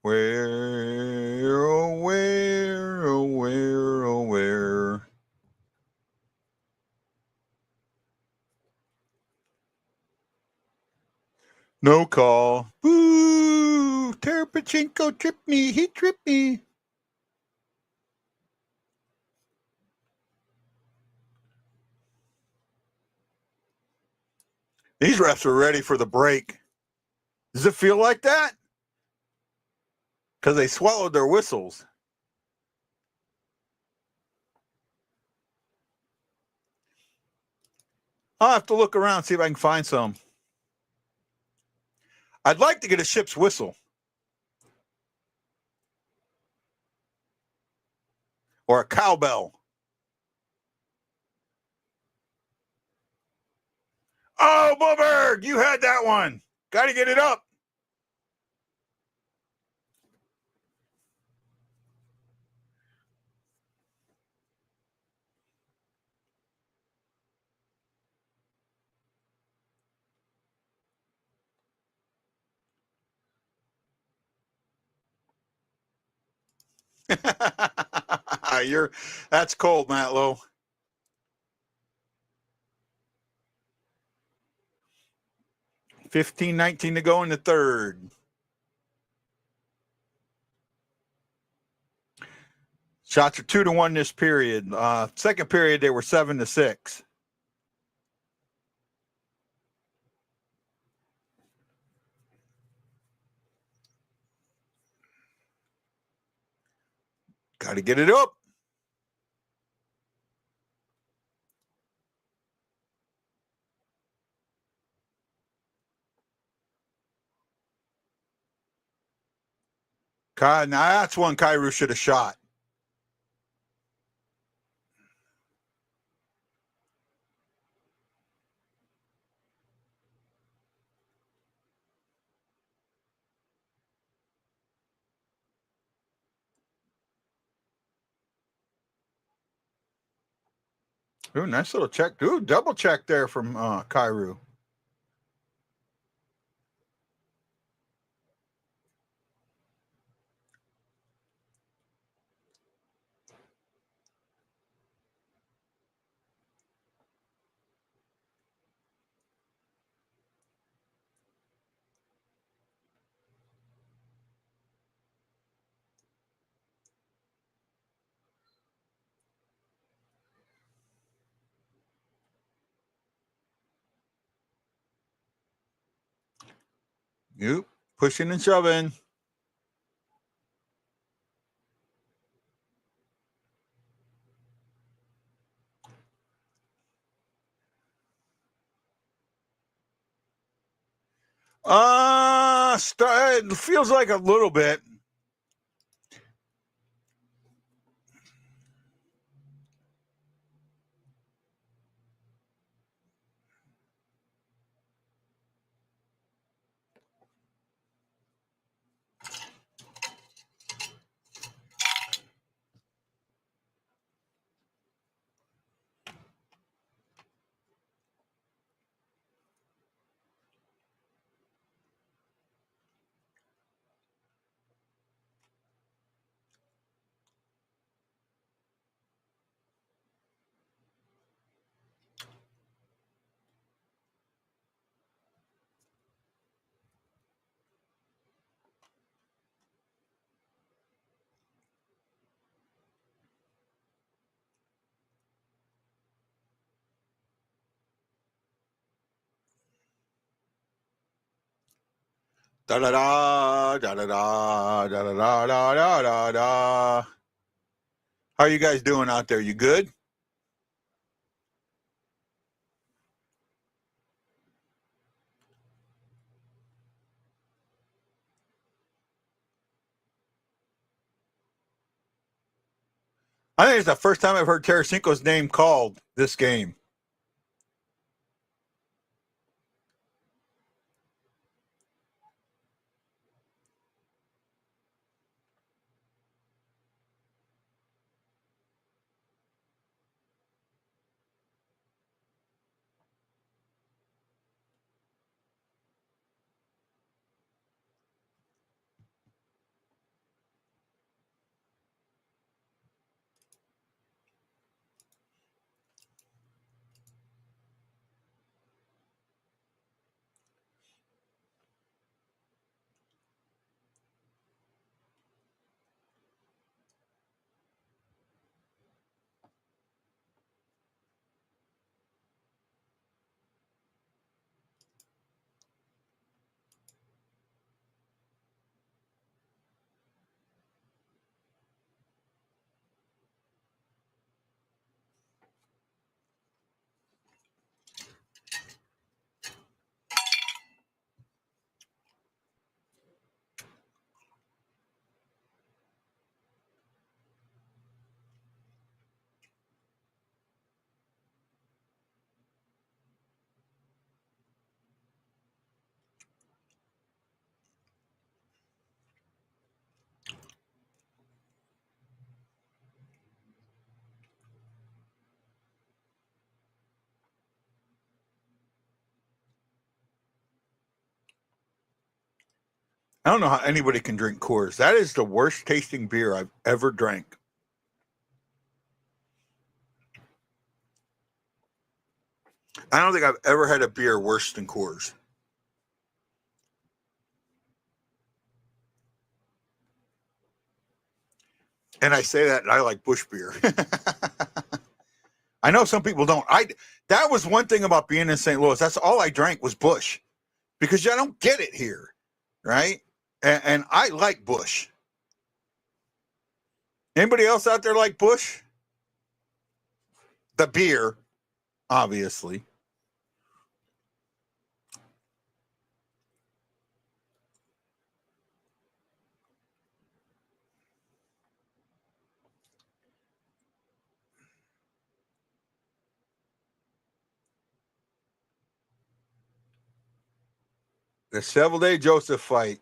Where, oh, where, oh, where, oh, where. No call. Boo! Tarasenko tripped me. He tripped me. These refs are ready for the break. Does it feel like that? Because they swallowed their whistles. I'll have to look around, see if I can find some. I'd like to get a ship's whistle. Or a cowbell. Oh, Bulberg, you had that one. Got to get it up. That's cold, Matlow. 15-19 to go in the third. Shots are 2-1 this period. Second period, they were 7-6. Got to get it up. Now that's one Kyrou should have shot. Ooh, nice little check. Ooh, double check there from Kyrou. Yep, pushing and shoving. It feels like a little bit. Da da da da da da da da da da da da. How are you guys doing out there? You good? I think it's the first time I've heard Tarasenko's name called this game. I don't know how anybody can drink Coors. That is the worst tasting beer I've ever drank. I don't think I've ever had a beer worse than Coors. And I say that, and I like Busch beer. I know some people don't. That was one thing about being in St. Louis. That's all I drank was Busch, because you don't get it here, right? And I like Busch. Anybody else out there like Busch? The beer, obviously. The Several-Day Joseph fight.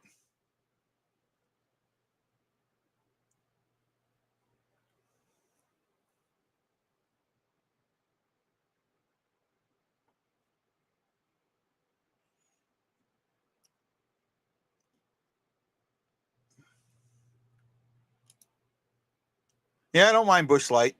Yeah, I don't mind Busch Light.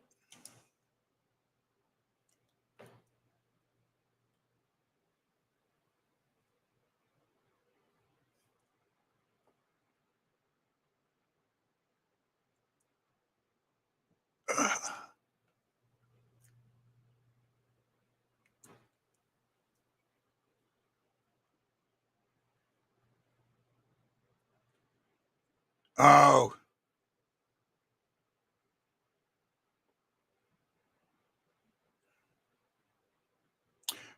Oh.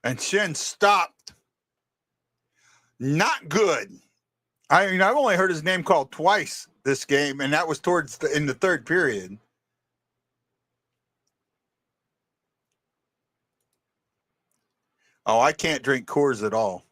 And Shin stopped. Not good. I mean, I've only heard his name called twice this game, and that was in the third period. Oh, I can't drink Coors at all.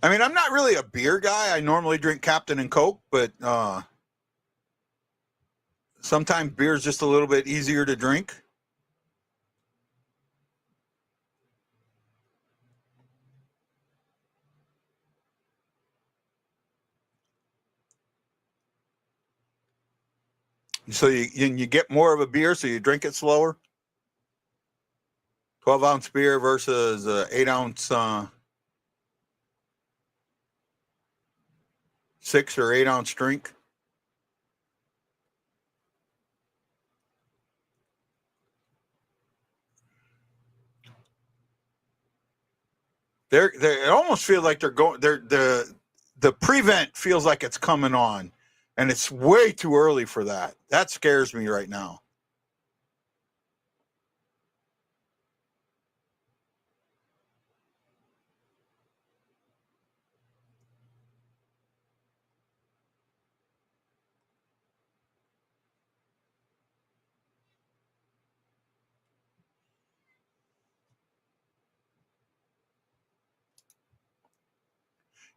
I mean, I'm not really a beer guy. I normally drink Captain and Coke, but sometimes beer is just a little bit easier to drink. So you get more of a beer, so you drink it slower. 12-ounce beer versus 8-ounce 6 or 8-ounce drink. It almost feels like they're going. The prevent feels like it's coming on, and it's way too early for that. That scares me right now.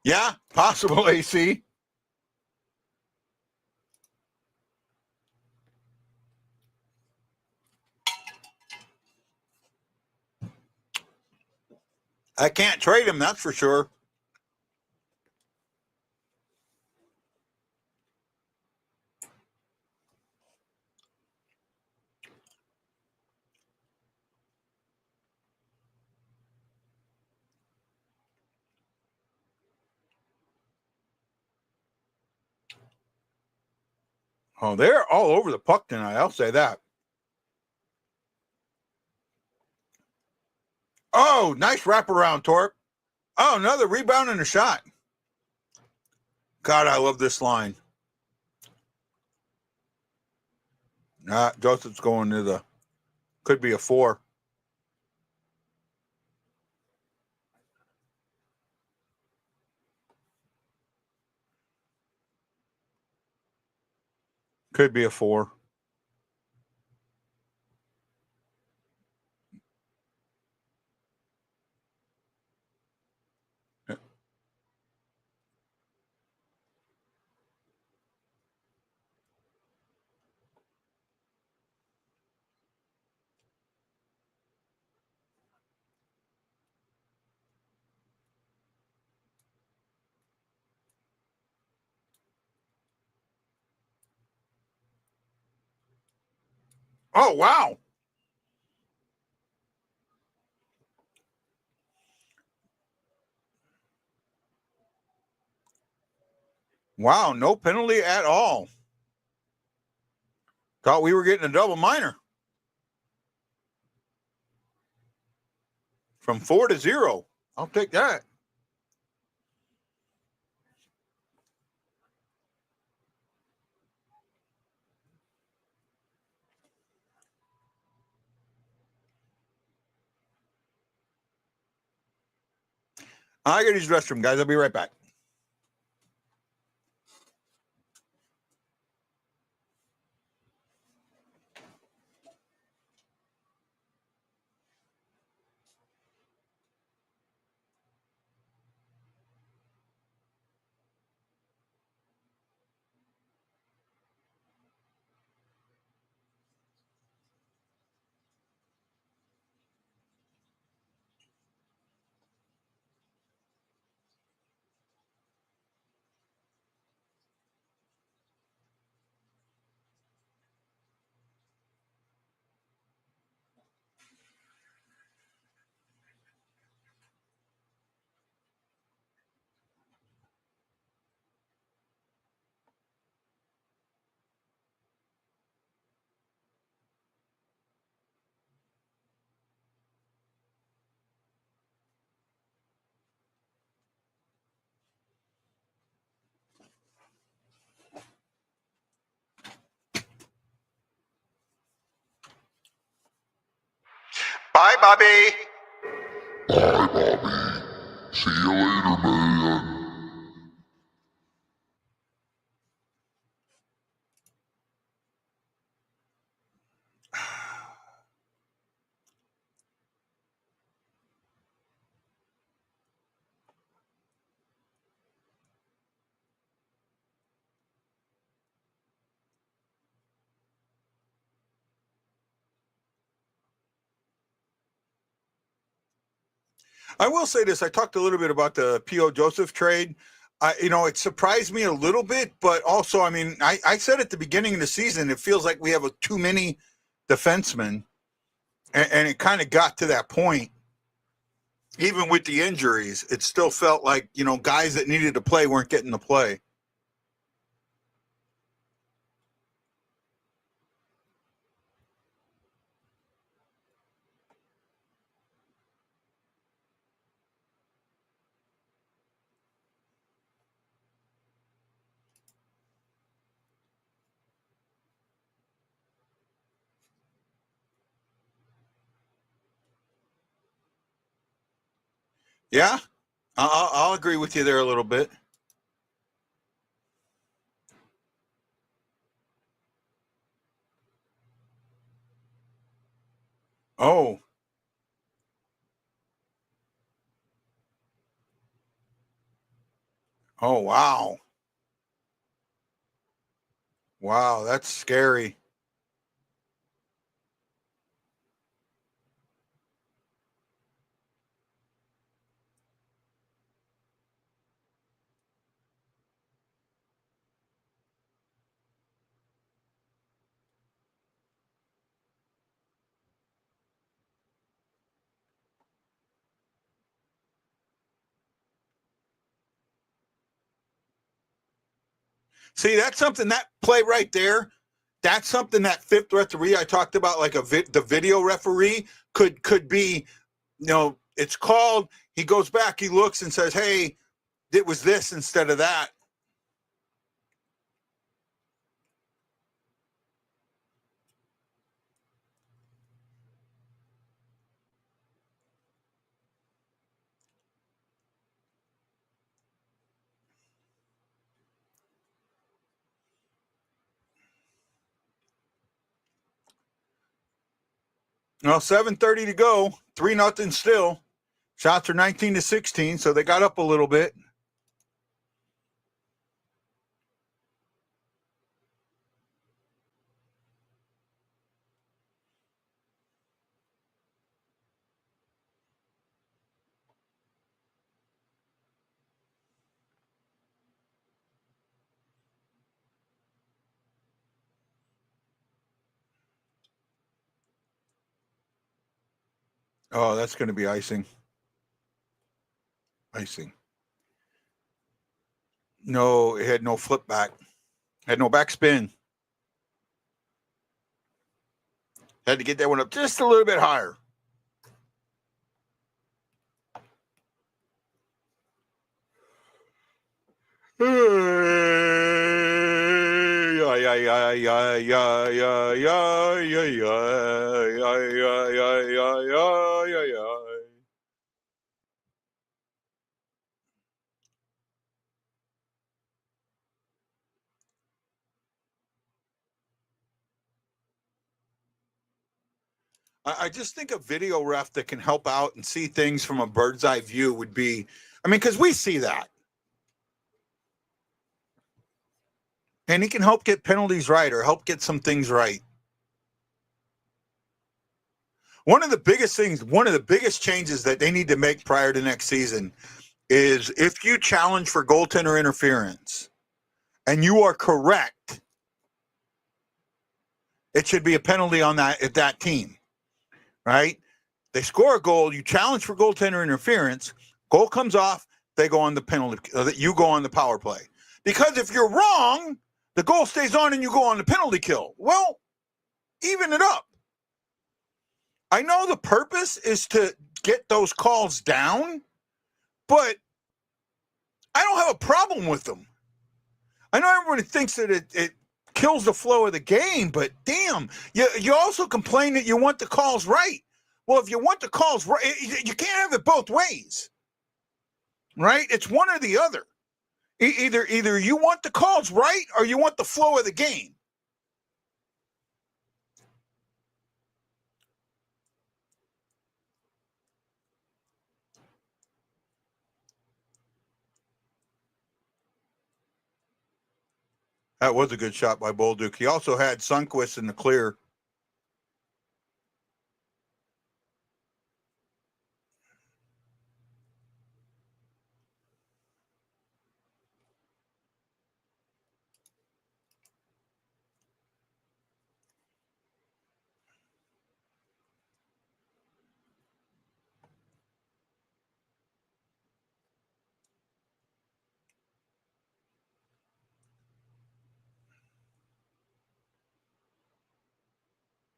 Yeah, possible AC. I can't trade him, that's for sure. Oh, they're all over the puck tonight. I'll say that. Oh, nice wraparound, Torp. Oh, another rebound and a shot. God, I love this line. Joseph's going to the, could be a 4. Could be a 4. Oh, wow. Wow, no penalty at all. Thought we were getting a double minor. From 4 to 0. I'll take that. I gotta use the restroom, guys. I'll be right back. Bye, Bobby. Bye, Bobby. See you later, man. I will say this. I talked a little bit about the P.O. Joseph trade. It surprised me a little bit, but also, I mean, I said at the beginning of the season, it feels like we have too many defensemen, and it kind of got to that point. Even with the injuries, it still felt like, guys that needed to play weren't getting to play. Yeah, I'll agree with you there a little bit. Oh. Oh, wow. Wow, that's scary. See, that's something, that play right there, that's something that fifth referee I talked about, like the video referee could be, it's called. He goes back, he looks and says, hey, it was this instead of that. Well, 7:30 to go, 3-0 still. Shots are 19-16, so they got up a little bit. Oh, that's going to be icing. Icing. No, it had no flip back. Had no backspin. Had to get that one up just a little bit higher. I just think a video ref that can help out and see things from a bird's eye view would be, I mean, because we see that. And he can help get penalties right or help get some things right. One of the biggest things, one of the biggest changes that they need to make prior to next season is if you challenge for goaltender interference and you are correct, it should be a penalty on that team, right? They score a goal, you challenge for goaltender interference, goal comes off, they go on the penalty, you go on the power play. Because if you're wrong, the goal stays on and you go on the penalty kill. Well, even it up. I know the purpose is to get those calls down, but I don't have a problem with them. I know everybody thinks that it kills the flow of the game, but damn, you also complain that you want the calls right. Well, if you want the calls right, you can't have it both ways, right? It's one or the other. Either you want the calls right or you want the flow of the game. That was a good shot by Bolduc. He also had Sundqvist in the clear.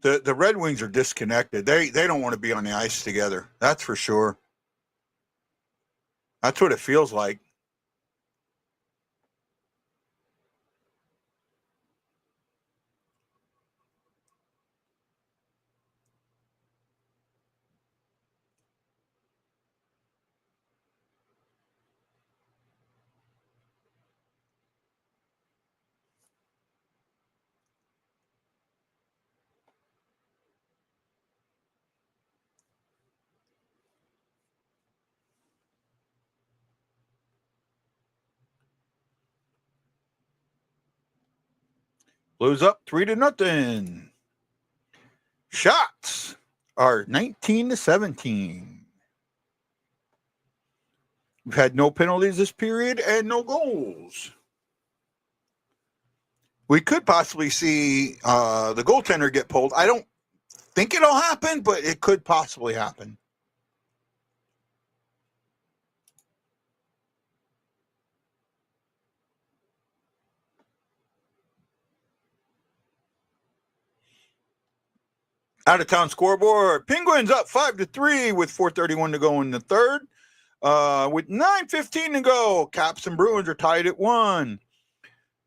The Red Wings are disconnected. They don't want to be on the ice together. That's for sure. That's what it feels like. Blues up 3-0. Shots are 19-17. We've had no penalties this period and no goals. We could possibly see the goaltender get pulled. I don't think it'll happen, but it could possibly happen. Out of town scoreboard. Penguins up 5-3 with 4:31 to go in the third. With 9:15 to go, Caps and Bruins are tied at 1.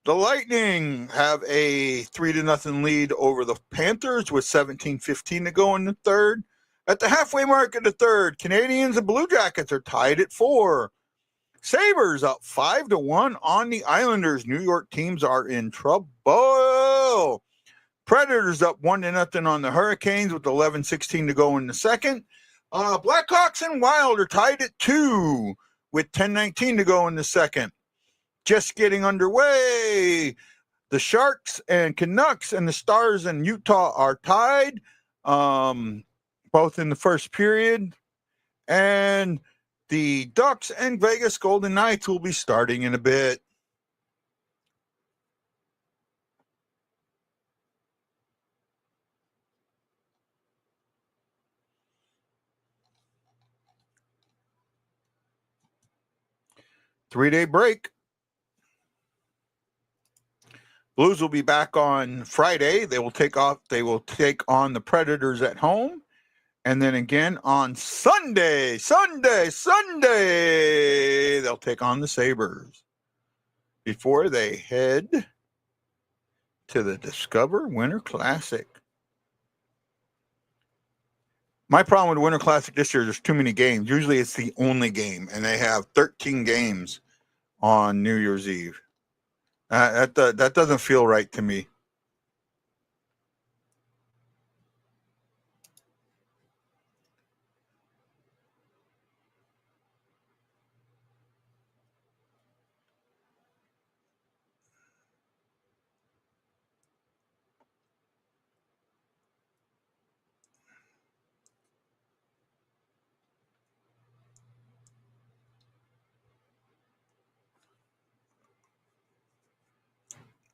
The Lightning have a 3-0 lead over the Panthers with 17:15 to go in the third. At the halfway mark of the third, Canadians and Blue Jackets are tied at 4. Sabres up 5-1 on the Islanders. New York teams are in trouble. Predators up 1-0 on the Hurricanes with 11:16 to go in the second. Blackhawks and Wild are tied at 2 with 10:19 to go in the second. Just getting underway. The Sharks and Canucks and the Stars and Utah are tied, both in the first period. And the Ducks and Vegas Golden Knights will be starting in a bit. Three-day break. Blues will be back on Friday. They will take on the Predators at home. And then again on Sunday, they'll take on the Sabres before they head to the Discover Winter Classic. My problem with the Winter Classic this year, there's too many games. Usually it's the only game, and they have 13 games on New Year's Eve. That doesn't feel right to me.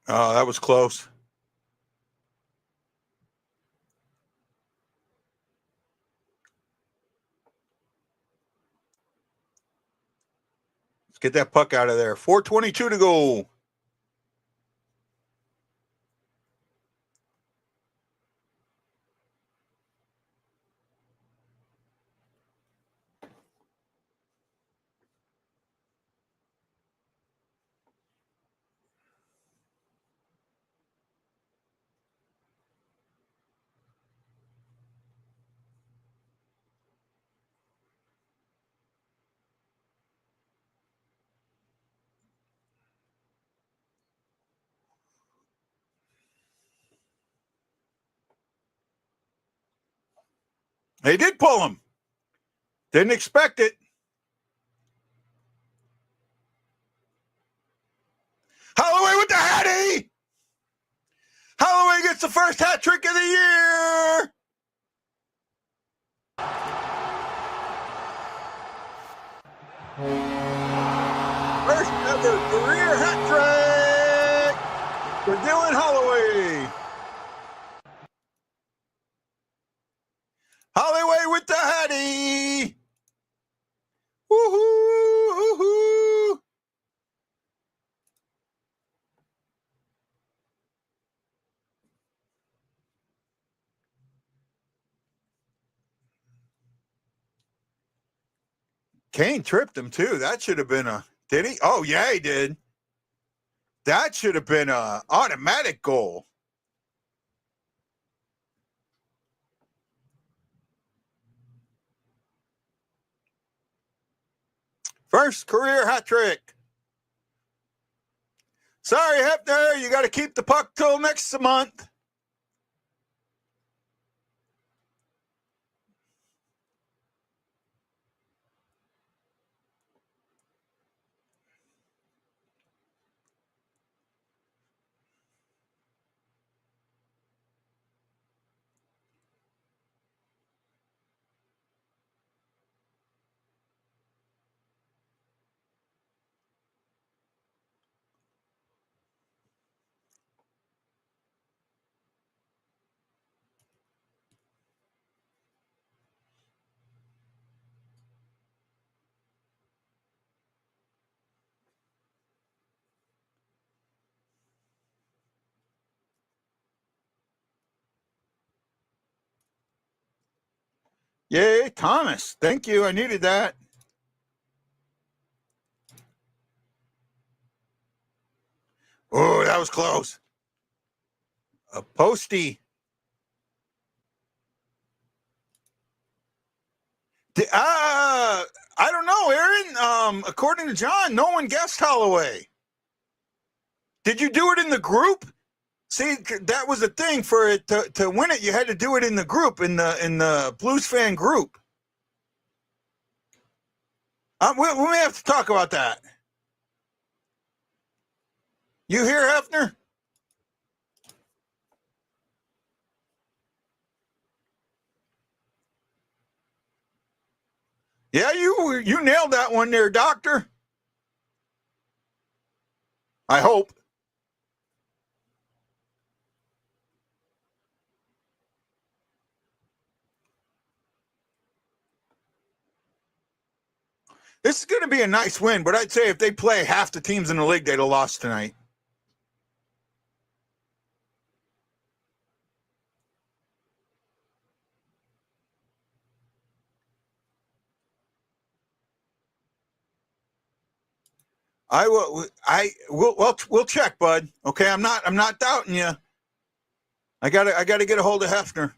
Oh, that was close. Let's get that puck out of there. 4:22 to go. They did pull him. Didn't expect it. Holloway with the hattie. Holloway gets the first hat trick of the year. First ever career hat trick for Dylan Holloway. Holloway with the hattie. Woohoo! Woohoo! Kane tripped him too. That should have been a. Did he? Oh yeah, he did. That should have been a automatic goal. First career hat trick. Sorry, Hefner, you got to keep the puck till next month. Yay, Thomas. Thank you. I needed that. Oh, that was close. A postie. I don't know, Aaron. According to John, no one guessed Holloway. Did you do it in the group? See, that was the thing for it to win it. You had to do it in the group, in the Blues fan group. We may have to talk about that. You hear, Hefner? Yeah, you nailed that one there, Doctor. I hope. This is going to be a nice win, but I'd say if they play half the teams in the league, they'd have lost tonight. We'll check, bud. Okay, I'm not doubting you. I gotta get a hold of Hefner.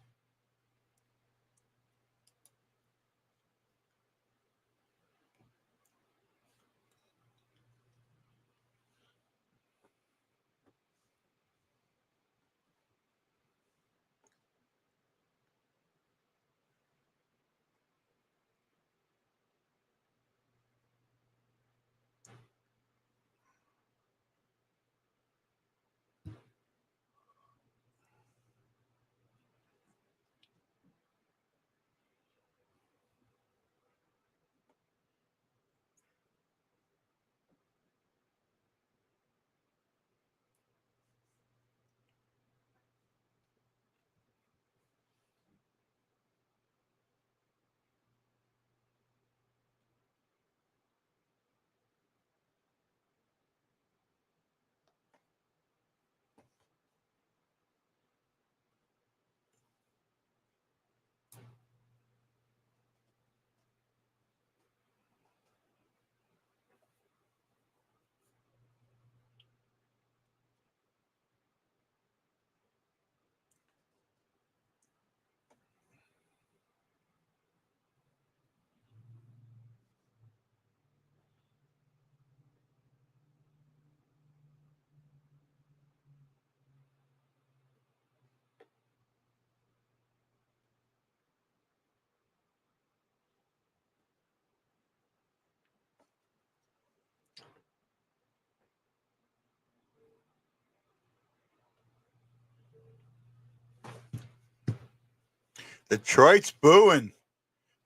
Detroit's booing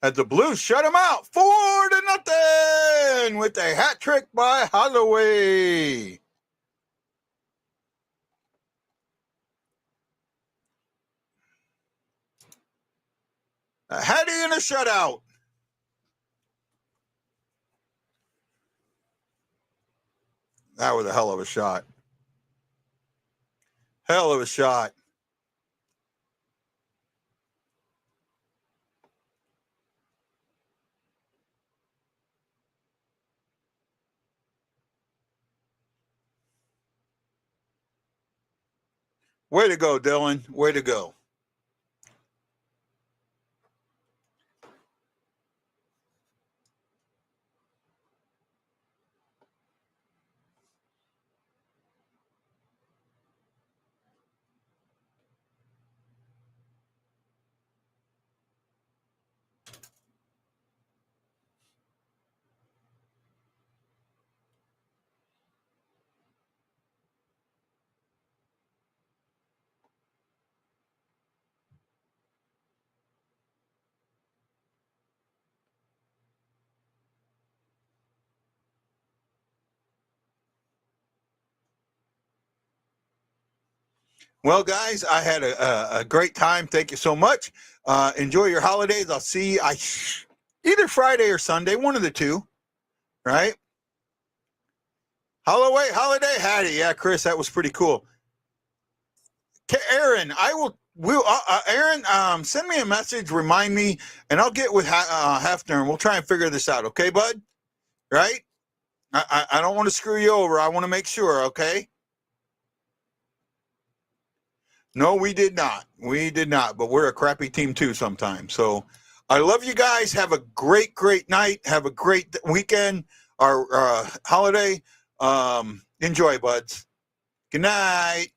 as the Blues shut him out 4-0 with a hat trick by Holloway. A Hattie and a shutout. That was a hell of a shot. Hell of a shot. Way to go, Dylan. Way to go. Well, guys, I had a great time. Thank you so much. Enjoy your holidays. I'll see you either Friday or Sunday, one of the two, right? Holiday Hattie. Yeah, Chris, that was pretty cool. Aaron, we'll Aaron, send me a message, remind me, and I'll get with Hefner, and we'll try and figure this out. Okay, bud? Right? I don't want to screw you over. I want to make sure. Okay. No, we did not. We did not. But we're a crappy team too sometimes. So I love you guys. Have a great, great night. Have a great weekend or holiday. Enjoy, buds. Good night.